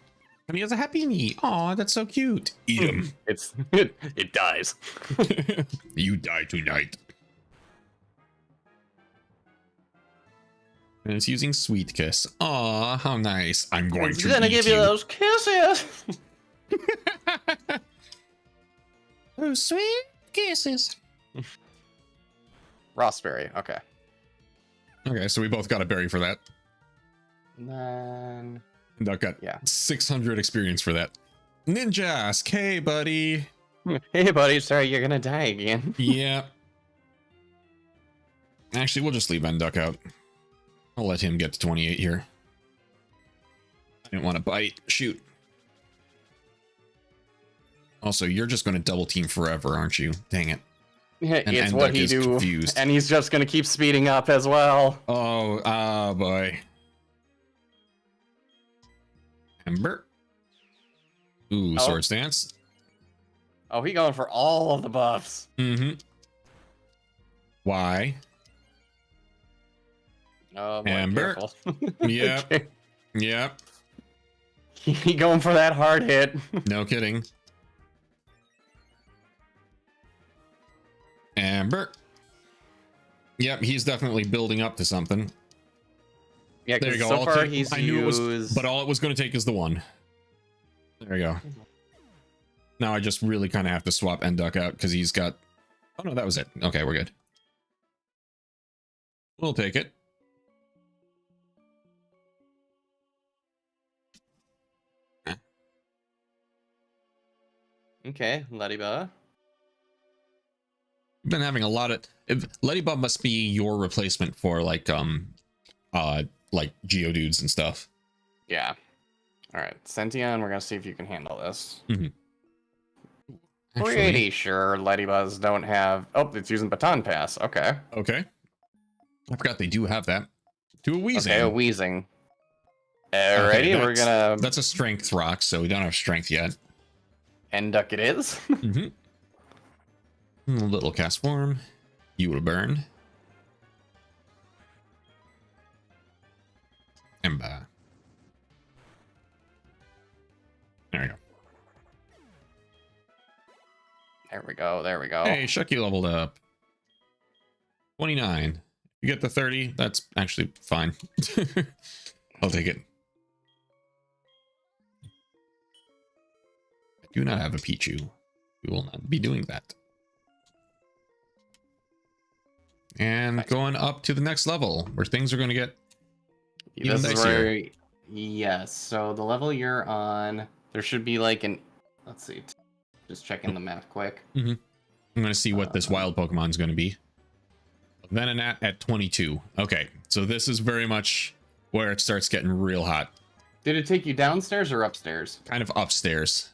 And he has a happy knee. Aw, that's so cute. Eat him. It dies. You die tonight. And it's using Sweet Kiss. Aw, how nice. I'm going to gonna eat give you those kisses. Oh, sweet kisses. Rossberry. Okay. Okay, so we both got a berry for that. And then... Duck got 600 experience for that. Ninjask, hey buddy. Hey buddy, sorry you're gonna die again. Yeah. Actually, we'll just leave Duck out. I'll let him get to 28 here. I didn't want to bite. Shoot. Also, you're just going to double team forever, aren't you? Dang it. And it's what he do. Confused. And he's just gonna keep speeding up as well. Oh, boy. Ember. Ooh, Sword Stance. Oh, he going for all of the buffs. Mm-hmm. Why? Oh, boy, Ember. Yep. Okay. Yep. He going for that hard hit. No kidding. Amber. Yep, he's definitely building up to something. Yeah, there you go. so far he's used... But all it was going to take is the one. There you go. Now I just really kind of have to swap Duck out because he's got... Oh, no, that was it. Okay, we're good. We'll take it. Okay, Ladybug. Been having a lot of... Ladybug must be your replacement for, like Geodudes and stuff. Yeah. Alright, Sentient, we're gonna see if you can handle this. Mm-hmm. Pretty sure Ladybugs don't have... Oh, it's using Baton Pass. Okay. Okay. I forgot they do have that. To a Weezing. Okay, a Weezing. Alrighty, we're gonna... That's a Strength rock, so we don't have Strength yet. Duck it is. Mm-hmm. A little cast form. You will burn. Ember. There we go. There we go. There we go. Hey, Shucky leveled up. 29. You get the 30. That's actually fine. I'll take it. I do not have a Pichu. We will not be doing that. And nice. Going up to the next level where things are going to get even this nicer. Is where, yes. So the level you're on, there should be like an... Let's see. Just checking the map quick. Mm-hmm. I'm going to see what this wild Pokemon is going to be. Venonat at 22. Okay, so this is very much where it starts getting real hot. Did it take you downstairs or upstairs? Kind of upstairs.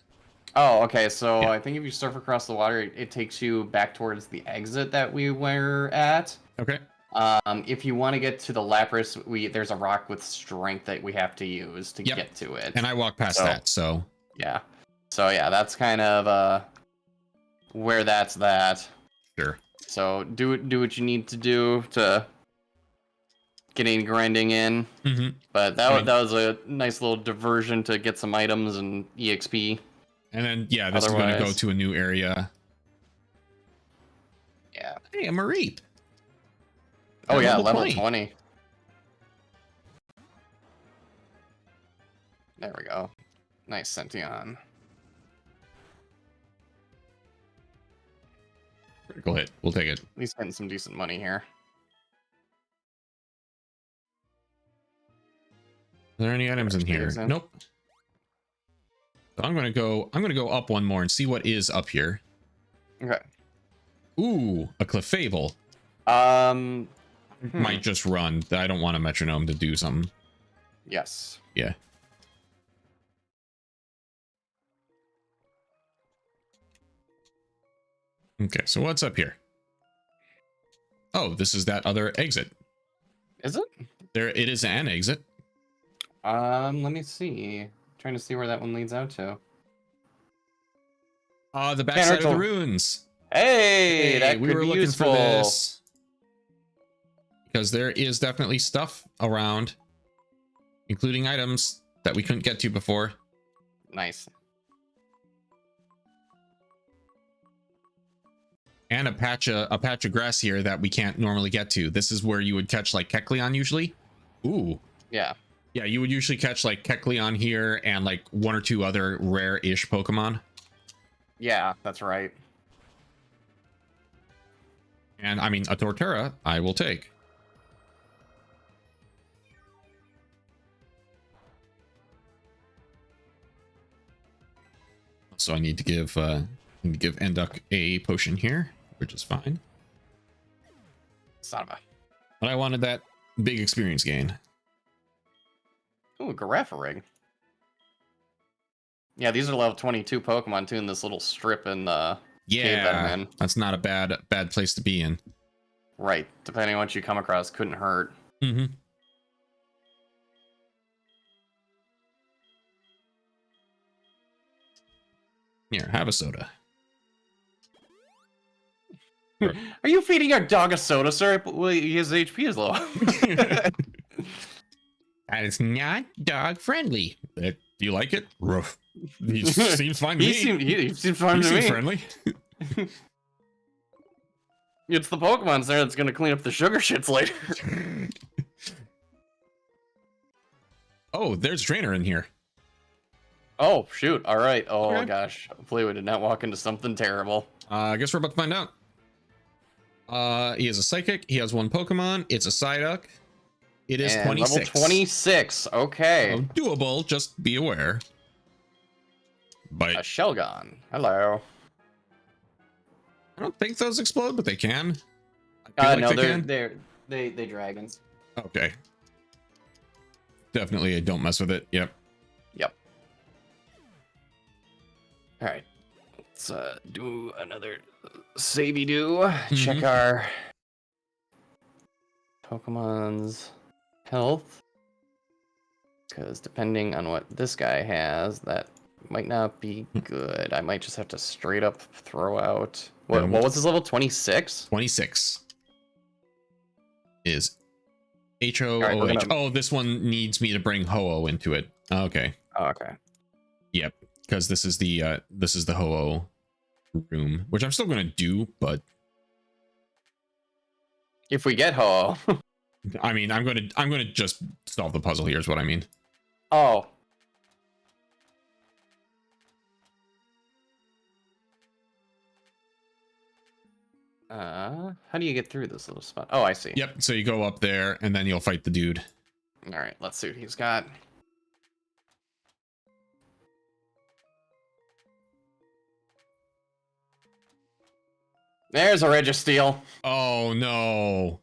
Oh, okay. So Yeah. I think if you surf across the water, it takes you back towards the exit that we were at. Okay. If you want to get to the Lapras, there's a rock with strength that we have to use to get to it. And I walked past that, so yeah. So yeah, that's kind of where that's that. Sure. So do what you need to do to get any grinding in. Mm-hmm. But that was a nice little diversion to get some items and EXP. And then this is going to go to a new area. Yeah. Hey, a Mareep. Oh yeah, level 20. There we go. Nice Sentient. Critical hit. We'll take it. At least getting some decent money here. Are there any items in here? Nope. So I'm gonna go up one more and see what is up here. Okay. Ooh, a Clefable. Might just run. I don't want a metronome to do something. Yes. Yeah. Okay, so what's up here? Oh, this is that other exit. Is it? There, it is an exit. Let me see. Trying to see where that one leads out to. The backside of the ruins. Hey, we were looking for this. Because there is definitely stuff around, including items that we couldn't get to before. Nice. And a patch of grass here that we can't normally get to. This is where you would catch like Kecleon usually. Ooh. Yeah. Yeah, you would usually catch like Kecleon here and like one or two other rare-ish Pokemon. Yeah, that's right. And I mean, a Torterra, I will take. So I need to give Enduk a potion here, which is fine. Son of a. But I wanted that big experience gain. Ooh, Girafarig. Yeah, these are level 22 Pokemon too in this little strip in the cave that I'm in. That's not a bad place to be in. Right. Depending on what you come across, couldn't hurt. Mm-hmm. Here, have a soda. Are you feeding your dog a soda, sir? Well, his HP is low. That is not dog friendly. Do you like it? Ruff. He seems fine to me. He seems fine to me. Friendly. It's the Pokemon there that's gonna clean up the sugar shits later. Oh, there's a trainer in here. Oh shoot! All right. Oh Okay. gosh. Hopefully we did not walk into something terrible. I guess we're about to find out. He is a psychic. He has one Pokemon. It's a Psyduck. It is 26. Level 26. Okay. So doable. Just be aware. But A Shelgon. Hello. I don't think those explode, but they can. No, they're dragons. Okay. Definitely, I don't mess with it. Yep. Yep. All right. Let's do another savey do. Check our Pokemon's health, because depending on what this guy has, that might not be good. I might just have to straight up throw out. What was his level? 26? 26 is HOOH. Right, Oh, this one needs me to bring Ho-Oh into it. Okay. Oh, okay. Yep, because this is the Ho-Oh room, which I'm still gonna do, but If we get Ho. I mean, I'm gonna just solve the puzzle here is what I mean. Oh. How do you get through this little spot? Oh, I see. Yep, so you go up there and then you'll fight the dude. All right, let's see what he's got. There's a Registeel. Oh no.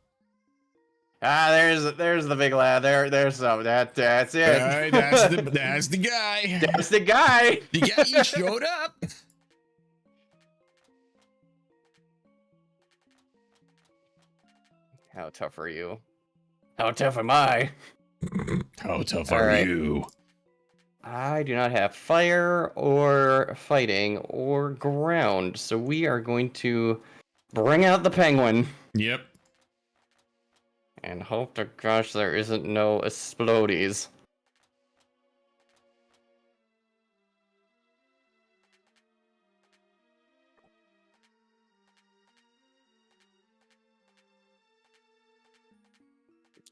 There's the big lad. There's some. That's it. All right, that's the guy. That's the guy. The guy showed up. How tough are you? How tough am I? How tough All are right. you? I do not have fire or fighting or ground, so we are going to bring out the penguin Yep. and hope to gosh there isn't no explodies.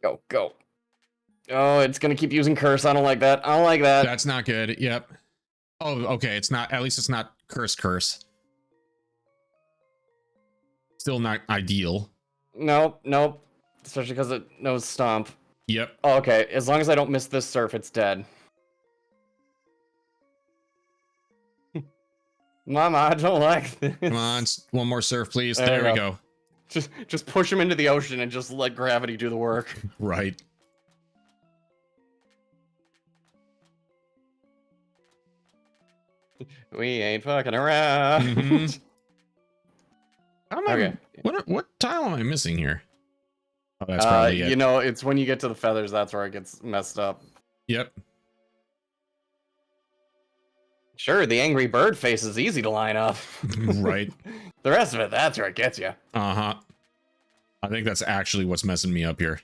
Go, go. Oh, it's gonna keep using curse. I don't like that. I don't like that. That's not good. Yep. Oh, okay. It's not. At least it's not curse. Still not ideal. Nope, nope. Especially because it knows stomp. Yep. Oh, okay, as long as I don't miss this surf, it's dead. Mama, I don't like this. Come on, one more surf, please. There There we we go. Just push him into the ocean and just let gravity do the work. Right. We ain't fucking around. Mhm. Okay. What tile am I missing here? Oh, that's probably it. You know, it's when you get to the feathers, that's where it gets messed up. Yep. Sure, the angry bird face is easy to line up. Right. The rest of it, that's where it gets you. Uh-huh. I think that's actually what's messing me up here.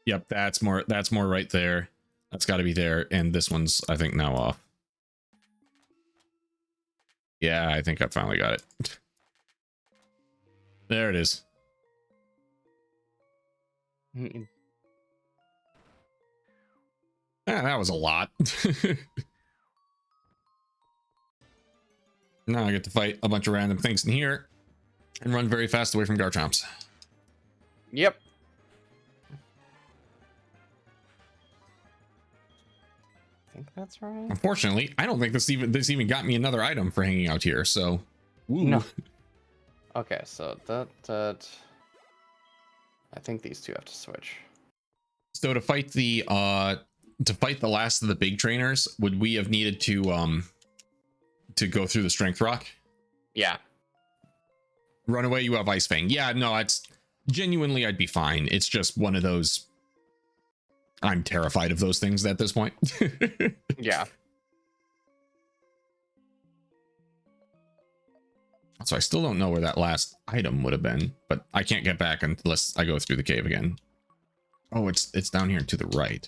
Yep, that's more right there. That's got to be there, and this one's, I think, now off. Yeah, I think I finally got it. There it is. Yeah, that was a lot. Now I get to fight a bunch of random things in here and run very fast away from Garchomps. Yep. I think that's right. Unfortunately, I don't think this even got me another item for hanging out here, so ooh. No. Okay, so that I think these two have to switch. So to fight the last of the big trainers, would we have needed to go through the strength rock? Yeah. Run away, you have Ice Fang. Yeah, no, it's genuinely I'd be fine. It's just one of those, I'm terrified of those things at this point. Yeah. So I still don't know where that last item would have been, but I can't get back unless I go through the cave again. Oh, it's down here to the right.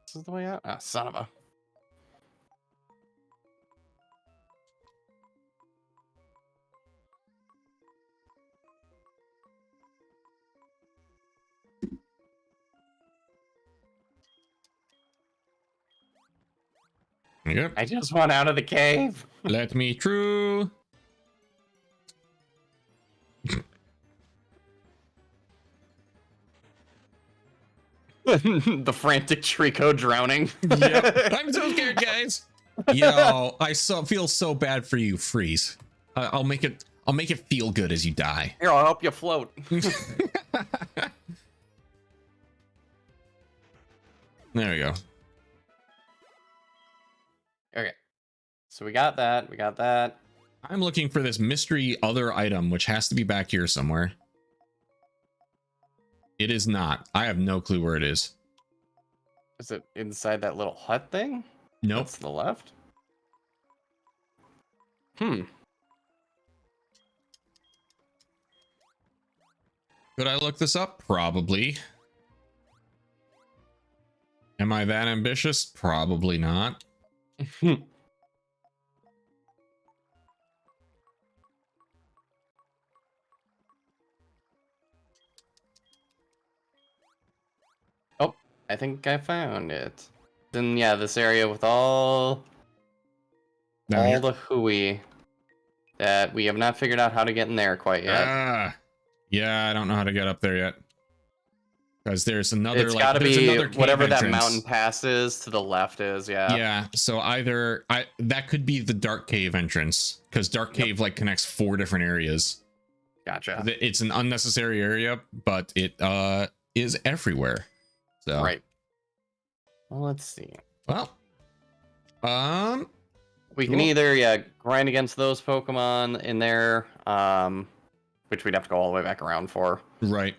This is the way out? Ah, son of a. Yep. I just want out of the cave. Let me through. The frantic Trico drowning. Yep. I'm so scared, guys. Yo, I feel so bad for you, Freeze. I'll make it feel good as you die. Here, I'll help you float. There we go. Okay. So we got that. We got that. I'm looking for this mystery other item, which has to be back here somewhere. It is not. I have no clue where it is. Is it inside that little hut thing? Nope. That's to the left? Hmm. Could I look this up? Probably. Am I that ambitious? Probably not. Oh, I think I found it. Then yeah, this area with all the hooey that we have not figured out how to get in there quite yet. Yeah, I don't know how to get up there yet. Because there's another, It's like, gotta there's be another cave whatever that entrance. mountain pass is to the left is, yeah. Yeah, so either that could be the dark cave entrance, because dark cave like connects 4 different areas. Gotcha. It's an unnecessary area, but it is everywhere. So Right. Well, let's see. Well, we can either grind against those Pokemon in there, which we'd have to go all the way back around for. Right.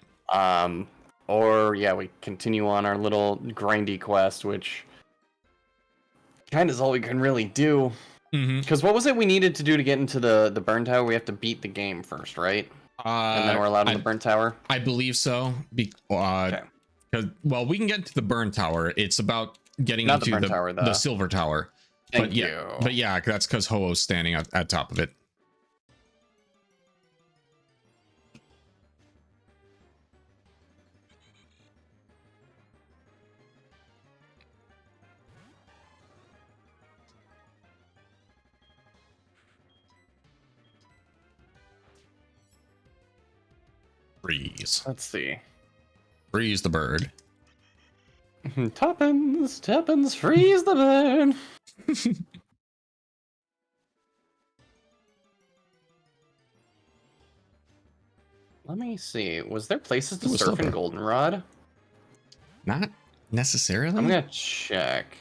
Or we continue on our little grindy quest, which kind of is all we can really do. Because what was it we needed to do to get into the burn tower? We have to beat the game first, right? And then we're allowed in the burn tower? I believe so. Okay. Well, we can get to the burn tower. It's about getting into the silver tower. Thank you. But yeah, that's because Ho-Oh's standing at top of it. Freeze. Let's see. Freeze the bird. Tuppence, freeze the bird. Let me see. Was there places to surf in Goldenrod? Not necessarily. I'm gonna check.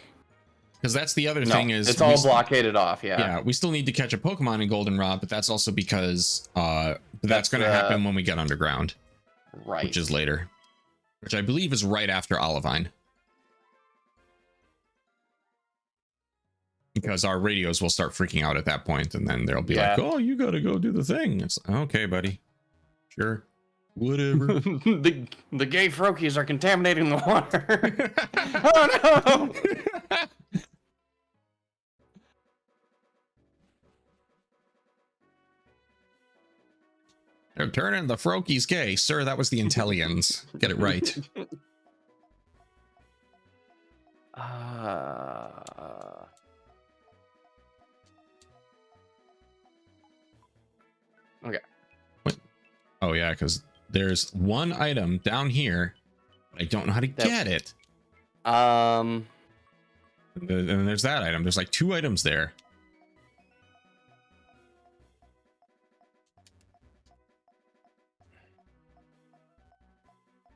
Because that's the other thing is it's all blockaded off. Yeah, we still need to catch a Pokemon in Goldenrod, but that's also because that's going to happen when we get underground, right? Which is later, which I believe is right after Olivine, because our radios will start freaking out at that point, and then they'll be like, "Oh, you got to go do the thing." It's okay, buddy. Sure. Whatever. the gay Froakies are contaminating the water. Oh no! They're turning the Froakies gay. Sir, that was the Intellions. Get it right. Okay. What? Oh yeah, because there's one item down here, but I don't know how to get it. And there's that item. There's like 2 items there.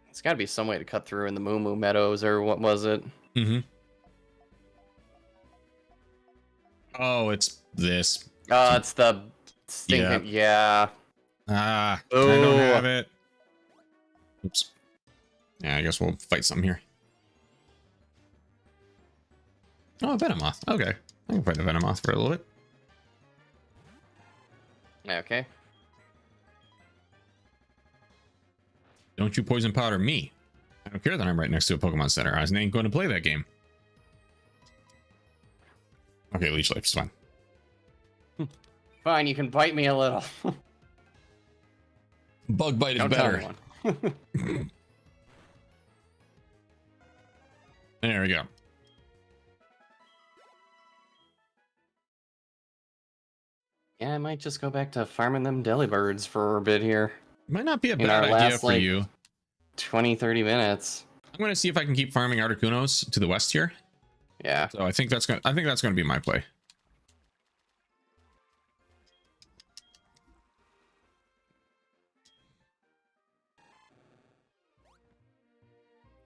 It's got to be some way to cut through in the Moo Moo Meadows, or what was it? Oh, it's this. It's the stinking. Yeah. I don't have it. Oops. Yeah, I guess we'll fight something here. Oh, a Venomoth. Okay. I can fight a Venomoth for a little bit. Okay. Don't you poison powder me. I don't care that I'm right next to a Pokemon Center. I ain't going to play that game. Okay, Leech Life's fine. Fine, you can bite me a little. Bug bite is better. There we go. Yeah, I might just go back to farming them Delibirds for a bit here. Might not be a bad idea for you. 20-30 minutes. I'm going to see if I can keep farming Articunos to the west here. Yeah. So I think that's going to be my play.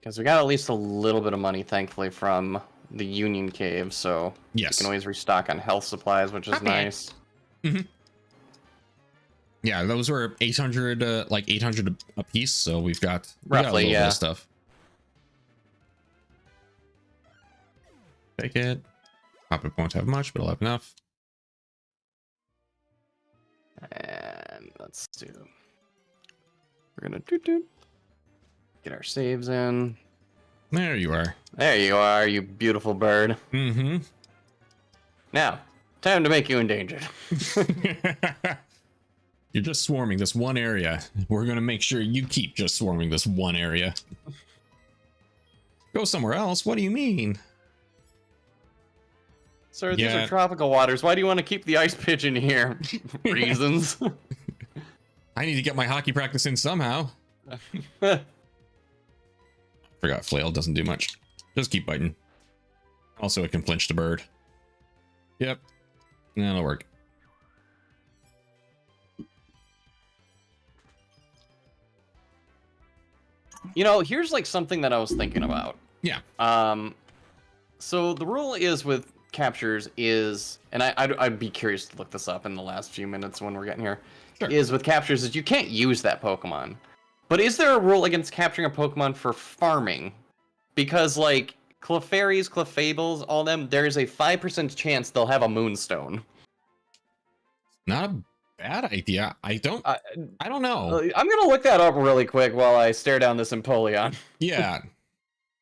Because we got at least a little bit of money, thankfully, from the Union Cave, so yes, we can always restock on health supplies, which is nice. Yeah, those were 800, like 800 a piece, so we got roughly a little bit of stuff. Take it. Pop it won't have much, but I'll have enough. And let's do. We're gonna get our saves in. There you are. There you are, you beautiful bird. Now, time to make you endangered. You're just swarming this one area. We're gonna make sure you keep just swarming this one area. Go somewhere else? What do you mean? Sir, these are tropical waters. Why do you want to keep the ice pigeon here? Reasons. I need to get my hockey practice in somehow. Forgot flail doesn't do much. Just keep biting. Also, it can flinch the bird. Yep. That'll work. You know, here's like something that I was thinking about. Yeah. So the rule is with captures is, and I'd be curious to look this up in the last few minutes when we're getting here. Sure. Is with captures is you can't use that Pokemon. But is there a rule against capturing a Pokemon for farming? Because like Clefairies, Clefables, all them, there's a 5% chance they'll have a Moonstone. Not a bad idea. I don't know. I'm gonna look that up really quick while I stare down this Empoleon. Yeah.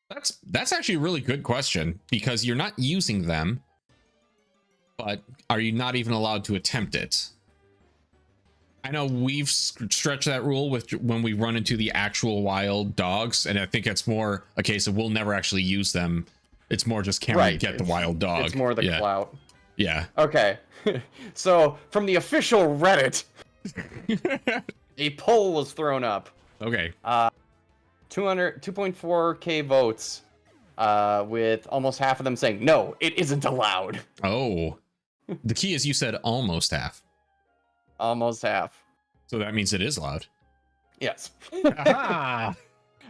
That's actually a really good question, because you're not using them, but are you not even allowed to attempt it? I know we've stretched that rule with when we run into the actual wild dogs, and I think it's more a case of we'll never actually use them. It's more just can we get the wild dog? It's more the clout. Yeah. Okay. So from the official Reddit, a poll was thrown up. Okay. 2.4k votes, with almost half of them saying no, it isn't allowed. Oh, the key is you said almost half. Almost half. So that means it is allowed. Yes. Aha!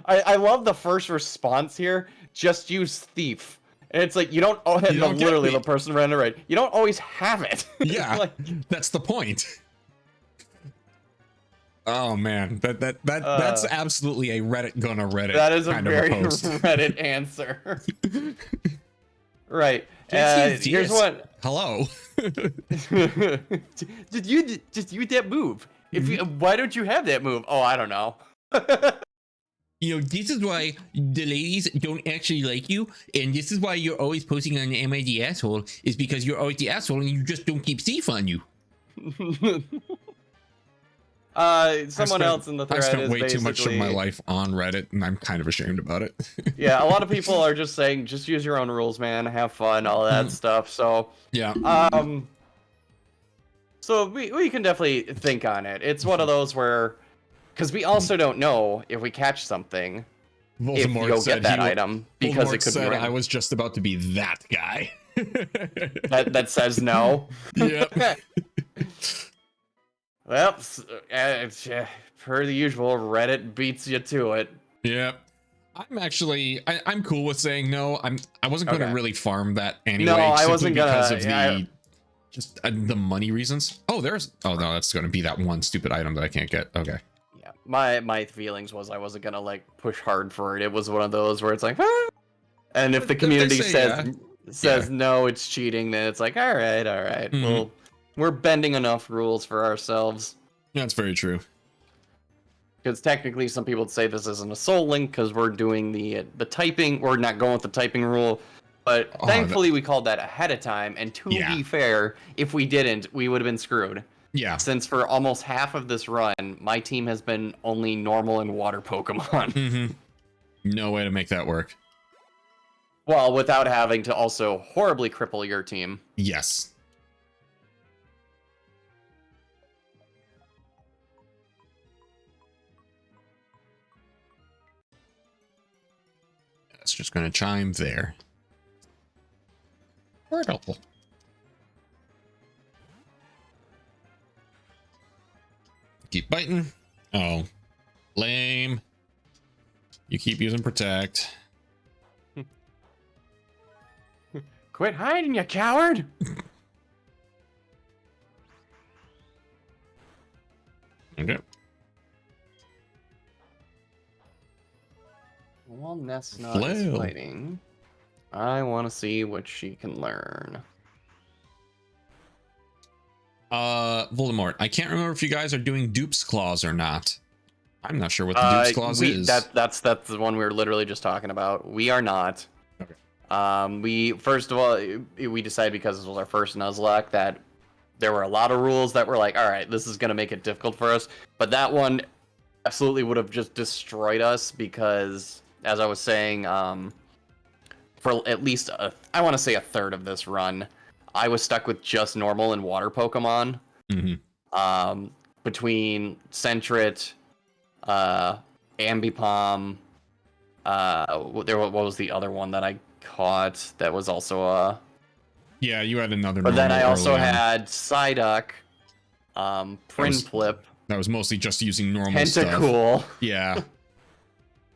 I love the first response here. Just use thief. And it's like, you don't literally the person ran it right. You don't always have it. Yeah, like, that's the point. Oh man, that's absolutely a Reddit gonna Reddit. That is a kind very of a post. Reddit answer. Right. Here's what. Hello. Did you just use that move? If you, why don't you have that move? Oh, I don't know. You know, this is why the ladies don't actually like you, and this is why you're always posting on Am I the Asshole, is because you're always the asshole and you just don't keep thief on you. Someone else in the thread I spent is way too much of my basically- life on Reddit, and I'm kind of ashamed about it. Yeah, a lot of people are just saying, just use your own rules, man, have fun, all that stuff. So yeah. So we can definitely think on it. It's one of those where, because we also don't know if we catch something, if you'll get that item, because Voldemort it could be said random. I was just about to be that guy. that says no. Yep. Well, per the usual, Reddit beats you to it. Yep. I'm cool with saying no. I wasn't going to really farm that anyway. No, I wasn't because gonna. of the money reasons. Oh no, that's going to be that one stupid item that I can't get. Okay. Yeah, my feelings was I wasn't gonna like push hard for it. It was one of those where it's like, ah! And if the community says no, it's cheating, then it's like, all right, Mm-hmm. well, we're bending enough rules for ourselves. That's very true. Because technically, some people would say this isn't a soul link because we're doing the typing. We're not going with the typing rule. But thankfully, we called that ahead of time. And to be fair, if we didn't, we would have been screwed. Yeah. Since for almost half of this run, my team has been only normal and water Pokemon. Mm-hmm. No way to make that work. Well, without having to also horribly cripple your team. Yes. That's just going to chime there. Word helpful. Keep biting. Oh, lame. You keep using protect. Quit hiding, you coward! Okay. While Nessna is fighting, I want to see what she can learn. Voldemort, I can't remember if you guys are doing Dupe's Claws or not. I'm not sure what the Dupe's Claws is. That's the one we were literally just talking about. We are not. Okay. We first of all we decided because this was our first Nuzlocke that there were a lot of rules that were like, all right, this is gonna make it difficult for us. But that one absolutely would have just destroyed us because, as I was saying, for at least I want to say a third of this run, I was stuck with just normal and water Pokemon. Mm-hmm. Between Sentret, Ambipom, what was the other one that I caught that was also Yeah, you had another. But then I normal also early on. had Psyduck, Prinplup, That was mostly just using normal stuff. Tentacool. Yeah.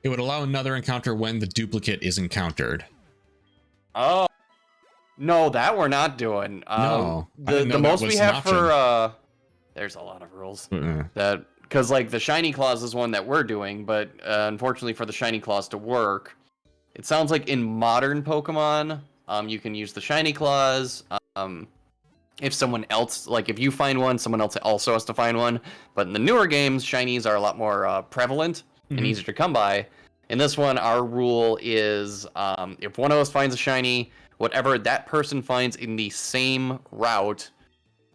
It would allow another encounter when the duplicate is encountered. Oh. No, that we're not doing. No. The most we have for there's a lot of rules. That because like the shiny claws is one that we're doing, but unfortunately for the shiny claws to work, it sounds like in modern Pokemon, you can use the shiny claws. If someone else, like if you find one, someone else also has to find one. But in the newer games, shinies are a lot more prevalent and easier to come by. In this one, our rule is if one of us finds a shiny, whatever that person finds in the same route,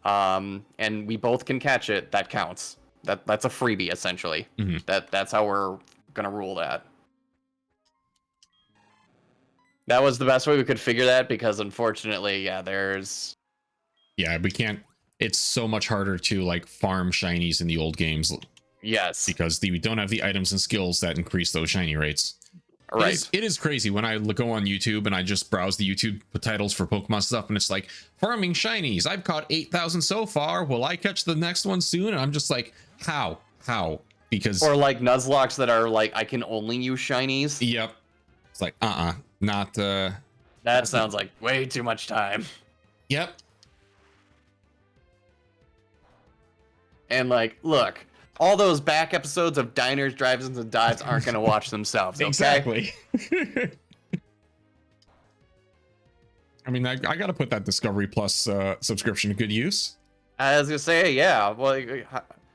and we both can catch it, that counts. That's a freebie essentially. That's how we're gonna rule that. That was the best way we could figure that because unfortunately, yeah, we can't. It's so much harder to like farm shinies in the old games. Yes, because we don't have the items and skills that increase those shiny rates. Right. It is crazy when I go on YouTube and I just browse the YouTube titles for Pokemon stuff, and it's like farming shinies. I've caught 8,000 so far. Will I catch the next one soon? And I'm just like, how? Because or like Nuzlocks that are like I can only use shinies. Yep. It's like not. That sounds like way too much time. Yep. And like, look. All those back episodes of Diners, Drive-Ins, and Dives aren't going to watch themselves, okay? Exactly. I mean, I got to put that Discovery Plus subscription to good use. I was going to say, yeah. Well,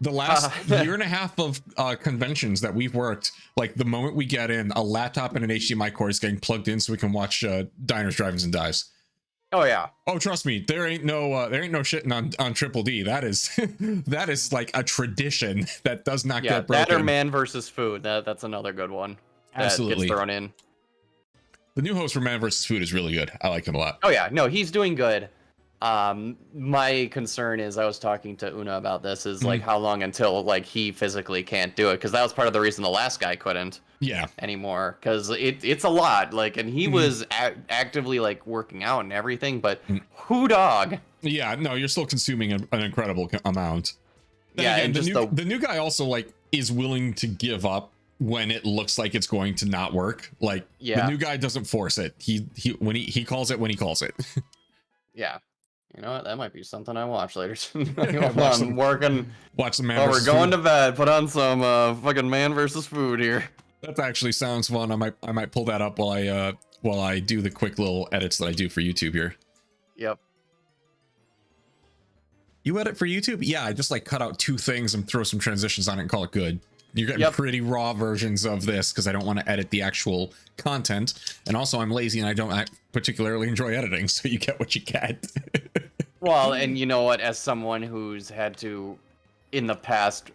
the last year and a half of conventions that we've worked, like the moment we get in, a laptop and an HDMI cord is getting plugged in so we can watch Diners, Drive-Ins, and Dives. Oh yeah. Oh, trust me, there ain't no shitting on Triple D. That is like a tradition that does not get broken. That or Man versus Food. That's another good one. Absolutely. That gets thrown in. The new host for Man versus Food is really good. I like him a lot. Oh yeah, no, he's doing good. My concern is I was talking to Una about this is like how long until like he physically can't do it, because that was part of the reason the last guy couldn't anymore, because it's a lot, like, and he was actively like working out and everything, but who dog? Yeah, no, you're still consuming an incredible amount. Then yeah, again, and the new guy also like is willing to give up when it looks like it's going to not work. Like the new guy doesn't force it. He calls it when he calls it. Yeah. You know what? That might be something I watch later. I'm working. Watch the Man while versus we're going Food. to bed. Put on some fucking Man versus Food here. That actually sounds fun. I might pull that up while I do the quick little edits that I do for YouTube here. Yep. You edit for YouTube? Yeah, I just like cut out 2 things and throw some transitions on it and call it good. You're getting pretty raw versions of this because I don't want to edit the actual content, and also I'm lazy and I don't particularly enjoy editing, so you get what you get. Well, and you know what? As someone who's had to, in the past,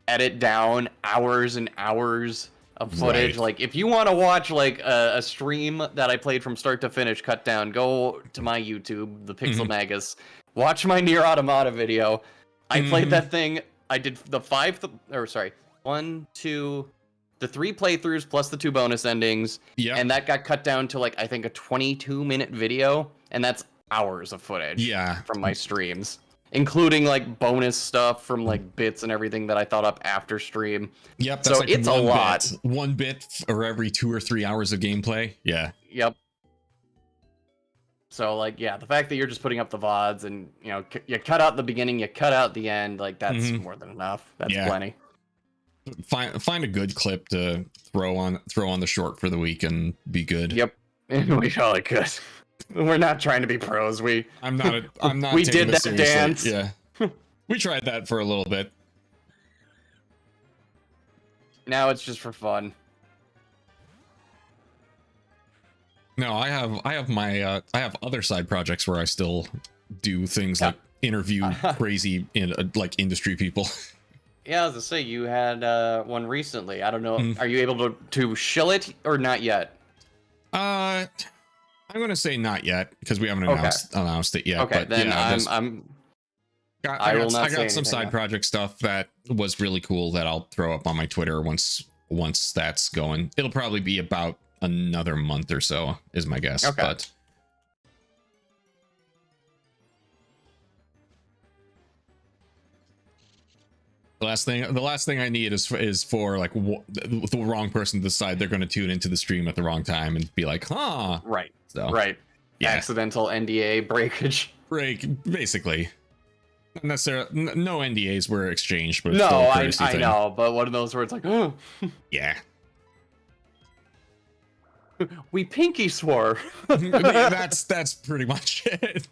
edit down hours and hours of footage, like if you want to watch like a stream that I played from start to finish cut down, go to my YouTube, the Pixel Magus, watch my Nier Automata video. I played that thing. I did the 3 playthroughs plus the 2 bonus endings. Yeah. And that got cut down to like, I think a 22-minute video. And that's hours of footage from my streams, including like bonus stuff from like bits and everything that I thought up after stream. Yep. That's so like it's a lot. 1 bit for every 2 or 3 hours of gameplay. Yeah. Yep. So like, yeah, the fact that you're just putting up the VODs and, you know, you cut out the beginning, you cut out the end, like that's more than enough. That's plenty. Find a good clip to throw on the short for the week and be good. Yep. We probably could. We're not trying to be pros. I'm not we did that seriously. dance. Yeah. We tried that for a little bit. Now it's just for fun. No, I have other side projects where I still do things like interview crazy like industry people. Yeah, I was gonna say you had one recently. I don't know. Are you able to shill it or not yet? I'm gonna say not yet because we haven't announced it yet. Okay, but then yeah, I got some side project stuff that was really cool that I'll throw up on my Twitter once once that's going. It'll probably be about another month or so, is my guess. Okay. But the last thing I need is for like the wrong person to decide they're going to tune into the stream at the wrong time and be like, huh? Right. So Right. yeah. Accidental NDA breakage. Basically. Not necessarily, no NDAs were exchanged, but No, still a I courtesy thing. know, but one of those where it's like, oh, Yeah. we pinky swore. that's pretty much it.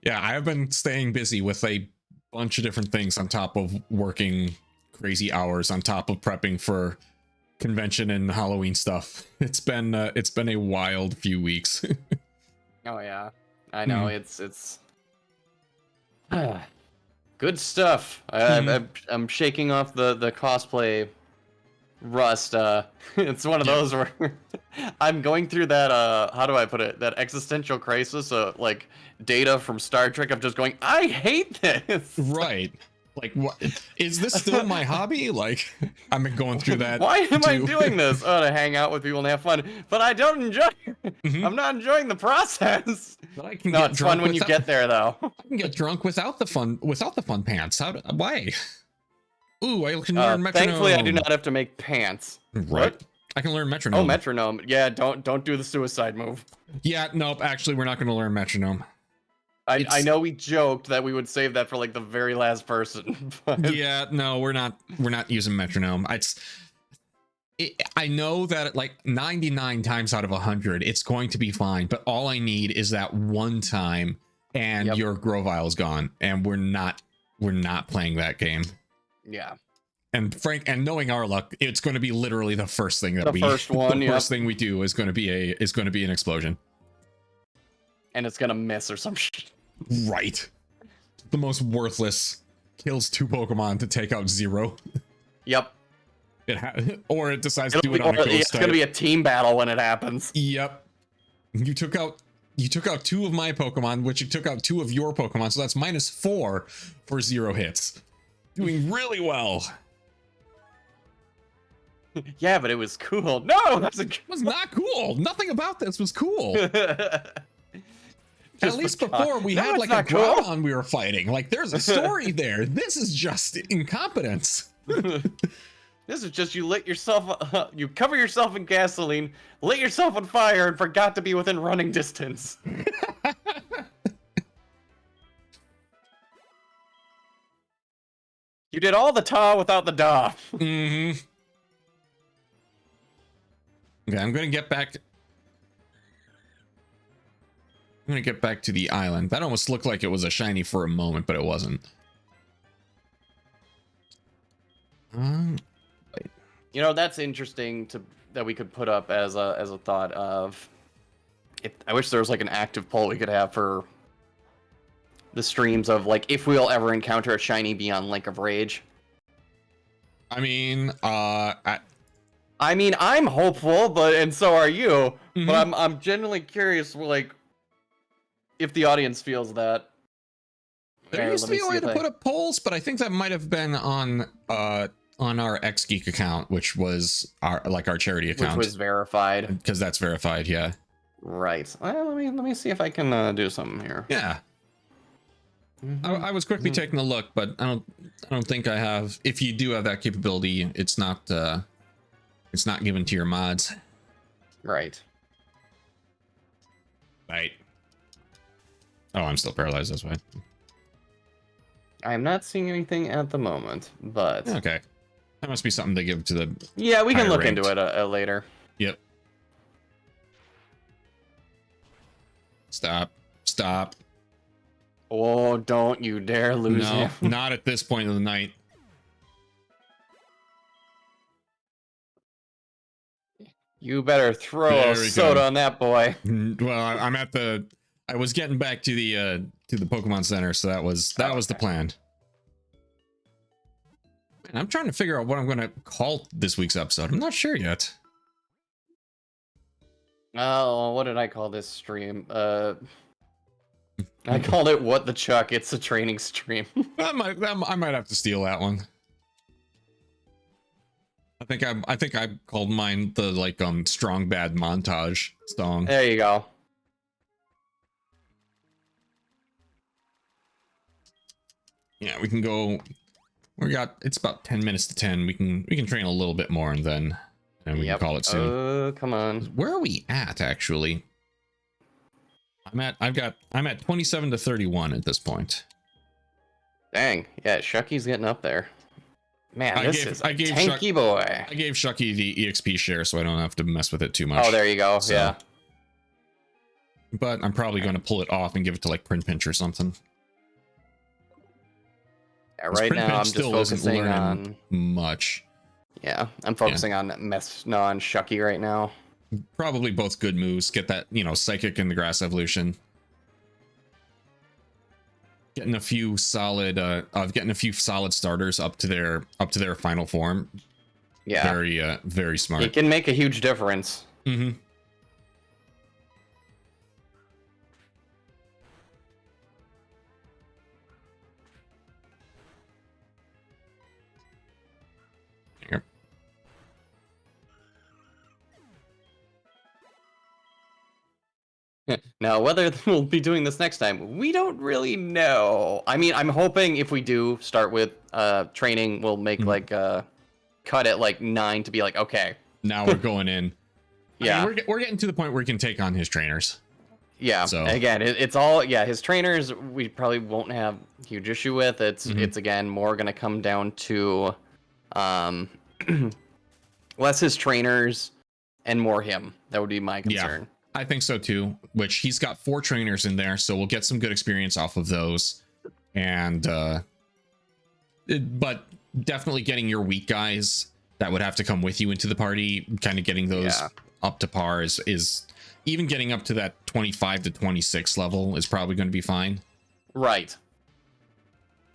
Yeah, I have been staying busy with a bunch of different things on top of working crazy hours, on top of prepping for convention and Halloween stuff. It's been a wild few weeks. Oh yeah, I know. It's good stuff. I'm shaking off the cosplay rust. It's one of those where I'm going through that how do I put it, that existential crisis, like Data from Star Trek, of just going, I hate this. Right. Like, what is this still my hobby? Like, I've been going through that. Why am I doing this? Oh, to hang out with people and have fun, but I don't enjoy it. I'm not enjoying the process. But I can No, get it's drunk fun when you get there, though. I can get drunk without the fun pants. Why? Ooh, I can learn metronome. Thankfully, I do not have to make pants. Right. What? I can learn metronome. Oh, metronome. Yeah, don't do the suicide move. Yeah, nope. Actually, we're not going to learn metronome. I know we joked that we would save that for like the very last person. But... Yeah, no, we're not using metronome. I know that like 99 times out of 100, it's going to be fine. But all I need is that one time, and your Grovile is gone, and we're not playing that game. Yeah. And knowing our luck, it's going to be literally the first thing that first thing we do is going to be an explosion. And it's gonna miss or some shit. Right. The most worthless, kills 2 Pokemon to take out 0. Yep. Or it decides to do it on a ghost It's gonna be a team battle when it happens. Yep. You took out 2 of my Pokemon, which you took out 2 of your Pokemon, so that's -4 for 0 hits. Doing really well. Yeah, but it was cool. No, it was not cool. Nothing about this was cool. At least before we had like a Groudon we were fighting. Like, there's a story there. This is just incompetence. This is just you lit yourself, you cover yourself in gasoline, lit yourself on fire, and forgot to be within running distance. You did all the ta without the da. Mm-hmm. Okay, I'm gonna get back to the island. That almost looked like it was a shiny for a moment, but it wasn't. You know, that's interesting that we could put up as a thought of. I wish there was like an active poll we could have for the streams of like if we'll ever encounter a shiny beyond Link of Rage. I mean, I'm hopeful, and so are you. But I'm genuinely curious, like, if the audience feels that. There used to be a way to put up polls, but I think that might have been on our X Geek account, which was our charity account, which was verified. Because that's verified, yeah. Right. Well, let me see if I can do something here. Yeah. I was quickly taking a look, but I don't think I have. If you do have that capability, it's not given to your mods. Right. Right. Oh, I'm still paralyzed. That's why. I'm not seeing anything at the moment, but okay, that must be something to give to the. Yeah, we can look into it later. Yep. Stop. Oh, don't you dare lose him. Not at this point of the night. You better throw a soda on that boy. Well, I was getting back to the Pokemon Center, so that was the plan. And I'm trying to figure out what I'm gonna call this week's episode. I'm not sure yet. Oh, what did I call this stream? I called it What the Chuck. It's a training stream. I might have to steal that one. I think I called mine the like strong bad montage song. There you go. Yeah, we can go. It's about 10 minutes to 10. We can train a little bit more and then we can call it soon. Oh, come on. Where are we at actually? I'm at 27 to 31 at this point. Dang. Yeah, Shucky's getting up there. Man, this is a tanky boy. I gave Shucky the EXP share so I don't have to mess with it too much. Oh, there you go. So, yeah. But I'm probably going to pull it off and give it to like Print Pinch or something. Yeah, right now I'm just focusing on much. Yeah, I'm focusing on Shucky right now. Probably both good moves. Get that, Psychic and the Grass Evolution. Getting a few solid starters up to their final form. Yeah. Very smart. It can make a huge difference. Mm-hmm. Now, whether we'll be doing this next time, we don't really know. I mean, I'm hoping if we do start with training, we'll make like cut at like 9 to be like, okay. Now we're going in. Yeah. I mean, we're getting to the point where we can take on his trainers. Yeah. So again, it's all his trainers we probably won't have huge issue with. It's again more gonna come down to less his trainers and more him. That would be my concern. Yeah. I think so too, which he's got 4 trainers in there, so we'll get some good experience off of those. And but definitely getting your weak guys that would have to come with you into the party, kind of getting those up to par is even getting up to that 25 to 26 level is probably going to be fine. Right.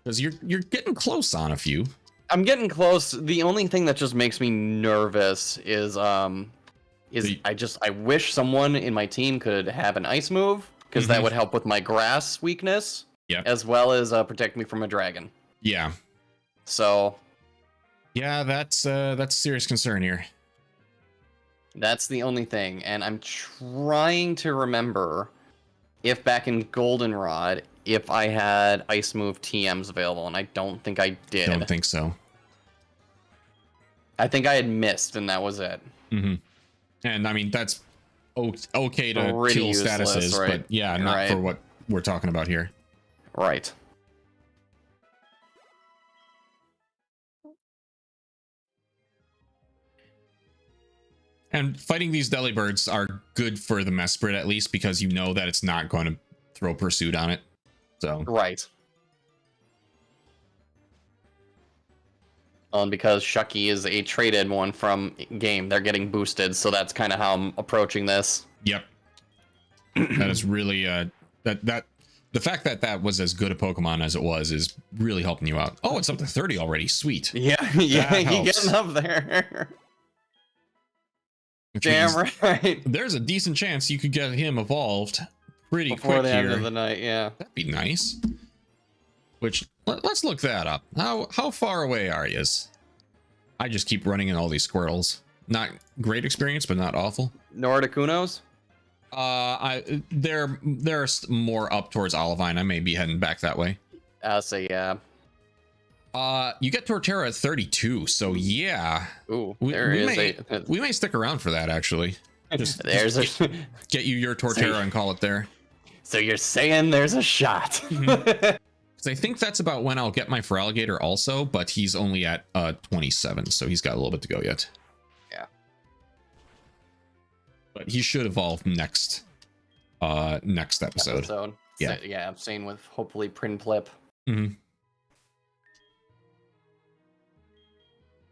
Because you're getting close on a few. I'm getting close. The only thing that just makes me nervous is I wish someone in my team could have an ice move, because that would help with my grass weakness, as well as protect me from a dragon. Yeah. So. Yeah, that's a serious concern here. That's the only thing, and I'm trying to remember if back in Goldenrod, if I had ice move TMs available, and I don't think I did. Don't think so. I think I had missed, and that was it. Mm-hmm. And I mean, that's okay to pretty kill useless, statuses, right? but yeah, not for what we're talking about here. Right. And fighting these Delibirds are good for the Mesprit, at least, because you know that it's not going to throw Pursuit on it. So. Right. And because Shucky is a traded one from game, they're getting boosted, so that's kind of how I'm approaching this. Yep. That is really the fact that was as good a Pokemon as it was is really helping you out. Oh, it's up to 30 already. Sweet. Yeah, you're getting up there. Damn right. There's a decent chance you could get him evolved pretty quick before the here. end of the night. Yeah, that'd be nice. Which let's look that up. How far away are you? I just keep running in all these squirrels. Not great experience, but not awful. Nordicunos? They're more up towards Olivine. I may be heading back that way. I'll say yeah. You get Torterra at 32, so yeah. Ooh, we may stick around for that actually. Just get you your Torterra and call it there. So you're saying there's a shot. I think that's about when I'll get my Feraligatr also, but he's only at 27, so he's got a little bit to go yet. Yeah. But he should evolve next episode. Yeah. So, yeah, I'm saying with hopefully Prinplup. Mm-hmm.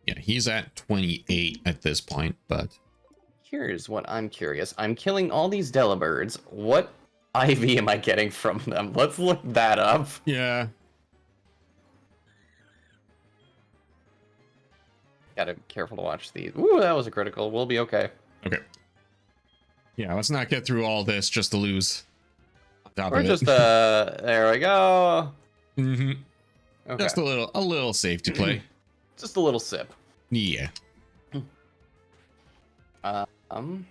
Yeah, he's at 28 at this point, but here's what I'm curious. I'm killing all these Delibirds. What IV am I getting from them? Let's look that up. Yeah. Gotta be careful to watch these. Ooh, that was a critical. We'll be okay. Okay. Yeah, let's not get through all this just to lose top Or of just it. there we go. Mm-hmm. Okay. Just a little safety play. Just a little sip. Yeah. Um.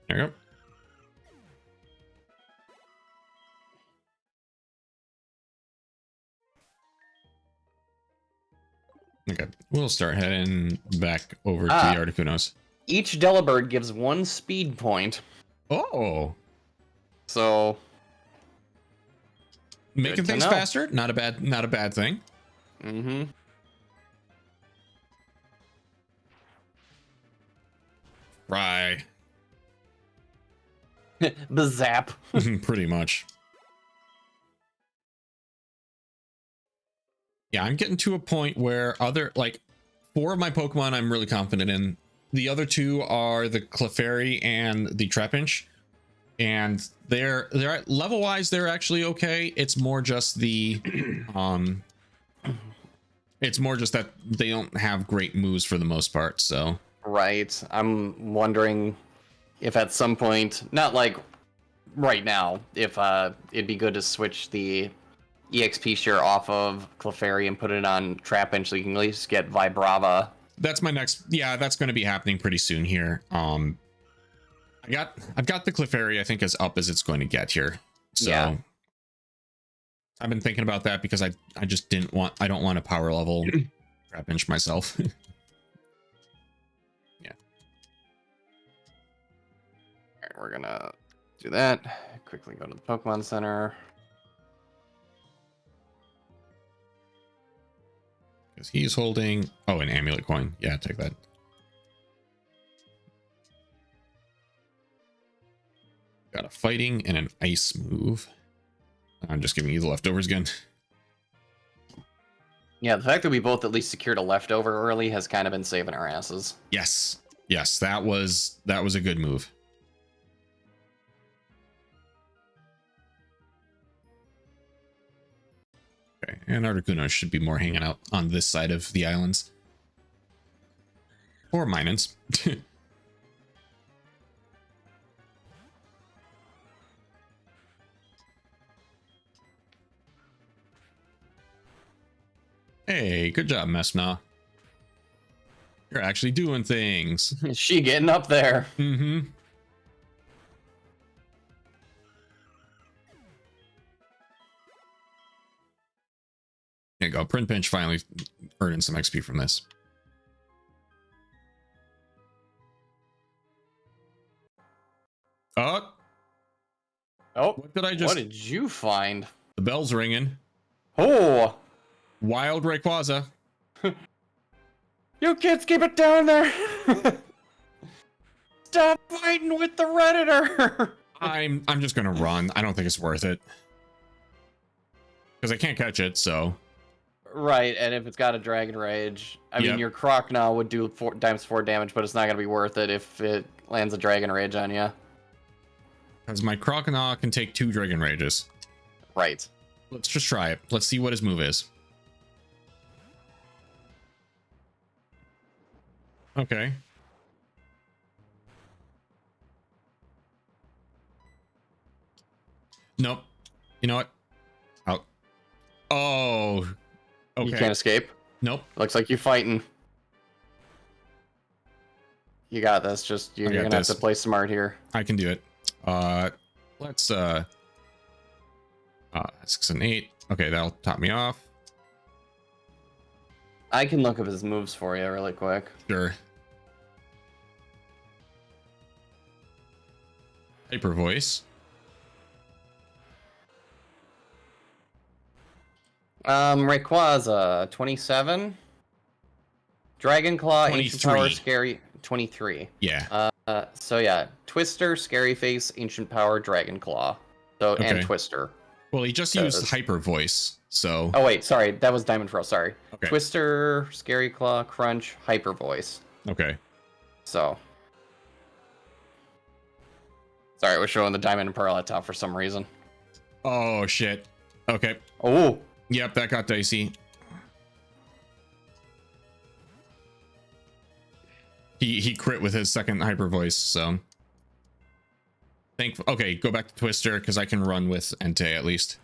There you go. Okay, we'll start heading back over to the Articunos. Each Delibird gives 1 speed point. Oh, So making things faster, not a bad thing. Mm-hmm. Right. Bazap. Pretty much. Yeah, I'm getting to a point where 4 of my Pokemon I'm really confident in. The other 2 are the Clefairy and the Trapinch. And they're level wise, they're actually okay. It's more just the it's more just that they don't have great moves for the most part, so Right. I'm wondering if at some point, not like right now, if it'd be good to switch the EXP share off of Clefairy and put it on Trapinch so you can at least get Vibrava. that's my next. Yeah, that's going to be happening pretty soon here. I've got the Clefairy, I think, as up as it's going to get here. So yeah. I've been thinking about that because I just I don't want to power level Trapinch myself. Yeah. All right, we're gonna do that. Quickly go to the Pokemon Center. Because he's holding an amulet coin. Yeah, take that. Got a fighting and an ice move. I'm just giving you the leftovers again. Yeah, the fact that we both at least secured a leftover early has kind of been saving our asses. Yes. Yes, that was a good move. Okay, and Articuno should be more hanging out on this side of the islands. Or Minans. Hey, good job, Messna. You're actually doing things. Is she getting up there? Mm-hmm. There you go. Print Pinch finally earning some XP from this. Oh, what did I just? What did you find? The bell's ringing. Oh, Wild Rayquaza. You kids keep it down there. Stop fighting with the Redditor. I'm just gonna run. I don't think it's worth it because I can't catch it. So. Right, and if it's got a Dragon Rage, I mean, your Croconaw would do 4 damage, but it's not gonna be worth it if it lands a Dragon Rage on you. Because my Croconaw can take 2 Dragon Rages. Right. Let's just try it. Let's see what his move is. Okay. Nope. You know what? Out. Oh. Okay. You can't escape? Nope. Looks like you're fighting. You got this. Just you're gonna have to play smart here. I can do it. Let's 6 and 8. Okay, that'll top me off. I can look up his moves for you really quick. Sure. Hyper Voice. Rayquaza, 27. Dragon Claw, 23. Ancient Power, Scary, 23. Yeah. So yeah, Twister, Scary Face, Ancient Power, Dragon Claw. So and Twister. Well, he just used Hyper Voice, so. Oh wait, sorry, that was Diamond Frost. Sorry. Okay. Twister, Scary Claw, Crunch, Hyper Voice. Okay. So. Sorry, we're showing the Diamond and Pearl at top for some reason. Oh shit. Okay. Oh. Yep, that got dicey. He crit with his second hyper voice, so okay, go back to Twister because I can run with Entei at least.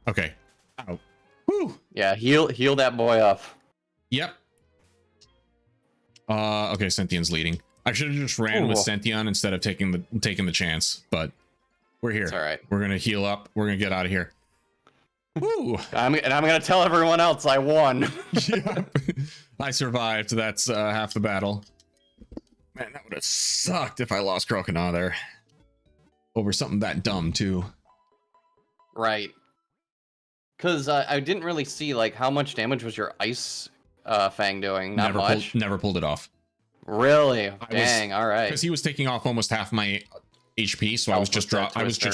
Okay. Ow. Whew. Yeah, heal that boy up. Yep. Okay, Sentien's leading. I should have just ran with Sentien instead of taking the chance, but we're here. It's all right. We're gonna heal up. We're gonna get out of here. Woo! I'm gonna tell everyone else I won. Yeah. I survived. That's half the battle. Man, that would have sucked if I lost Crocodile there. Over something that dumb too. Right. Because I didn't really see like how much damage was your ice fang doing. Not much. Never pulled it off. Really? Dang. All right. Because he was taking off almost half my HP, so I was just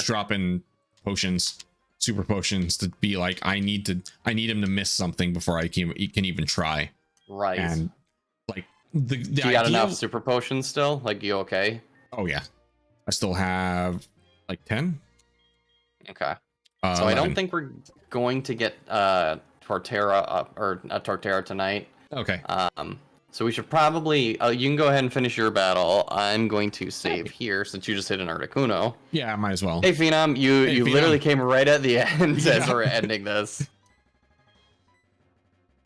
dropping potions, super potions to be like I need him to miss something before he can even try. Right. And like you got enough super potions still? Like you okay? Oh yeah. I still have like 10. Okay. So 11. I don't think we're going to get Torterra or a Torterra tonight. Okay. So we should probably you can go ahead and finish your battle. I'm going to save here since you just hit an Articuno. Yeah, might as well. Hey Phenom, you literally came right at the end as we're ending this.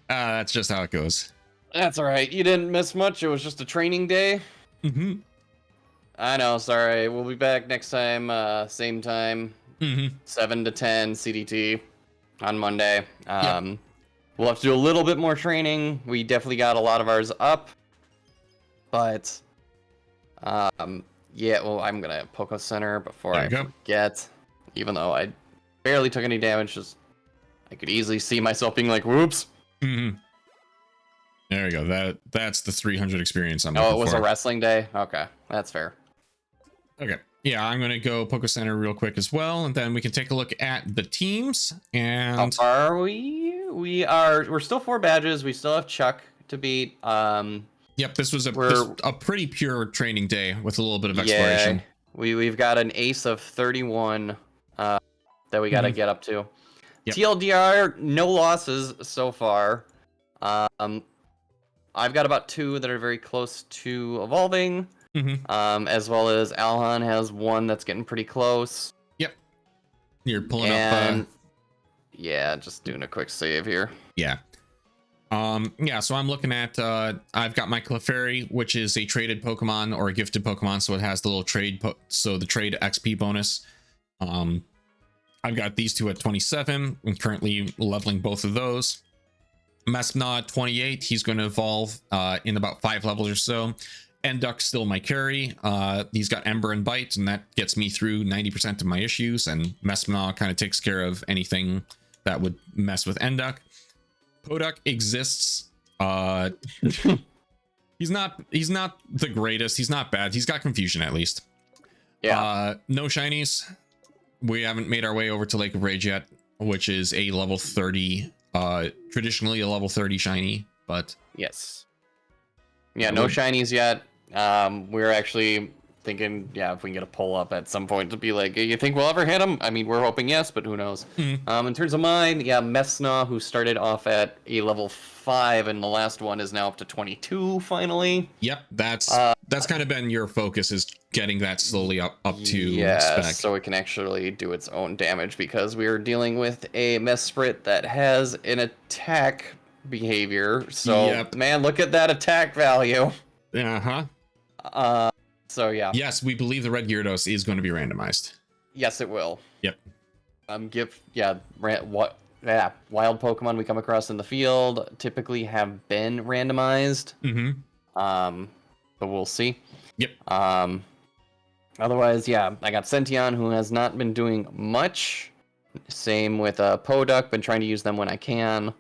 That's just how it goes. That's all right. You didn't miss much. It was just a training day. Mm-hmm. I know. Sorry. We'll be back next time. Same time. 7 to 10 CDT on Monday. Yep. We'll have to do a little bit more training. We definitely got a lot of ours up. But, yeah, well, I'm going to Poké Center before I forget. Even though I barely took any damage, just I could easily see myself being like, whoops. Mm-hmm. There we go. That's the 300 experience I'm looking for. Oh, it was a wrestling day? Okay, that's fair. Okay. Yeah, I'm going to go Poké Center real quick as well, and then we can take a look at the teams. And how are we? We're still 4 badges. We still have Chuck to beat. Yep, this was a pretty pure training day with a little bit of exploration. Yeah, we've got an ace of 31 that we got to get up to. Yep. TLDR, no losses so far. I've got about 2 that are very close to evolving. As well as Alhon has 1 that's getting pretty close. Yep. You're pulling up. Yeah, just doing a quick save here. Yeah. Yeah, so I'm looking at I've got my Clefairy, which is a traded Pokemon or a gifted Pokemon, so it has the little trade the trade XP bonus. I've got these 2 at 27. I'm currently leveling both of those. Mespna at 28. He's going to evolve in about 5 levels or so. Enduck's still my carry. He's got Ember and Bite, and that gets me through 90% of my issues, and Mespna kind of takes care of anything that would mess with Enduck. Poduk exists. He's not the greatest. He's not bad. He's got Confusion at least. Yeah. No shinies. We haven't made our way over to Lake of Rage yet, which is a level 30, traditionally a level 30 shiny, but yes. Yeah, no shinies yet. We're actually thinking, yeah, if we can get a pull up at some point to be like, you think we'll ever hit him? I mean, we're hoping yes, but who knows? In terms of mine, yeah, Mespna, who started off at a level 5, and the last one is now up to 22 finally. Yep, that's kind of been your focus, is getting that slowly up to spec. So it can actually do its own damage, because we are dealing with a Mesprit that has an attack behavior. So man, look at that attack value. So yeah. Yes, we believe the red Gyarados is going to be randomized. Yes, it will. Yep. Wild Pokemon we come across in the field typically have been randomized. But we'll see. Yep. Otherwise, yeah, I got Sentien, who has not been doing much. Same with Poduk, been trying to use them when I can.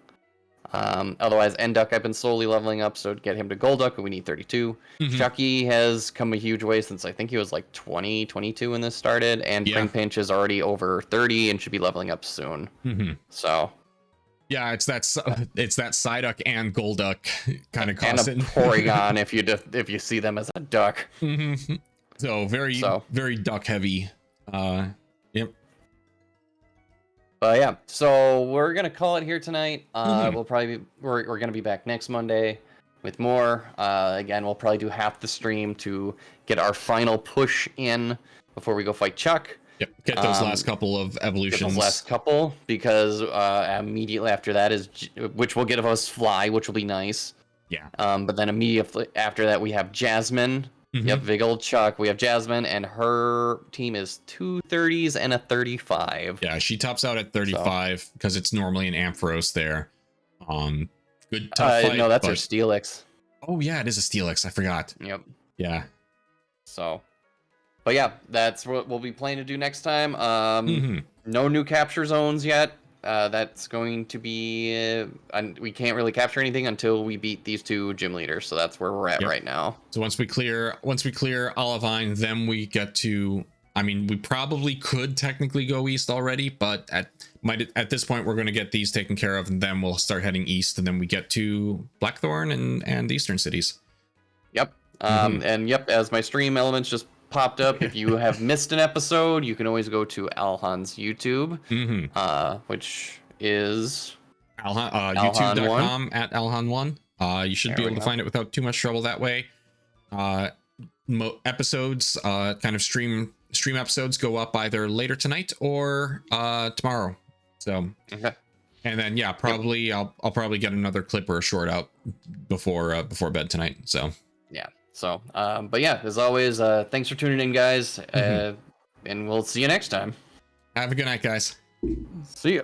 Otherwise, Enduck I've been slowly leveling up, so to get him to Golduck, we need 32. Chucky has come a huge way since I think he was like 20, 22 when this started, and Pinch is already over 30 and should be leveling up soon. So, yeah, it's that Psyduck and Golduck kind of constant. And a Porygon if you see them as a duck. So very duck heavy. Yep. Yeah, so we're gonna call it here tonight. We're gonna be back next Monday. with more. Again, we'll probably do half the stream to get our final push in before we go fight Chuck. Yep. Get those last couple of evolutions. Get those last couple, because immediately after that is, which will get us Fly, which will be nice. Yeah. But then immediately after that we have Jasmine. Mm-hmm. Yep, big old Chuck. We have Jasmine, and her team is 2 30s and a 35. Yeah, she tops out at 35 because it's normally an Ampharos there. Good tough fight. No, that's her Steelix. Oh yeah, it is a Steelix. I forgot. Yep. Yeah. So, but yeah, that's what we'll be planning to do next time. No new capture zones yet. That's going to be we can't really capture anything until we beat these 2 gym leaders. So that's where we're at right now. So once we clear Olivine, then we get to. I mean, we probably could technically go east already, but at this point we're going to get these taken care of, and then we'll start heading east, and then we get to Blackthorn and Eastern cities. Yep. And yep, as my stream elements just popped up, if you have missed an episode, you can always go to Alhon's YouTube, which is youtube.com at Alhon1. You should be able to find it without too much trouble that way. Episodes, kind of stream episodes go up either later tonight or tomorrow. So and then probably I'll probably get another clip or a short out before bed tonight. So So, but yeah, as always, thanks for tuning in, guys, and we'll see you next time. Have a good night, guys. See ya.